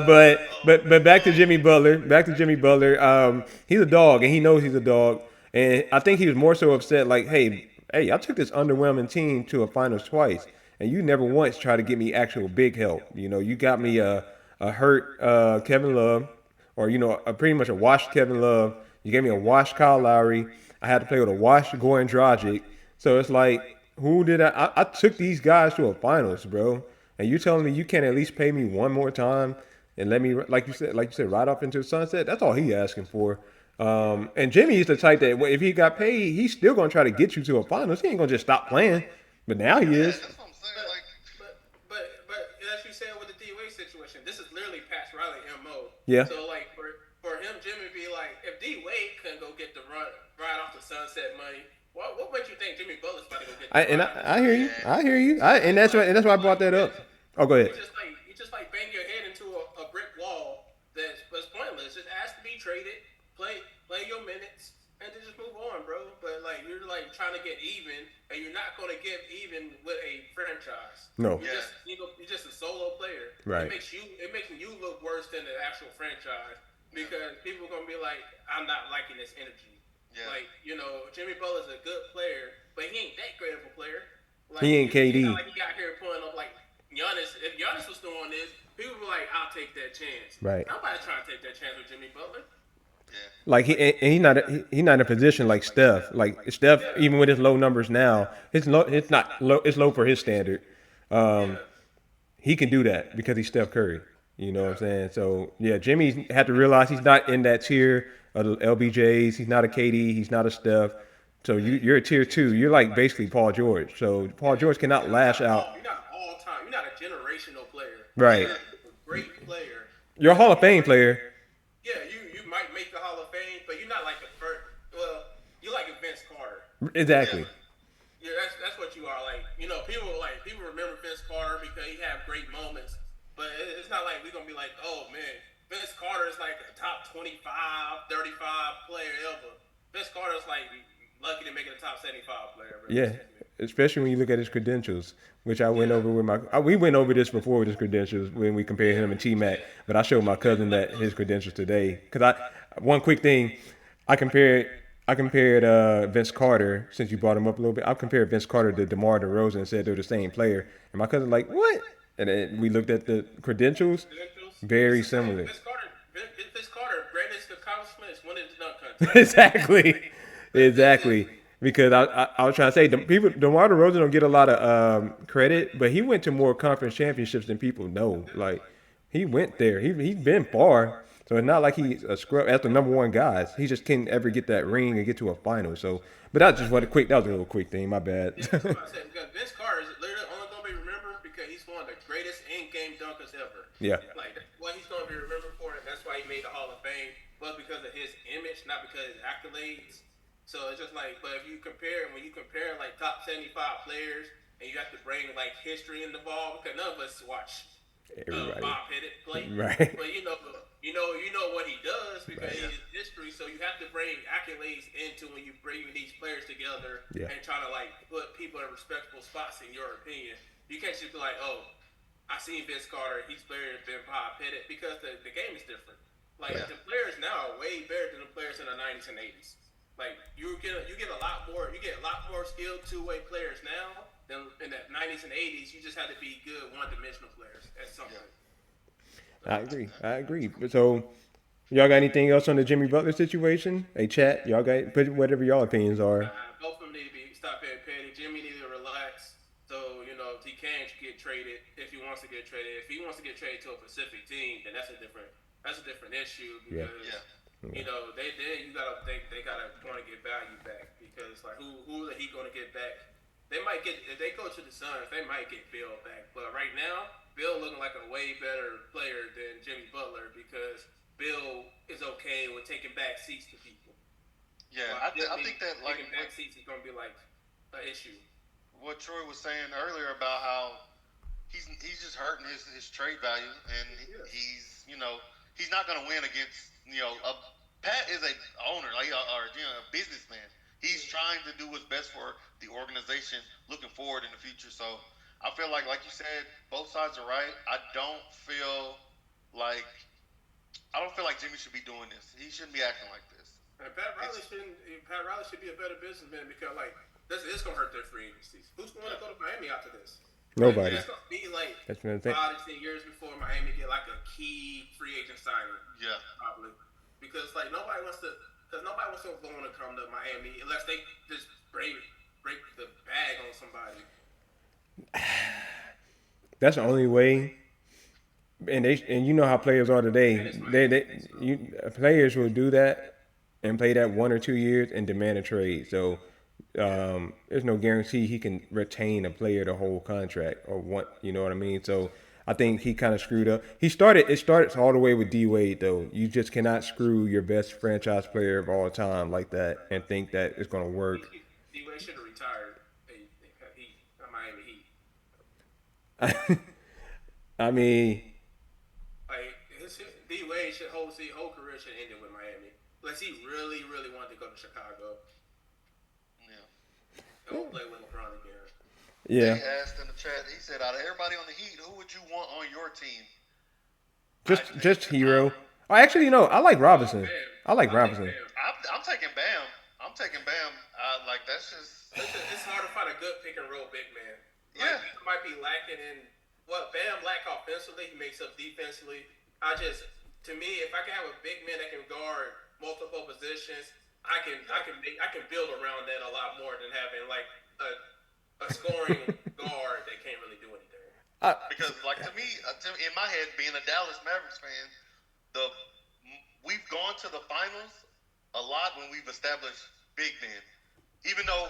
But back to Jimmy Butler. He's a dog, and he knows he's a dog. And I think he was more so upset, like, hey, I took this underwhelming team to a finals twice, and you never once tried to get me actual big help. You know, you got me a hurt Kevin Love, or pretty much a washed Kevin Love. You gave me a washed Kyle Lowry. I had to play with a washed Goran Dragic. So it's like, who did I took these guys to a finals, bro. And you telling me you can't at least pay me one more time and let me, like you said, ride off into the sunset? That's all he asking for. And Jimmy is the type that if he got paid, he's still gonna try to get you to a finals. He ain't gonna just stop playing. But now he is. That's what I'm saying. Like, But as you said with the D-Wade situation, this is literally Pat Riley MO. Yeah. So like for him, Jimmy be like, if D-Wade couldn't go get the ride off the sunset money, what makes you think Jimmy Butler's about to go get the I hear you. And that's why I brought that up. Oh, go ahead. You just bang your head into a brick wall that's pointless. Just ask to be traded, play your minutes, and then just move on, bro. But like you're like trying to get even, and you're not going to get even with a franchise. No. You're just a solo player. Right. It makes you look worse than the actual franchise because people are going to be like, I'm not liking this energy. Yeah. Like, Jimmy Butler's a good player, but he ain't that great of a player. Like, he ain't KD. Like he got here pulling up like Giannis. If Giannis was doing this, people would be like, I'll take that chance. Right. Nobody's trying to take that chance with Jimmy Butler. Yeah. Like he's not in a position like Steph. Like Steph, even with his low numbers now, it's not low. It's low for his standard. He can do that because he's Steph Curry. You know what I'm saying? So yeah, Jimmy had to realize he's not in that tier of the LBJs. He's not a KD. He's not a Steph. So you're a tier 2. You're like basically Paul George. So Paul George cannot lash out. You're not all time. You're not a generational player. Right. You're a great player. You're a Hall of Fame player. Yeah, you might make the Hall of Fame, but you're not like the first. Well, you're like a Vince Carter. Exactly. Yeah, that's what you are. Like people remember Vince Carter because he had great moments, but it's not like we're gonna be like, oh man, Vince Carter is like a top 25, 35 player ever. Vince Carter's like lucky to make it a top 75 player. Bro. Yeah, especially when you look at his credentials, which I went over with we went over this before with his credentials when we compared him and T-Mac, but I showed my cousin that his credentials today. Because one quick thing, I compared Vince Carter, since you brought him up a little bit, I compared Vince Carter to DeMar DeRozan and said they're the same player. And my cousin like, what? And then we looked at the credentials, very similar. Vince Carter, greatest accomplishment is winning the dunk contest. Exactly. Because I was trying to say, DeMar DeRozan don't get a lot of credit, but he went to more conference championships than people know. Like, he went there. He's been far. So it's not like he's a scrub as the number one guys. He just can't ever get that ring and get to a final. So, but that was a little quick thing. My bad. Yeah, that's what I said. Because Vince Carter is literally only going to be remembered because he's one of the greatest in-game dunkers ever. Yeah. Like, what he's going to be remembered for, and that's why he made the Hall of Fame, was because of his image, not because of his accolades. So it's just like, but when you compare like top 75 players, and you have to bring like history in the ball, because none of us watch Bob Pettit play. Right. But you know what he does because he's history. So you have to bring accolades into when you bring these players together and try to like put people in respectable spots in your opinion. You can't just be like, oh, I seen Vince Carter, he's better than Bob Pettit, because the game is different. Like the players now are way better than the players in the 90s and 80s. Like you get a lot more skilled two-way players now than in the 90s and 80s. You just had to be good one-dimensional players at some point. I agree. So, y'all got anything else on the Jimmy Butler situation? Hey, chat. Y'all got put whatever y'all opinions are. Both of them need to stop being petty. Jimmy needs to relax. So if he can get traded, if he wants to get traded, if he wants to get traded to a specific team, then that's a different issue because you gotta think they gotta want to get value back because like who are he gonna get back? They might get if they go to the Suns, they might get Bill back. But right now, Bill looking like a way better player than Jimmy Butler because Bill is okay with taking back seats to people. Yeah, I think that like taking back seats is gonna be like an issue. What Troy was saying earlier about how he's just hurting his trade value, and he's he's not going to win against Pat is a owner like or a businessman. He's trying to do what's best for the organization, looking forward in the future. So I feel like you said, both sides are right. I don't feel like Jimmy should be doing this. He shouldn't be acting like this. And Pat Riley should be a better businessman because it's gonna hurt their free agencies. Who's going to go to Miami after this? Nobody. It's gonna be that's what I'm saying. 5 to 10 years before Miami get like a key free agent signing. Yeah, probably because nobody wants to go on to come to Miami unless they just break the bag on somebody. That's the only way. And you know how players are today. Players will do that and play that 1 or 2 years and demand a trade. So there's no guarantee he can retain a player the whole contract or what. You know what I mean? So I think he kind of screwed up. It starts all the way with D Wade though. You just cannot screw your best franchise player of all time like that and think that it's going to work. D Wade should have retired. Miami Heat. I mean. D Wade his whole career should end with Miami. Unless he really, really wanted to go to Chicago. Yeah. Don't play with LeBron again. Yeah. He asked in the chat, he said, out of everybody on the Heat, who would you want on your team? Just Hero. Actually, I like Robinson. I like Robinson. I'm taking Bam. That's just... It's hard to find a good pick and roll big man. Yeah. He might be lacking in what Bam lack offensively, he makes up defensively. To me, if I can have a big man that can guard multiple positions, I can build around that a lot more than having a scoring guard that can't really do anything. Because to me, in my head, being a Dallas Mavericks fan, we've gone to the finals a lot when we've established big men. Even though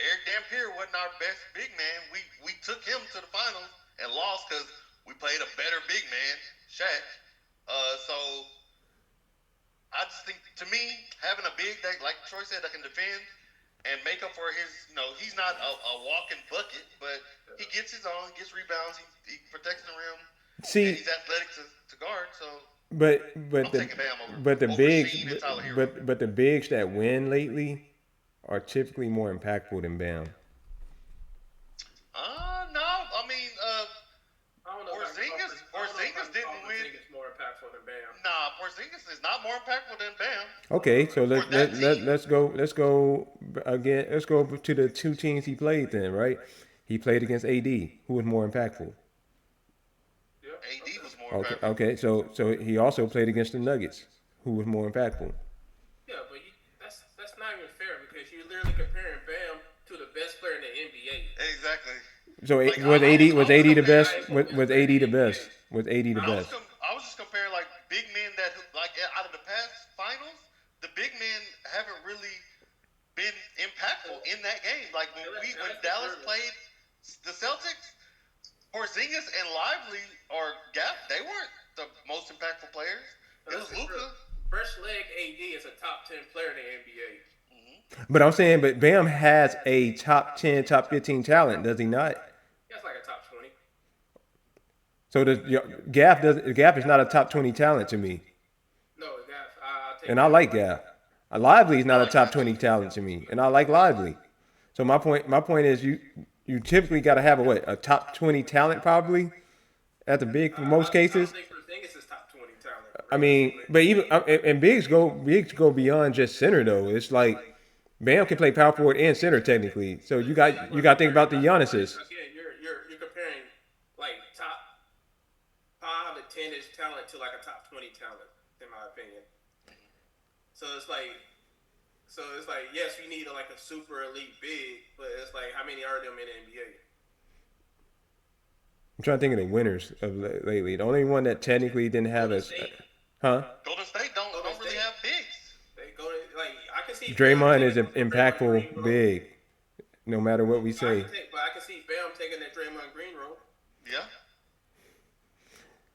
Eric Dampier wasn't our best big man, we took him to the finals and lost because we played a better big man, Shaq. So I just think, to me, having a big that, like Troy said, that can defend and make up for his, he's not a walking bucket, but he gets his own, gets rebounds, he protects the rim. See, and he's athletic to guard. So, but the bigs that win lately are typically more impactful than Bam. No, I mean, Porzingis didn't win. More impactful than Bam. Nah, Porzingis is not more impactful than Bam. Okay, so let's go again. Let's go to the two teams he played then, right? He played against AD. Who was more impactful? AD was more impactful. Okay, so he also played against the Nuggets. Who was more impactful? Yeah, but that's not even fair because you're literally comparing Bam to the best player in the NBA. Exactly. So was AD the best? Was AD the best? Was AD the best? I was just comparing big men that out of the past finals, the big men haven't really been impactful in that game. When Dallas played the Celtics, Porzingis and Lively or Gap, they weren't the most impactful players. It was Luka. Fresh leg AD is a top 10 player in the NBA. But I'm saying, Bam has a top 10, top 15 talent, does he not? That's like a top 20. So Gap is not a top 20 talent to me. No, Gap. And I like Gap. Lively is not a top 20 talent to me, and I like Lively. So my point is you typically got to have a top 20 talent probably at the big for most cases. I think Porzingis is top 20 talent. I mean, but even and bigs go beyond just center though. It's like Bam can play power forward and center technically. So you got to think about the Giannis's. Again, you're comparing like top 5 and 10-ish talent to like a top 20 talent, in my opinion. So it's like, yes, we need like a super elite big, but it's like, how many are them in the NBA? I'm trying to think of the winners of lately. The only one that technically didn't have a, huh? Golden State don't really have bigs. They go to, like, I can see Draymond is an impactful big, no matter what we say. But I can see Bam taking that Draymond Green role. Yeah.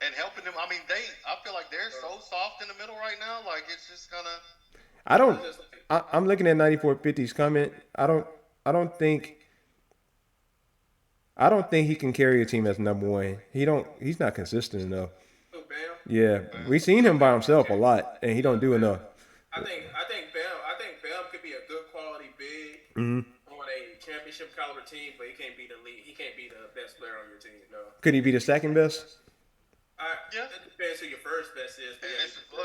And helping them. I mean, I feel like they're so soft in the middle right now. Like, it's just kind of. I'm looking at 9450's comment. I don't think he can carry a team as number one. He's not consistent enough. Oh, Bam? Yeah, we've seen him by himself a lot, and he don't do enough. I think Bam could be a good quality big on a championship caliber team, but he can't be the lead. He can't be the best player on your team. No. Could he be the second best? Yeah. It depends who your first best is.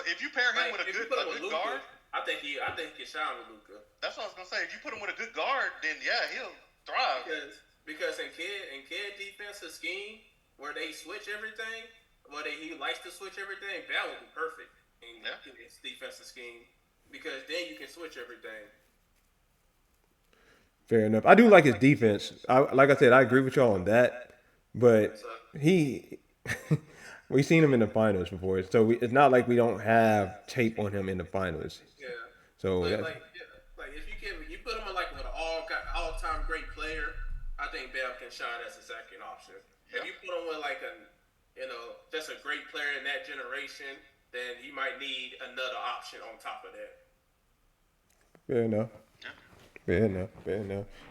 If you pair him with a good Luka, guard, I think he can shine with Luka. That's what I was gonna say. If you put him with a good guard, then yeah, he'll thrive. Because in kid defensive scheme where they switch everything, he likes to switch everything, Bam would be perfect in his defensive scheme because then you can switch everything. Fair enough. I do like his defense. Like I said, I agree with y'all on that, but we've seen him in the finals before, so it's not like we don't have tape on him in the finals. Yeah. So like if you put him with an all-time great player, I think Bam can shine as a second option. Yeah. If you put him with just a great player in that generation, then you might need another option on top of that. Fair enough.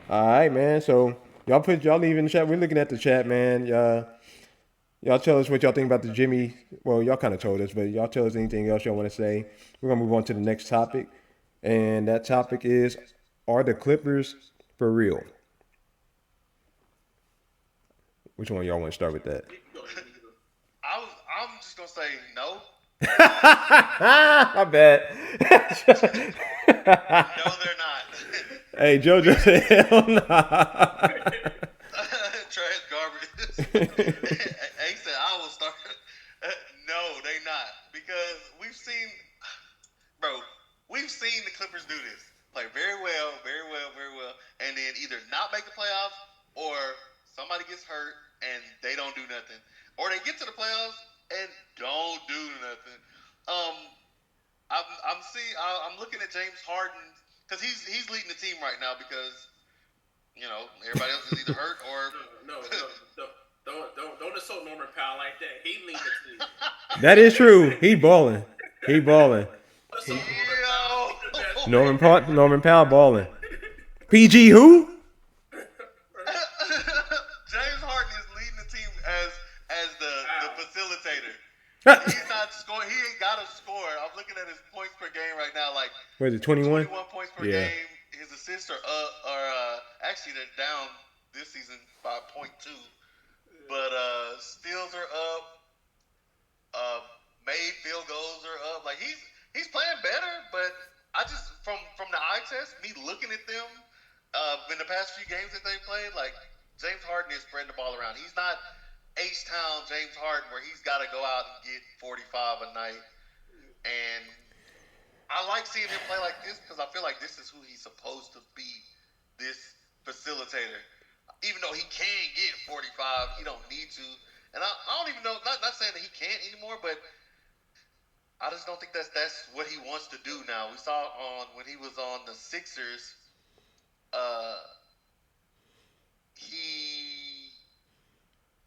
All right, man. So y'all leave in the chat. We're looking at the chat, man. Y'all tell us what y'all think about the Jimmy. Well, y'all kind of told us, but y'all tell us anything else y'all want to say. We're gonna move on to the next topic, and that topic is: are the Clippers for real? Which one y'all want to start with that? I'm just gonna say no. My bad. No, they're not. Hey, JoJo said hell nah. Trash garbage. He said I will start. No, they not, because we've seen the Clippers do this, play very well, and then either not make the playoffs or somebody gets hurt and they don't do nothing, or they get to the playoffs and don't do nothing. I'm looking at James Harden because he's leading the team right now because everybody else is either hurt or no. Don't insult Norman Powell like that. He leads the team. That is true. He balling. Norman Powell balling. PG who? James Harden is leading the team as the facilitator. He's not scoring. He ain't got to score. I'm looking at his points per game right now. Like, what is it, 21? 21 points per game. His assists are actually they're down this season by 0.2. But steals are up. Made field goals are up. Like he's playing better, but I just from the eye test, me looking at them in the past few games that they played, like James Harden is spreading the ball around. He's not H-Town James Harden where he's got to go out and get 45 a night. And I like seeing him play like this because I feel like this is who he's supposed to be, this facilitator. Even though he can get 45, he don't need to. And I don't even know, not saying that he can't anymore, but I just don't think that's what he wants to do now. We saw when he was on the Sixers,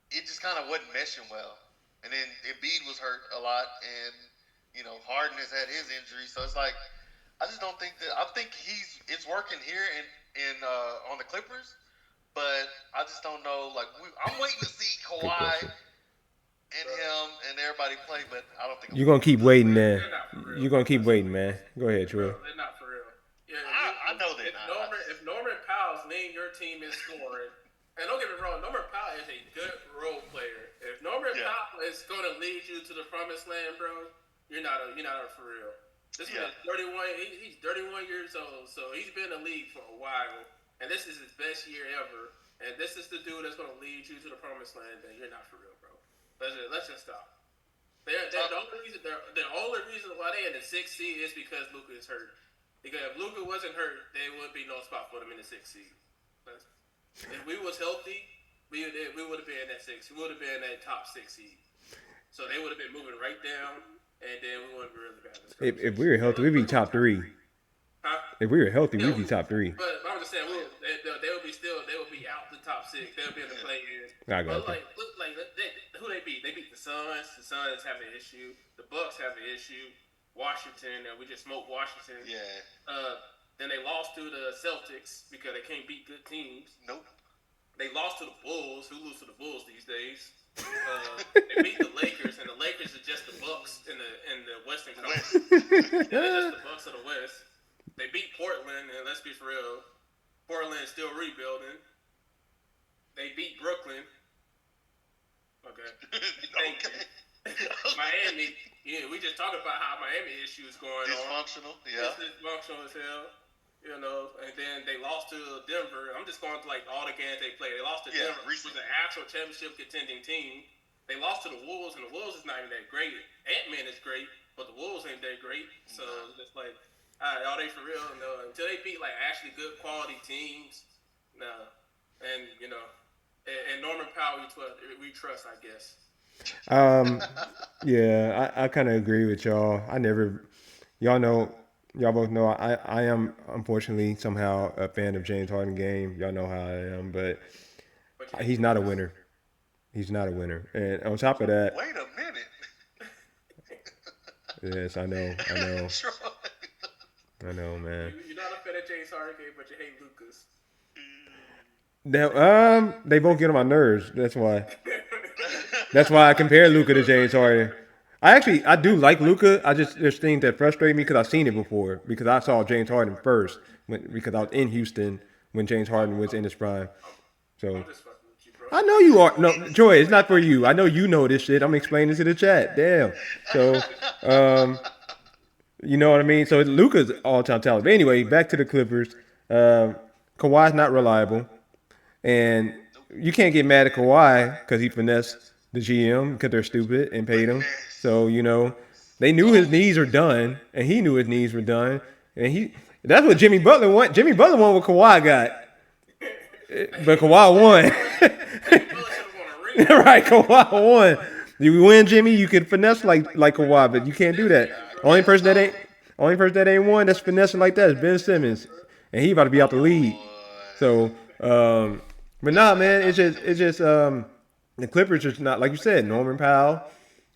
it just kind of wasn't meshing well. And then Embiid was hurt a lot, and Harden has had his injury, so it's like I just don't think that. I think it's working here in on the Clippers, but I just don't know. Like I'm waiting to see Kawhi and him and everybody play, but I don't think you're gonna keep waiting, man. You're gonna keep waiting, man. Go ahead, Troy. They're not for real. Yeah, I know they're not. If Norman Powell's leading your team in scoring And don't get me wrong, Norman Powell is a good role player. If Norman Powell is going to lead you to the promised land, bro, you're not for real. This man is 31. He's 31 years old, so he's been in the league for a while, and this is his best year ever. And this is the dude that's going to lead you to the promised land. Then you're not for real, bro. Let's just stop. The only reason why they in the 6th seed is because Luka is hurt. Because if Luka wasn't hurt, there would be no spot for them in the 6th seed. If we was healthy, we would have been in that 6. We would have been in that top 6 seed. So they would have been moving right down, and then we wouldn't be really bad. If we were healthy, we'd be top 3. Huh? If we were healthy, we'd be top 3. But I'm just saying, they would be out the top 6. They would be in the play-in. I got But who they beat? They beat the Suns. The Suns have an issue. The Bucks have an issue. Washington, and we just smoked Washington. Yeah. Then they lost to the Celtics because they can't beat good teams. Nope. They lost to the Bulls. Who lose to the Bulls these days? They beat the Lakers, and the Lakers are just the Bucks in the Western Conference. They're just the Bucks of the West. They beat Portland, and let's be for real, Portland is still rebuilding. They beat Brooklyn. Okay. Miami. Yeah, we just talking about how Miami issues going on. Dysfunctional. Yeah. It's dysfunctional as hell. You know, and then they lost to Denver. I'm just going to all the games they played. They lost to Denver, which was an actual championship contending team. They lost to the Wolves, and the Wolves is not even that great. Ant-Man is great, but the Wolves ain't that great. So it's just like, all right, are they for real? No. Until they beat actually good quality teams, no. And and Norman Powell we trust, I guess. Yeah, I kind of agree with y'all. Y'all both know I am unfortunately somehow a fan of James Harden game. Y'all know how I am, but he's not a winner. He's not a winner. And on top of that, wait a minute. Yes, I know, man. You're not a fan of James Harden game, but you hate Luka's. They both get on my nerves. That's why. That's why I compare Luka to James Harden. I do like Luka. There's things that frustrate me because I've seen it before. Because I saw James Harden first because I was in Houston when James Harden was in his prime. So I know you are. No, Joy, it's not for you. I know you know this shit. I'm explaining to the chat. Damn. So, you know what I mean. So Luka's all-time talent. But anyway, back to the Clippers. Kawhi's not reliable, and you can't get mad at Kawhi because he finessed the GM because they're stupid and paid him. So, they knew his knees were done, and he knew his knees were done. And that's what Jimmy Butler won. Jimmy Butler won what Kawhi got. But Kawhi won. Right, Kawhi won. You win, Jimmy, you can finesse like Kawhi, but you can't do that. Only person that ain't won that's finessing like that is Ben Simmons. And he about to be out the league. So, but nah, man, it's just the Clippers just not, like you said, Norman Powell.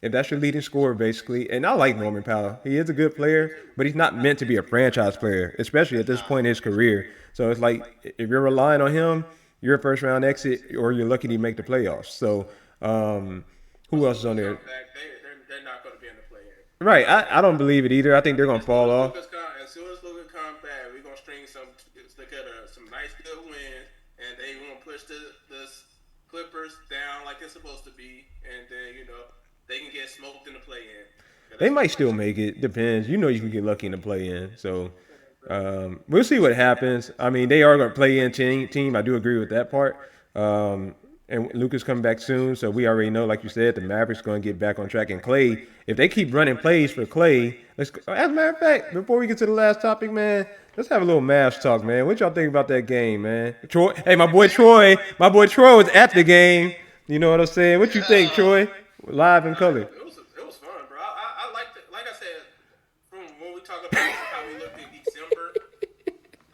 If that's your leading scorer, basically, and I like Norman Powell. He is a good player, but he's not meant to be a franchise player, especially at this point in his career. So it's like if you're relying on him, you're a first-round exit, or you're lucky to make the playoffs. So who else is on there? They're not going to be in the play-in. Right. I don't believe it either. I think they're going to fall off. As soon as Luka comes back, we're going to string some nice good wins, and they want to push the Clippers down like it's supposed to be, and then, they can get smoked in the play-in. They might still make it. Depends. You can get lucky in the play-in. So we'll see what happens. I mean, they are going to play in team. I do agree with that part. And Luka's coming back soon, so we already know, like you said, the Mavericks going to get back on track. And Clay, if they keep running plays for Clay, as a matter of fact, before we get to the last topic, man, let's have a little Mavs talk, man. What y'all think about that game, man? Troy, hey, my boy Troy was at the game. You know what I'm saying? What you think, Troy? Live in color. It was fun, bro. I liked it. Like I said, from when we talk about how we looked in December,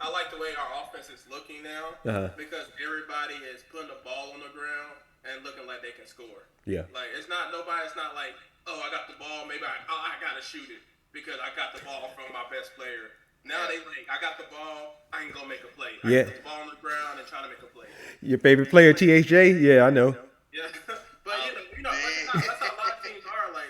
I like the way our offense is looking now because everybody is putting the ball on the ground and looking like they can score. Yeah. Like it's not like, oh, I got the ball, maybe I gotta shoot it because I got the ball from my best player. Now they like, I got the ball, I can go make a play. I put the ball on the ground and try to make a play. Your favorite player, THJ? Yeah, I know. Yeah. But that's how a lot of teams are. Like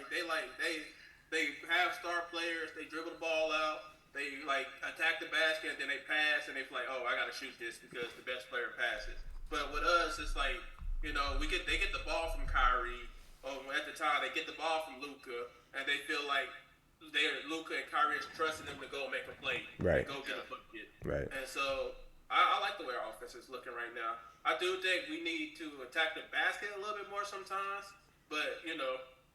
they have star players. They dribble the ball out. They attack the basket, and then they pass, and they like, oh, I gotta shoot this because the best player passes. But with us, it's like, they get the ball from Kyrie. Or at the time, they get the ball from Luka, and they feel like Luka and Kyrie is trusting them to go make a play and Right. go get a bucket. Right. And so I like the way our offense is looking right now. I do think we need to attack the basket a little bit more sometimes, but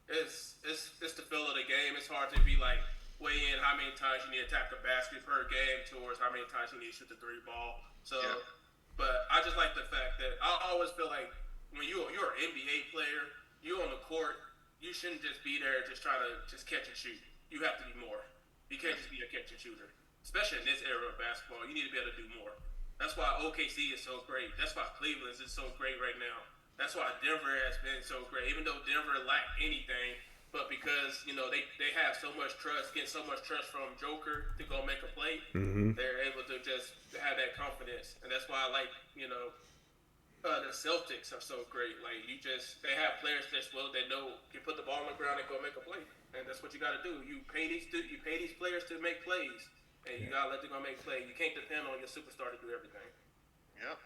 it's the feel of the game. It's hard to be like weigh in how many times you need to attack the basket per game towards how many times you need to shoot the three ball. So, but I just like the fact that I always feel like when you're an NBA player, you on the court, you shouldn't just be there just try to just catch and shoot. You have to be more. You can't just be a catch and shooter, especially in this era of basketball. You need to be able to do more. That's why OKC is so great. That's why Cleveland is so great right now. That's why Denver has been so great. Even though Denver lacked anything, but because they have so much trust, get so much trust from Joker to go make a play, they're able to just have that confidence, and that's why I like the Celtics are so great. Like they have players that's they know can put the ball on the ground and go make a play, and that's what you got to do. You pay these players to make plays, and you gotta let them go make plays. You can't depend on your superstar to do everything. Yep.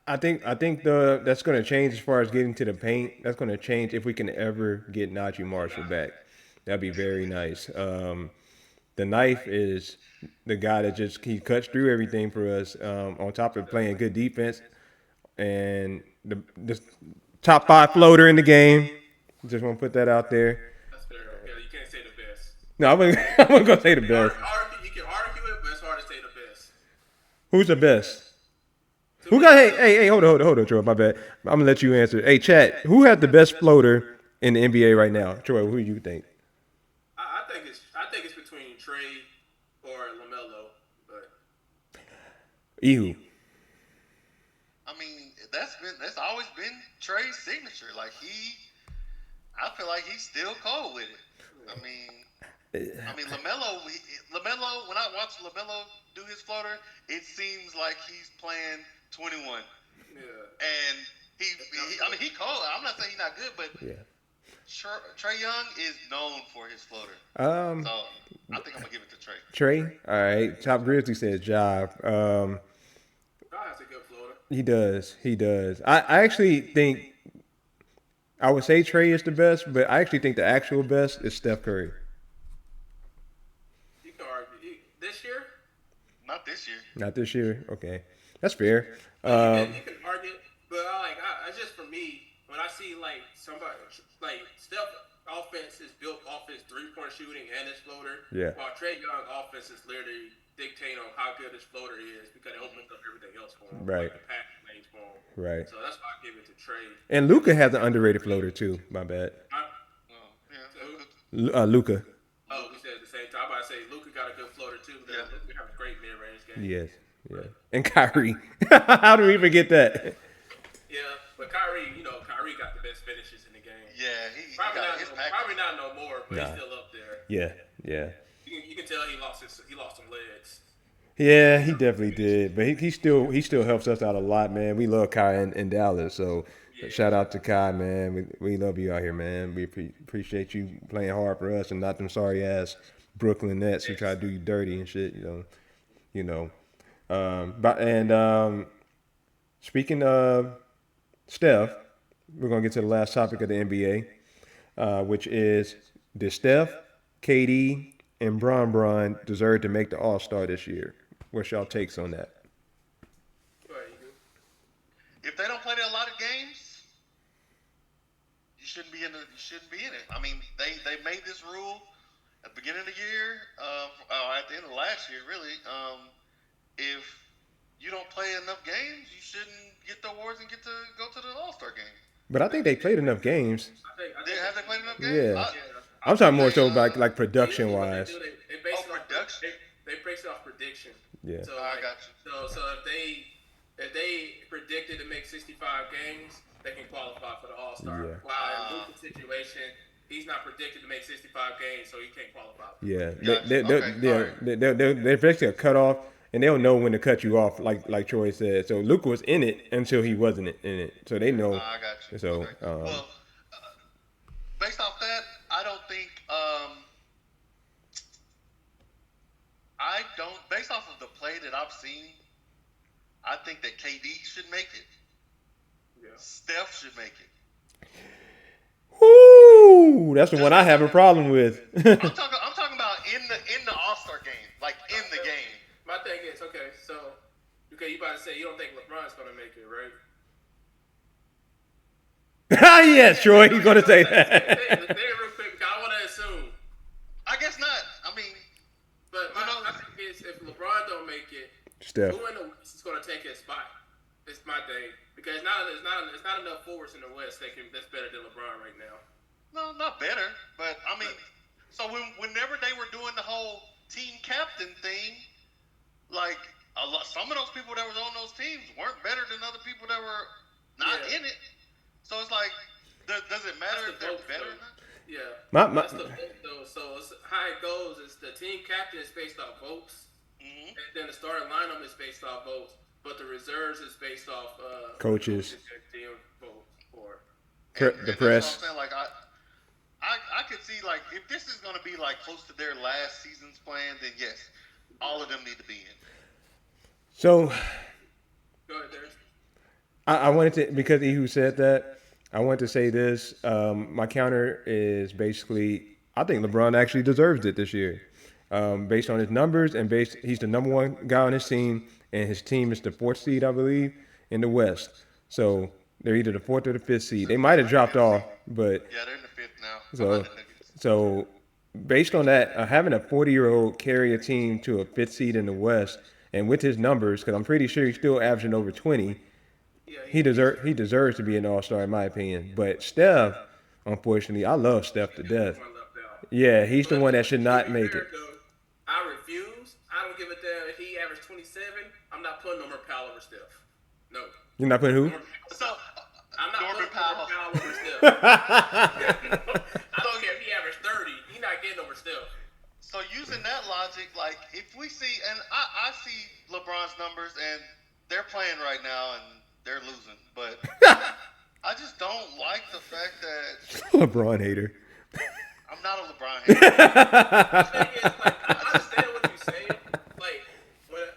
I think that's going to change as far as getting to the paint. That's going to change if we can ever get Najee Marshall back. That'd be very nice. The knife is the guy that he cuts through everything for us. On top of playing good defense and the top 5 floater in the game. Just want to put that out there. That's fair. Yeah, you can't say the best. No, I'm gonna go say the best. You can argue it, but it's hard to say the best. Who's the best? Who got? Hey, hold on, Troy. My bad. I'm gonna let you answer. Hey, chat. Who has the best floater in the NBA right now? Troy, who do you think? I think it's between Trey or LaMelo, but Ihu. I mean, that's always been Trey's signature. Like I feel like he's still cold with it. I mean, LaMelo. When I watch LaMelo do his floater, it seems like he's playing 21. Yeah. And he cold. I'm not saying he's not good, but Trey Young is known for his floater. So I think I'm gonna give it to Trey. Trey. All right. Top Grizzly says Job. God has a good floater. He does. I actually think I would say Trey is the best, but I actually think the actual best is Steph Curry. You can argue this year. Not this year. Not this year. Okay, that's fair. You can argue, but I just for me, when I see like somebody like Steph offense is built off his 3-point shooting and his floater, while Trey Young offense is literally dictating on how good his floater is because it opens up everything else for him. Right. Like the passing lanes for him. Right. So that's why I give it to Trey. And Luka has an underrated floater too. My bad. Luka. Oh, we said at the same time. I'm about to say Luka got a good floater too. Yeah. Luka have a great mid-range game. Yes. Yeah. And Kyrie. How do we forget that? Yeah, but Kyrie got the best finishes in the game. Yeah, he Probably got his package. probably not no more, but he's still up there. Yeah. You can tell he lost some legs. Yeah, he definitely did, but he still helps us out a lot, man. We love Kai in Dallas, so shout out to Kai, man. We love you out here, man. We appreciate you playing hard for us and not them sorry ass Brooklyn Nets who try to do you dirty and shit. Speaking of Steph, we're gonna get to the last topic of the NBA, which is did Steph, KD, and Bron deserve to make the All-Star this year? What's y'all takes on that? If they don't play a lot of games, you shouldn't be in it. I mean, they made this rule at the beginning of the year, at the end of last year, really. If you don't play enough games, you shouldn't get the awards and get to go to the All-Star game. But I think they played enough games. Have they played enough games? Yeah. I'm talking more so about like production-wise. They base it off prediction. Yeah. So I got you. So if they predicted to make 65 games, they can qualify for the All-Star. Yeah. While in Luka's situation, he's not predicted to make 65 games, so he can't qualify. Yeah. They're basically a cutoff, and they'll know when to cut you off, like Troy said. So Luka was in it until he wasn't in it. So they know. I got you. So okay. Based off that, I don't think. Based off of the play that I've seen, I think that KD should make it. Steph should make it. Woo! That's the one I have a problem with. I'm talking about in the All-Star game, like in the game. My thing is, okay, you about to say you don't think LeBron's gonna make it, right? Yes, Troy, he's gonna say that. Say it real quick, because I want to assume. I guess not. I mean, but my thing is, if LeBron don't make it, Steph. who in the West is gonna take his spot? It's my thing, because there's not enough forwards in the West that's better than LeBron right now. No, not better, but I mean, so whenever they were doing the whole team captain thing, like some of those people that were on those teams weren't better than other people that were not in it. So it's like, does it matter if they're better or not? Yeah. That's the vote, though. So how it goes is the team captain is based off votes, and then the starting lineup is based off votes, but the reserves is based off coaches. The press. That's what I'm saying. Like I could see, like, if this is going to be like close to their last season's plan, then yes, all of them need to be in. So, go ahead, Darius. I wanted to, because Ihu said that, I wanted to say this. My counter is basically, I think LeBron actually deserves it this year, based on his numbers and he's the number one guy on his team, and his team is the 4th seed, I believe, in the West. So they're either the 4th or the 5th seed. They might have dropped off, but yeah, they're in the 5th now. So based on that, having a 40-year-old carry a team to a 5th seed in the West, and with his numbers, because I'm pretty sure he's still averaging over 20. He deserves to be an all-star in my opinion. But Steph, unfortunately, I love Steph to death. Yeah, he's the one that should not make it. I refuse. I don't give a damn if he averaged 27. I'm not putting Norman Powell over Steph. No. You're not putting who? I'm not putting Norman Powell over Steph. I don't care if he averaged 30. He's not getting over Steph. So using that logic, like if we see, and I see LeBron's numbers, and they're playing right now, and they're losing, but I just don't like the fact that LeBron hater. I'm not a LeBron hater. The thing is, like, I understand what you're saying.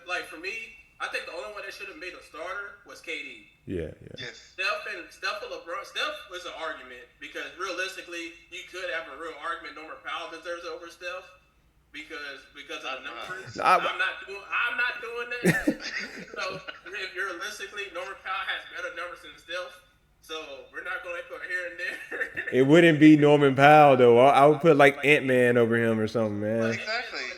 Like for me, I think the only one that should have made a starter was KD. Yeah. Yes. Steph and LeBron. Steph was an argument because realistically, you could have a real argument. Norman Powell deserves it over Steph. Because of the numbers, I'm not doing that. So if realistically, Norman Powell has better numbers than Steph. So we're not going to go here and there. It wouldn't be Norman Powell though. I would put like Ant-Man over him or something, man. Well, exactly.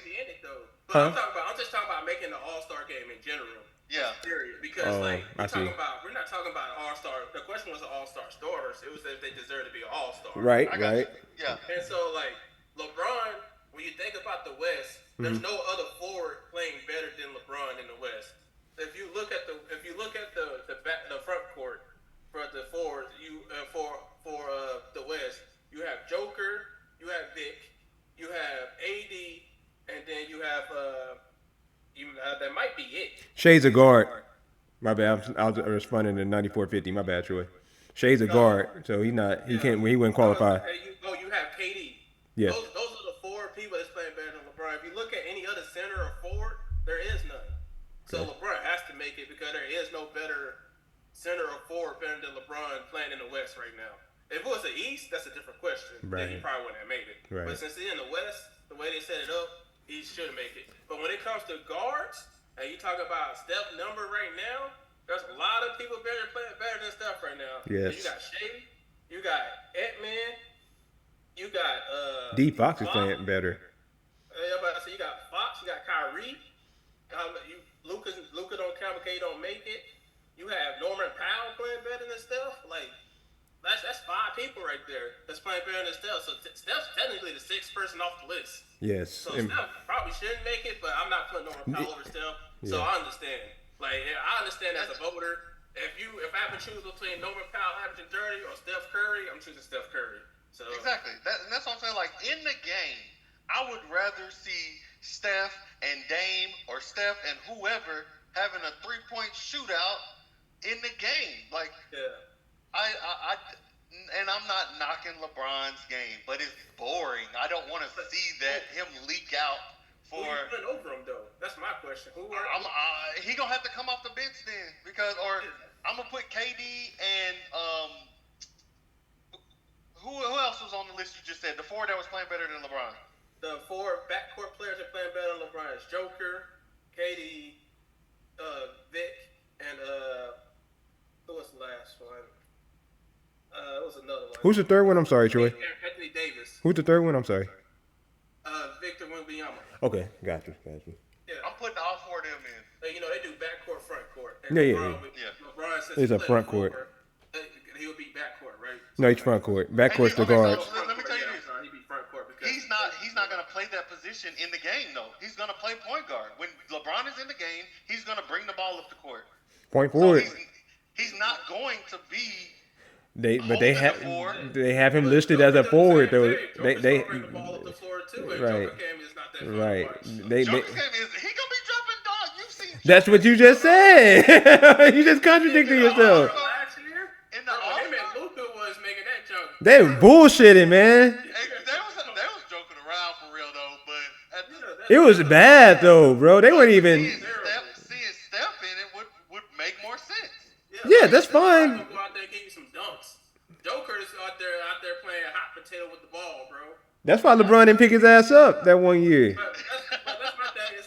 But I'm just talking about making the All-Star game in general. Yeah. Period. Because we're not talking about All-Star. The question was All-Star starters. It was if they deserve to be an All-Star. Right. Yeah. And so like LeBron. When you think about the West, there's no other forward playing better than LeBron in the West. If you look at the front court for the forwards, for the West, you have Joker, you have Vic, you have AD, and then you have that might be it. Shay's a guard. My bad. I was responding to 9450. My bad, Troy. Shay's a guard, so he wouldn't qualify. You have KD. Yeah. Those are the four people that's playing better than LeBron. If you look at any other center or forward, there is none. So LeBron has to make it because there is no better center or forward better than LeBron playing in the West right now. If it was the East, that's a different question. Right. Then he probably wouldn't have made it. Right. But since he's in the West, the way they set it up, he should make it. But when it comes to guards, and you talk about Steph number right now, there's a lot of people playing better than Steph right now. Yes. You got Shea, you got Ant-Man. You got D Fox is playing better. So you got Fox, you got Kyrie. Luka don't count because he don't make it. You have Norman Powell playing better than Steph. Like that's 5 people right there that's playing better than Steph. So Steph's technically the 6th person off the list. Yes. So Steph probably shouldn't make it, but I'm not putting Norman Powell over Steph. So I understand. Like I understand as a voter. If I have to choose between Norman Powell averaging 30 or Steph Curry, I'm choosing Steph Curry. So. Exactly. And that's what I'm saying. Like, in the game, I would rather see Steph and Dame or Steph and whoever having a 3-point shootout in the game. Like, and I'm not knocking LeBron's game, but it's boring. I don't want to see him leak out for. Who you putting over him though? That's my question. Who are he gonna have to come off the bench then, because I'm gonna put KD and who else was on the list you just said? The four that was playing better than LeBron. The four backcourt players that playing better than LeBron is Joker, KD, Vic, and who was the last one? It was another one. Who's the third one? I'm sorry, Troy. Anthony Davis. Who's the third one? I'm sorry. Victor Wembanyama. Okay, got you. Yeah. I'm putting all four of them in. You know, they do backcourt, frontcourt. And Yeah. LeBron says He's a front court. He would be backcourt, right? No, he's front court. Backcourt's the guards. So let me tell you this. He'd be front court because He's not going to play that position in the game, though. He's going to play point guard. When LeBron is in the game, he's going to bring the ball up the court. Point So forward. he's not going to be. They Holding have him listed as a forward though. They bring the ball up the floor too. And right. Joker game is not that fun Right. to watch. They Joker's game is he gonna be dropping dog? You've seen. that's what you just said. You just contradicted yourself. Last year, In the him and All-Star? Luka was making that jump. They bullshitting, man. They was joking around for real though, but It was bad though, bro. They weren't even. seeing Steph in it would make more sense. Yeah, that's fine. Go out there and give you some dunks. Joker is out there playing hot potato with the ball, bro. That's why LeBron didn't pick his ass up that one year. But that's my thing.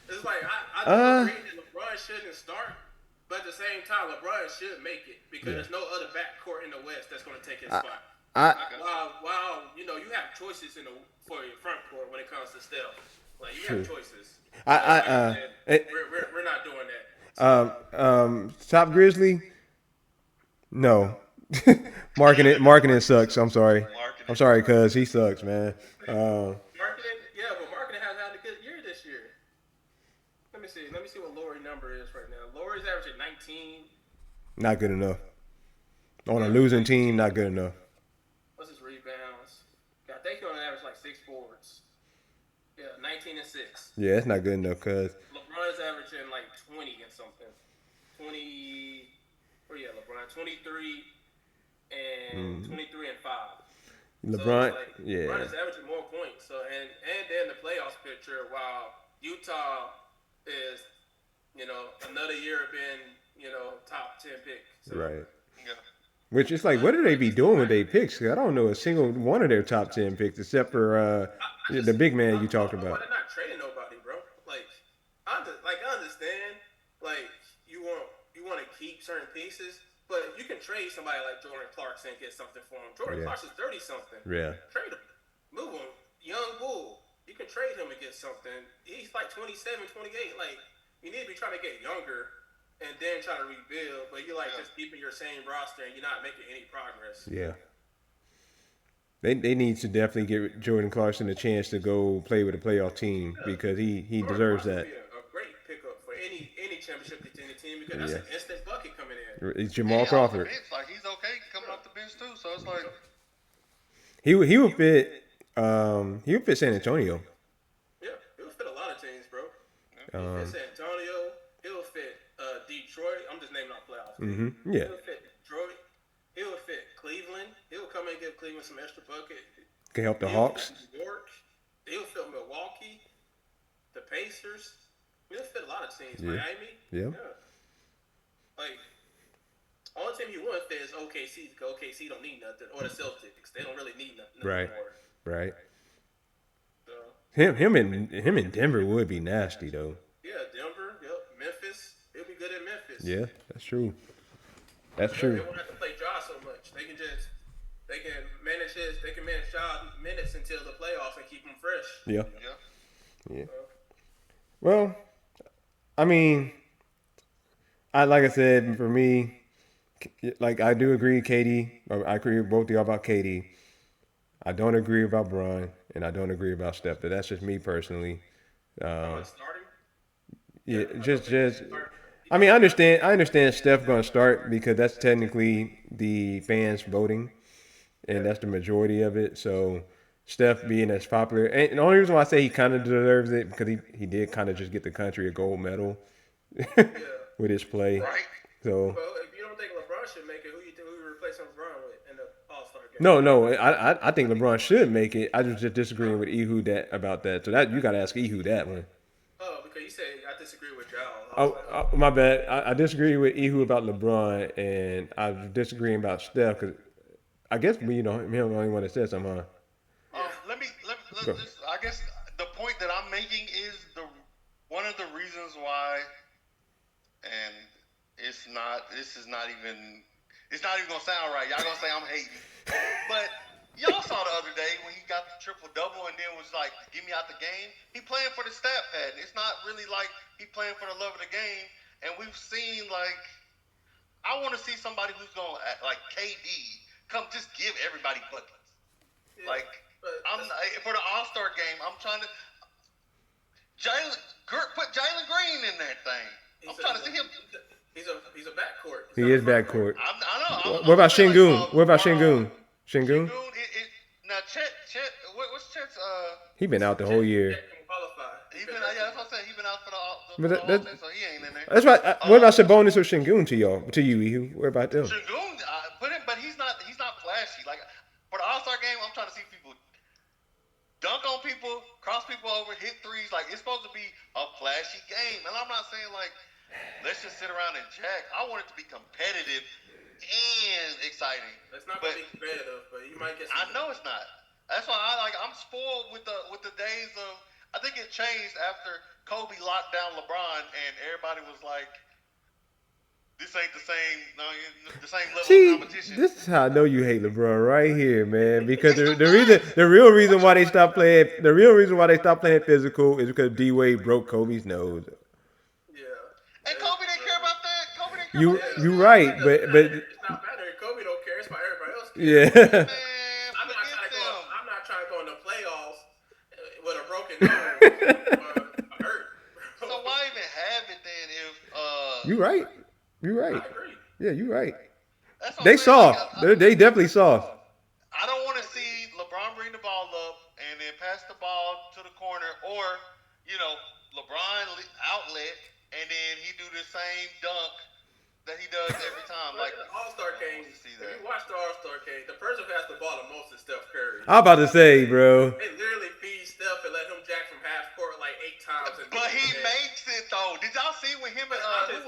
It's like I don't agree that LeBron shouldn't start, but at the same time, LeBron should make it because there's no other backcourt in the West that's going to take his spot. While you know you have choices for your front court when it comes to Steph, like you have choices. We're not doing that. Top Grizzly. No, marketing sucks. I'm sorry. I'm sorry, cuz he sucks, man. Marketing, but marketing has had a good year this year. Let me see what Lowry number is right now. Lowry's averaging 19. Not good enough. On a losing team, not good enough. What's his rebounds? I think he's on average like 6 boards. Yeah, 19 and 6. Yeah, it's not good enough, cuz. LeBron's averaging like 20 and something. 20. Where you at, LeBron? 23 and 23 and 5. LeBron, so yeah. LeBron is averaging more points. So and then the playoffs picture, while Utah is, another year being, top 10 pick. So, Right. Yeah. Which is like, what do they be doing with their picks? 'Cause I don't know a single one of their top 10 picks except for the big man you talked about. They're not trading nobody, bro. I understand. You want to keep certain pieces, but you can trade somebody like Jordan Clarkson and get something for him. Jordan Clarkson's 30-something. Yeah. Trade him. Move him. Young bull. You can trade him and get something. He's like 27, 28. Like, you need to be trying to get younger and then trying to rebuild, but you're just keeping your same roster and you're not making any progress. Yeah. They need to definitely give Jordan Clarkson a chance to go play with a playoff team because he deserves that. Would be a great pickup for any championship contending team because that's an instant bucket coming in. It's Jamal Crawford. Bench, like he's okay coming off the bench too. So it's like He would fit. He would fit San Antonio. Yeah, he would fit a lot of teams, bro. He'll fit San Antonio. He'll fit Detroit. I'm just naming off playoffs. Mm-hmm. Yeah. He'll fit Detroit. He'll fit Cleveland. He'll come and give Cleveland some extra bucket. Can help the He'll Hawks. fit New York. He'll fit Milwaukee. The Pacers. He'll fit a lot of teams. Yeah. Miami. Yeah. Like, only team he wouldn't fit is OKC because OKC don't need nothing, or the Celtics. They don't really need nothing Right. anymore. Right. So, Him in Denver would be nasty though. yeah, Denver. Yep. Memphis. He'll be good at Memphis. Yeah, that's true. That's They true. won't have to play Ja so much. They can manage Ja minutes until the playoffs and keep him fresh. Yeah. yeah. Well, I mean, like I said, for me, like I do agree, KD. I agree with both of y'all about KD. I don't agree about Bron, and I don't agree about Steph. But that's just me personally. Starting? Yeah, just. I mean, I understand Steph going to start because that's technically the fans voting, and that's the majority of it. So Steph being as popular, and the only reason why I say he kind of deserves it because he did kind of just get the country a gold medal with his play. Right. So Well, if you don't think LeBron should make it, who you replacing LeBron with in the All-Star game? no, I think LeBron should make it. I was just disagreeing with Ehud about that. So that you got to ask Ehud that one. Oh, because you said I disagree with y'all. My bad. I disagree with Ihu about LeBron, and I disagree about Steph because I guess we, him the only one that said something. Huh? Let just, I guess the point that I'm making is one of the reasons why, and it's not gonna sound right. Y'all gonna say I'm hating, but y'all saw the other day when he got the triple double and then was like, "Get me out the game." He playing for the stat pad. It's not really like he playing for the love of the game. And we've seen like, I want to see somebody who's gonna act like KD come just give everybody buckets. Yeah, like for the All-Star game, I'm trying to put Jalen Green in that thing. I'm trying to see him. He's a backcourt. He is backcourt. I know. What about Şengün? What about Şengün? Şengün? Now Chet, what's Chet's? He been out the whole year. That's what I said. He been out for the whole thing, so he ain't in there. That's right. What about Sabonis or Şengün to you, Ihu? What about them? Şengün, but he's not flashy. Like for the All-Star game, I'm trying to see people dunk on people, cross people over, hit threes. Like it's supposed to be a flashy game, and I'm not saying like let's just sit around and jack. I want it to be competitive and exciting. It's not gonna be competitive, but you might get. I know it's not. That's why I'm spoiled with the days of. I think it changed after Kobe locked down LeBron, and everybody was like, "This ain't the same level of competition." This is how I know you hate LeBron right here, man. Because the real reason why they stopped playing physical is because D-Wade broke Kobe's nose. Yeah. And Kobe didn't care about that. You right, but it's not matter. Kobe don't care. It's about everybody else. Yeah. I'm not trying to go in the playoffs with a broken nose or hurt. So why even have it then if You right. I agree. Yeah, you right. They soft. They definitely soft. I don't want to see LeBron bring the ball up and then pass the ball to the corner, or LeBron outlet and then he do the same dunk that he does every time. Like the All-Star game. If you watch the All-Star game, the person who has the ball the most is Steph Curry. I'm about to say, bro. They literally feed Steph and let him jack from half court like 8 times. But he makes it though. Did y'all see when him and you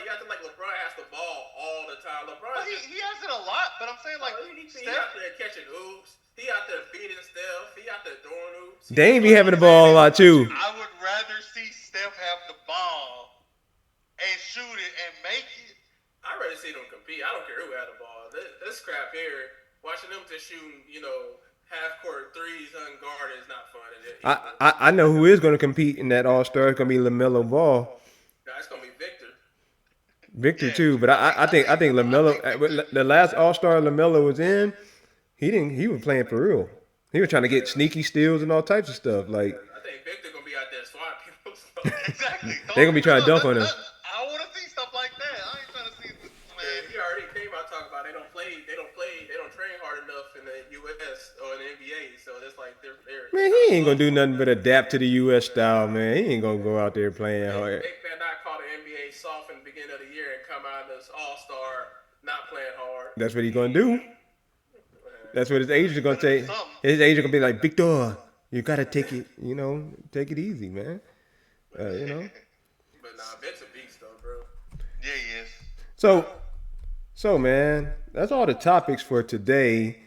acting like LeBron has the ball all the time. LeBron, he has it a lot. But I'm saying like he out there catching oops. He out there feeding Steph. He out there throwing oops. They ain't be having the ball a lot too. I would rather see Steph have the ball and shoot it and make it. I'd rather see them compete. I don't care who had the ball. This crap here, watching them just shooting, half-court threes unguarded is not fun. I know who is going to compete in that All-Star. It's going to be LaMelo Ball. Nah, it's going to be Victor. Victor too, but I think LaMelo. The last All-Star LaMelo was in, he was playing for real. He was trying to get sneaky steals and all types of stuff. Like I think Victor going to be out there swatting people. Exactly. They're going to be trying to dunk on him. I want to see stuff like that. I ain't trying to see. He already came out talking about they don't train hard enough in the U.S. or in the NBA, so it's like they're man, he ain't gonna do nothing but adapt to the U.S. style, man. He ain't gonna go out there playing hard. They cannot call the NBA soft in the beginning of the year and come out as All-Star not playing hard. That's what he's gonna do. That's what his agents are gonna take. His agent gonna be like, Victor, you gotta take it, take it easy, man. But nah, Vic's a beast though, bro. Yeah, he is. So man, that's all the topics for today.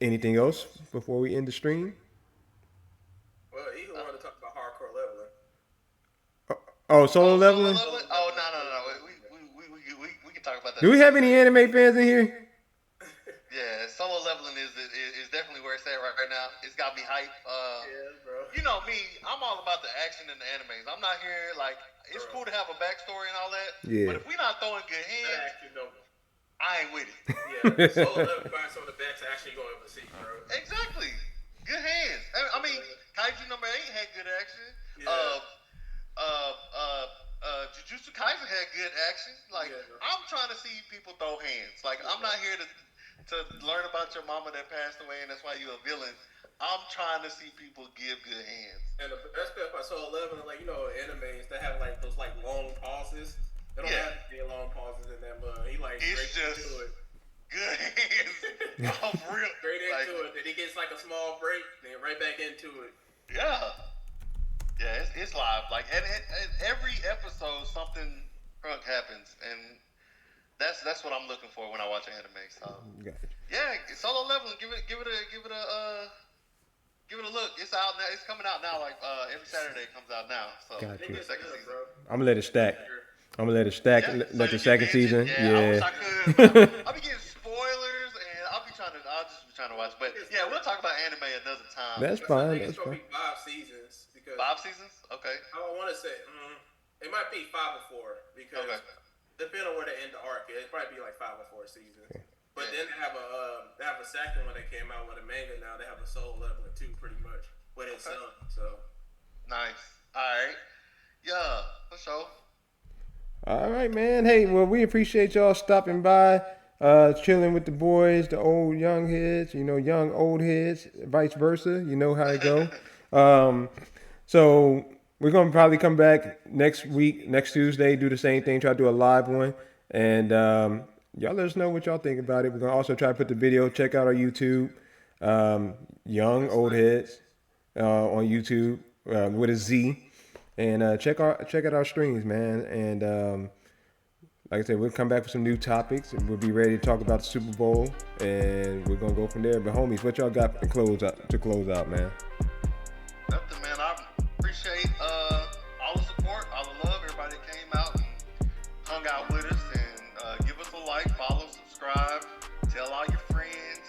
Anything else before we end the stream? Well, Eagle wanted to talk about hardcore leveling. Solo leveling? Oh no. We can talk about that. Do we have any anime fans in here? Yeah, solo leveling is definitely where it's at right now. It's got me hype. Yeah, bro. You know me, I'm all about the action in the animes. I'm not here like it's cool to have a backstory and all that. Yeah. But if we're not throwing good hands, I ain't with it. Yeah, solo leveling find some of the best action you're gonna ever see, bro. Exactly. Good hands. I mean, Kaiju number 8 had good action. Yeah. Jujutsu Kaisen had good action. Like I'm trying to see people throw hands. Like I'm not here to learn about your mama that passed away and that's why you're a villain. I'm trying to see people give good hands. And the best part about Solo Leveling, like animes that have like those like long pauses. They don't have any long pauses in that, but he like it's straight just into it. Good hands. Oh, real. Straight into it. Then he gets like a small break, then right back into it. Yeah. Yeah, it's live. Like, and every episode, something crunk happens, and that's what I'm looking for when I watch anime. So, Gotcha. yeah, Solo Leveling. Give it a look. It's out now. It's coming out now. Like every Saturday it comes out now. So, Gotcha. It's second good, season. bro. I'm gonna let it stack. I'm gonna let it stack. Yeah, Let so the you second can binge season. it. Yeah, I wish Yeah. I could. I'll be getting spoilers, and I'll just be trying to watch. But yeah, we'll talk about anime another time. That's I fine. think That's it's gonna fine. be 5 seasons because 5 seasons. Okay. I don't want to say it might be 5 or 4 because depending on where they end the arc, it might be like 5 or 4 seasons. Okay. But then they have a second one that came out with a manga now. They have a Soul Leveling 2 pretty much with its son. So Nice. All right. Yeah, for sure. All right, man. Hey, well, we appreciate y'all stopping by, chilling with the boys, the old young heads, young old heads, vice versa. You know how it go. So we're gonna probably come back next week, next Tuesday, do the same thing, try to do a live one, and y'all let us know what y'all think about it. We're gonna also try to put the video. Check out our YouTube, young old heads, on YouTube with a Z. And check out our streams, man. And like I said, we'll come back with some new topics. We'll be ready to talk about the Super Bowl, and we're gonna go from there. But homies, what y'all got to close out, man? Nothing, man. I appreciate all the support, all the love, everybody that came out and hung out with us, and give us a like, follow, subscribe, tell all your friends,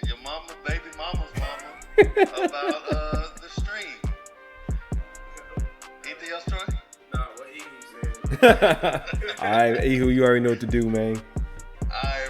your mama, baby mama's mama about the stream. Anything else, Troy? nah, what Eagle said. All right, Eagle, you already know what to do, man. All right,